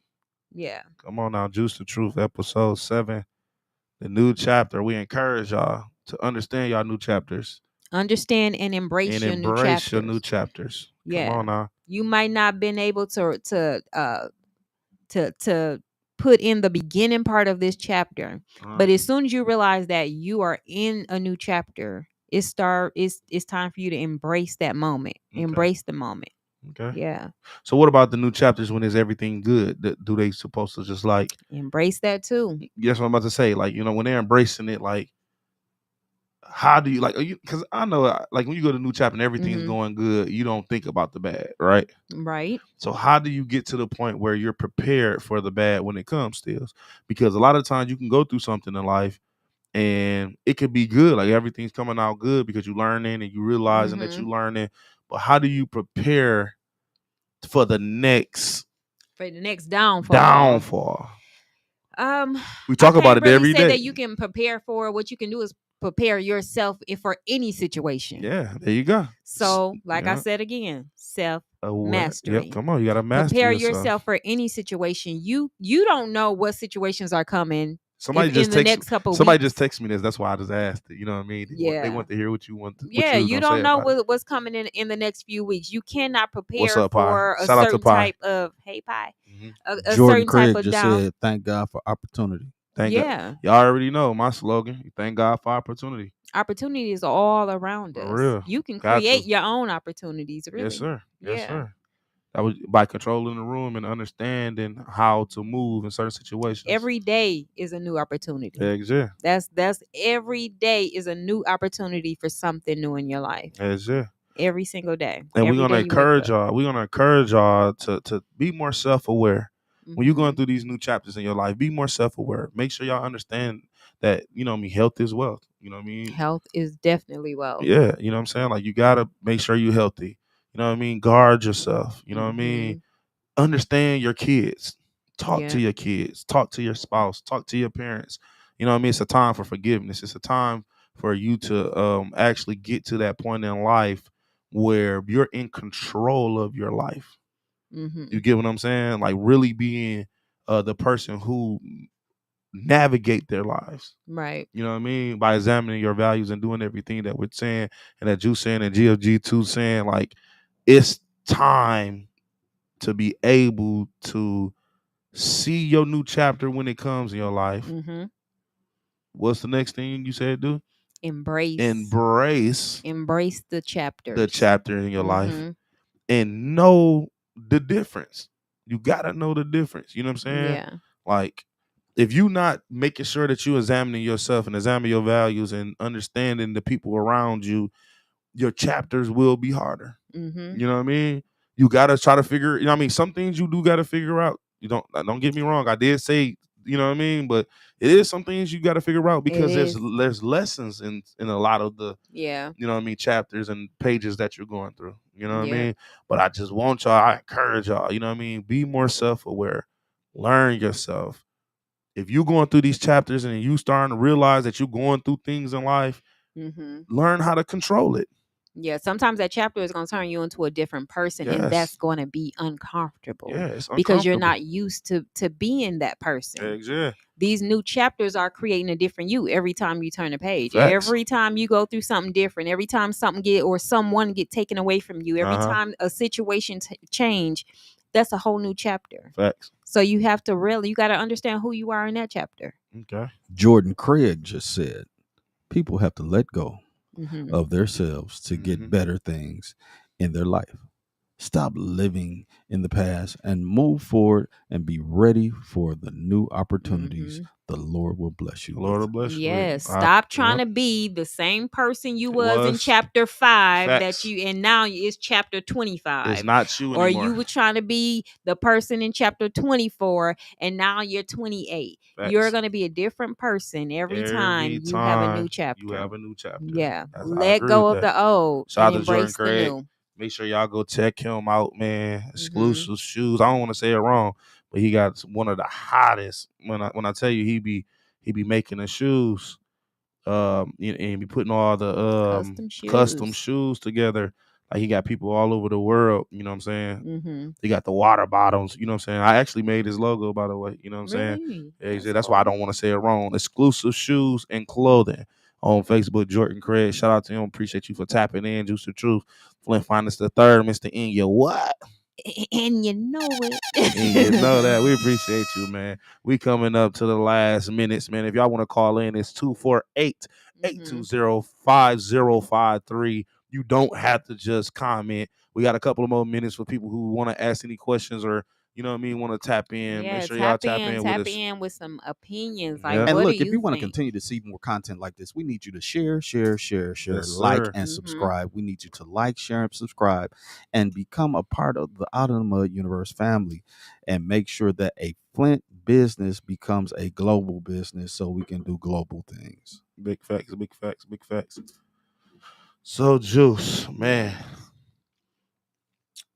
A: Yeah.
B: Come on now, Juice the Truth, episode 7, the new chapter. We encourage y'all to understand y'all new chapters
A: Understand and embrace
B: and
A: your new
B: embrace your new
A: chapters.
B: chapters. Come
A: Yeah.
B: on now.
A: You might not been able to put in the beginning part of this chapter, but as soon as you realize that you are in a new chapter, it's time for you to embrace that moment.
B: Okay.
A: Embrace the moment.
B: Okay.
A: Yeah.
B: So what about the new chapters when is everything good? Do they supposed to just like
A: Embrace that too.
B: that's what I'm about to say. Like, you know, when they're embracing it, like how do you like because I know like when you go to a new chapter and everything's
A: Mm-hmm.
B: going good, you don't think about the bad, right?
A: Right.
B: So how do you get to the point where you're prepared for the bad when it comes still? Because a lot of times you can go through something in life and it could be good, like everything's coming out good because you're learning and you realizing that
A: Mm-hmm.
B: you're learning. But how do you prepare for the next
A: For the next downfall.
B: downfall? We
A: I
B: talk about
A: can't
B: it
A: really
B: every
A: say
B: day.
A: that you can prepare for. What you can do is prepare yourself for any situation.
B: Yeah, there you go.
A: So, like I
B: Yeah.
A: said again, self
B: Yep,
A: mastery.
B: come on, you gotta master
A: Prepare
B: yourself.
A: yourself for any situation. You don't know what situations are coming.
B: Somebody
A: If
B: just
A: in the
B: text
A: next couple
B: somebody
A: weeks.
B: just text me this. That's why I just asked it. You know what I mean? They
A: Yeah.
B: want to hear what you what
A: Yeah,
B: you was
A: you
B: gonna say
A: don't know
B: about it.
A: what's coming in the next few weeks. You cannot
B: What's
A: prepare
B: up, Pie?
A: for a
B: Shout out to
A: certain
B: Pie.
A: type of hey pie,
B: Mhm.
A: a
C: Jordan
A: certain type
C: Craig
A: of
C: just
A: down.
C: said, "Thank God for opportunity."
B: Thank God.
A: Yeah,
B: Y'all already know my slogan. Thank God for opportunity.
A: opportunities are all around
B: For
A: us.
B: real.
A: You can
B: Got
A: create
B: to.
A: your own opportunities. Really.
B: Yes, sir. Yes,
A: Yeah.
B: sir. That was by controlling the room and understanding how to move in certain situations.
A: Every day is a new opportunity.
B: Yeah.
A: That's every day is a new opportunity for something new in your life.
B: Yeah.
A: Every single day.
B: And
A: Every
B: we're gonna
A: day you wake
B: encourage
A: up.
B: y'all. We're gonna encourage y'all to be more self-aware. When you're going
A: Mhm.
B: through these new chapters in your life, be more self-aware. Make sure y'all understand that, you know what I mean, health is wealth. You know what I mean?
A: Health is definitely wealth.
B: Yeah, you know what I'm saying? Like you gotta make sure you're healthy. You know what I mean? Guard yourself. You know what I mean?
A: Mhm.
B: Understand your kids. Talk to
A: Yeah.
B: your kids. Talk to your spouse. Talk to your parents. You know what I mean? It's a time for forgiveness. It's a time for you to actually get to that point in life where you're in control of your life. You
A: Mhm.
B: get what I'm saying? Like really being the person who navigate their lives.
A: Right.
B: You know what I mean? By examining your values and doing everything that we're saying and that you saying and GFG2 saying, like, it's time to be able to see your new chapter when it comes in your life.
A: Mhm.
B: What's the next thing you said, do?
A: Embrace.
B: Embrace
A: Embrace the
B: the
A: chapters.
B: chapter in your life
A: Mhm.
B: and know the difference. You gotta know the difference. You know what I'm saying?
A: Yeah.
B: Like, if you not making sure that you examining yourself and examining your values and understanding the people around you, your chapters will be harder.
A: Mhm.
B: You know what I mean? You gotta try to figure. You know what I mean? Some things you do gotta figure out. You don't get me wrong. I did say, you know what I mean, but it is some things you gotta figure out
A: It
B: because there's
A: is.
B: lessons in a lot of the,
A: Yeah.
B: you know what I mean, chapters and pages that you're going through. You know what I
A: Yeah.
B: mean? But I just want y'all, I encourage y'all, you know what I mean? Be more self-aware. Learn yourself. If you're going through these chapters and you starting to realize that you're going through things in life,
A: Mhm.
B: learn how to control it.
A: Yeah, sometimes that chapter is going to turn you into a different person, and that's
B: Yes.
A: going to be uncomfortable
B: Yeah, it's
A: because you're
B: uncomfortable.
A: not used to being that person.
B: Yeah.
A: These new chapters are creating a different you every time you turn a page.
B: Facts.
A: Every time you go through something different, every time something get or someone get taken away from you, every
B: Uh-huh.
A: time a situation change, that's a whole new chapter.
B: Facts.
A: So you have to really you got to understand who you are in that chapter.
B: Okay.
C: Jordan Craig just said, people have to let go
A: Mhm.
C: of themselves to
B: Mm-hmm.
C: get better things in their life. Stop living in the past and move forward and be ready for the new opportunities
A: Mhm.
C: the Lord will bless you
B: The Lord
C: with.
B: will bless you with.
A: Yes, stop trying
B: Yep.
A: to be the same person you
B: It
A: was in
B: was
A: chapter 5 that
B: facts.
A: you and now it's chapter
B: It's
A: 25.
B: not you
A: Or you
B: anymore.
A: were trying to be the person in chapter 24 and now you're 28. You're
B: Facts.
A: going to be a different person every time
B: Every
A: you have a new
B: time you
A: chapter.
B: have a new chapter.
A: Yeah,
B: I
A: let
B: agree
A: go
B: with
A: of
B: that.
A: the old
B: Shout
A: and
B: out to Jordan
A: embrace the
B: Craig.
A: new.
B: Make sure y'all go check him out, man.
A: Mhm.
B: Exclusive shoes. I don't want to say it wrong, but he got one of the hottest. When I tell you he be making the shoes. And be putting all the
A: Custom
B: custom
A: shoes.
B: shoes together. Like he got people all over the world, you know what I'm saying?
A: Mhm.
B: He got the water bottoms, you know what I'm saying? I actually made his logo, by the way, you know what I'm saying?
A: Really?
B: Yeah, he
A: That's
B: said that's why I
A: cool.
B: don't want to say it wrong. Exclusive shoes and clothing on Facebook, Jordan Craig. Shout out to him. Appreciate you for tapping in. Juice the Truth. Flint Finest the third, Mr. Inya. What?
A: And you know
B: And you know
A: it.
B: that. We appreciate you, man. We coming up to the last minutes, man. If y'all want to call in, it's 248
A: Mhm.
B: 820 5053. You don't have to just comment. We got a couple of more minutes for people who want to ask any questions or, you know what I mean, want to tap in. Make
A: Yeah,
B: sure y'all tap in with
A: tap
B: us.
A: in with some opinions. Like,
B: Yeah.
C: And
A: what do
C: look, if
A: you
C: you want to
A: think?
C: continue to see more content like this, we need you to share,
B: Yes,
C: like,
B: sir.
C: and
A: Mhm.
C: subscribe. We need you to like, share, and subscribe and become a part of the Out of the Mud Universe family and make sure that a Flint business becomes a global business so we can do global things.
B: Big facts, big facts, big facts. So Juice, man,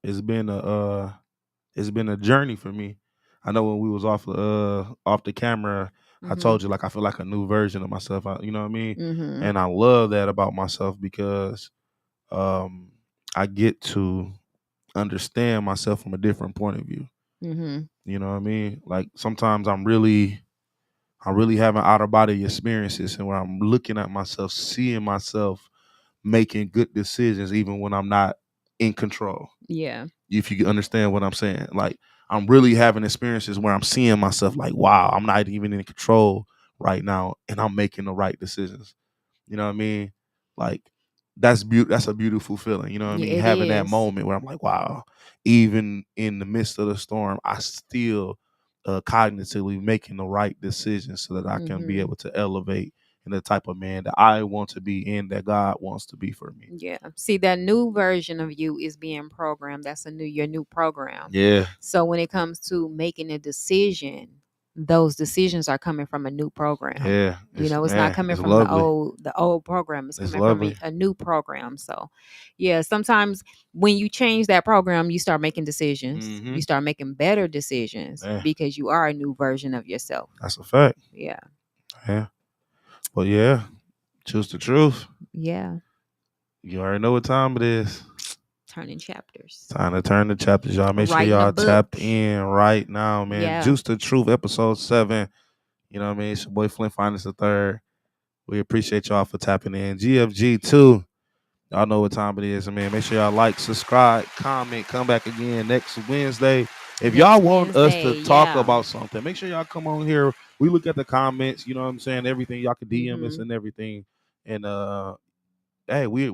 B: it's been a journey for me. I know when we was off the camera, I
A: Mhm.
B: told you like I feel like a new version of myself. You know what I mean?
A: Mhm.
B: And I love that about myself because um I get to understand myself from a different point of view.
A: Mhm.
B: You know what I mean? Like sometimes I'm really having out of body experiences and where I'm looking at myself, seeing myself making good decisions even when I'm not in control.
A: Yeah.
B: If you understand what I'm saying. Like I'm really having experiences where I'm seeing myself like, wow, I'm not even in control right now and I'm making the right decisions. You know what I mean? Like that's a beautiful feeling. You know what I
A: Yeah,
B: mean?
A: it
B: Having that
A: is.
B: moment where I'm like, wow, even in the midst of the storm, I still cognitively making the right decisions so that I can be
A: Mhm.
B: able to elevate in the type of man that I want to be and that God wants to be for me.
A: Yeah. See, that new version of you is being programmed. That's your new program.
B: Yeah.
A: So when it comes to making a decision, those decisions are coming from a new program.
B: Yeah,
A: You
B: it's
A: know, it's not
B: man,
A: coming
B: it's
A: from the
B: lovely.
A: old program. It's
B: It's
A: coming from
B: lovely.
A: a new program. So, yeah, sometimes when you change that program, you start making decisions.
B: Mm-hmm.
A: You start making better decisions
B: Yeah,
A: because you are a new version of yourself.
B: that's a fact.
A: Yeah.
B: Yeah, but yeah, choose the truth.
A: Yeah.
B: You already know what time it is.
A: Turning chapters.
B: Time to turn the chapters, y'all. Make sure
A: Writing a
B: y'all tapped
A: book.
B: in right now, man.
A: Yeah.
B: Juice the Truth, episode 7. You know what I mean? It's your boy Flint Finance the Third. We appreciate y'all for tapping in. GFG 2. Y'all know what time it is, man. Make sure y'all like, subscribe, comment, come back again next Wednesday. If
A: Next
B: y'all want us to
A: Wednesday.
B: talk
A: Yeah.
B: about something, make sure y'all come on here. We look at the comments, you know what I'm saying? Everything. Y'all can DM us
A: Mm-hmm.
B: and everything. And hey, we'd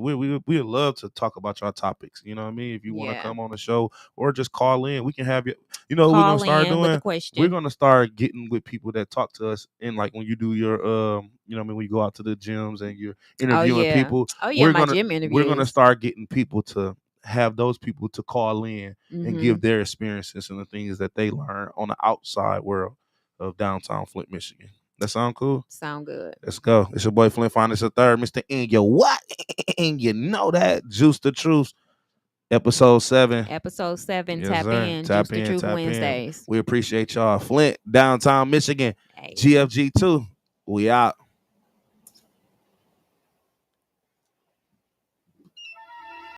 B: love to talk about your topics. You know what I mean? If you want to
A: Yeah.
B: come on the show or just call in, we can have you. You know what we're gonna
A: Call
B: start
A: in with a
B: doing? We're
A: question.
B: gonna start getting with people that talk to us. And like when you do your you know what I mean, when you go out to the gyms and you're
A: Oh
B: interviewing
A: yeah.
B: people,
A: Oh yeah,
B: we're
A: my
B: gonna
A: gym
B: we're gonna
A: interviews.
B: start getting people to have those people to call in and
A: Mm-hmm.
B: give their experiences and the things that they learn on the outside world of downtown Flint, Michigan. That sound cool?
A: Sound good.
B: Let's go. It's your boy Flint Finance the Third, Mr. In Your What? And you know that. Juice the Truth, episode 7.
A: Episode 7,
B: Yes,
A: tap
B: sir.
A: in. Juice
B: Tap
A: the
B: in,
A: Truth
B: tap in.
A: Wednesdays.
B: We appreciate y'all. Flint, downtown Michigan,
A: Hey.
B: GFG2. We out.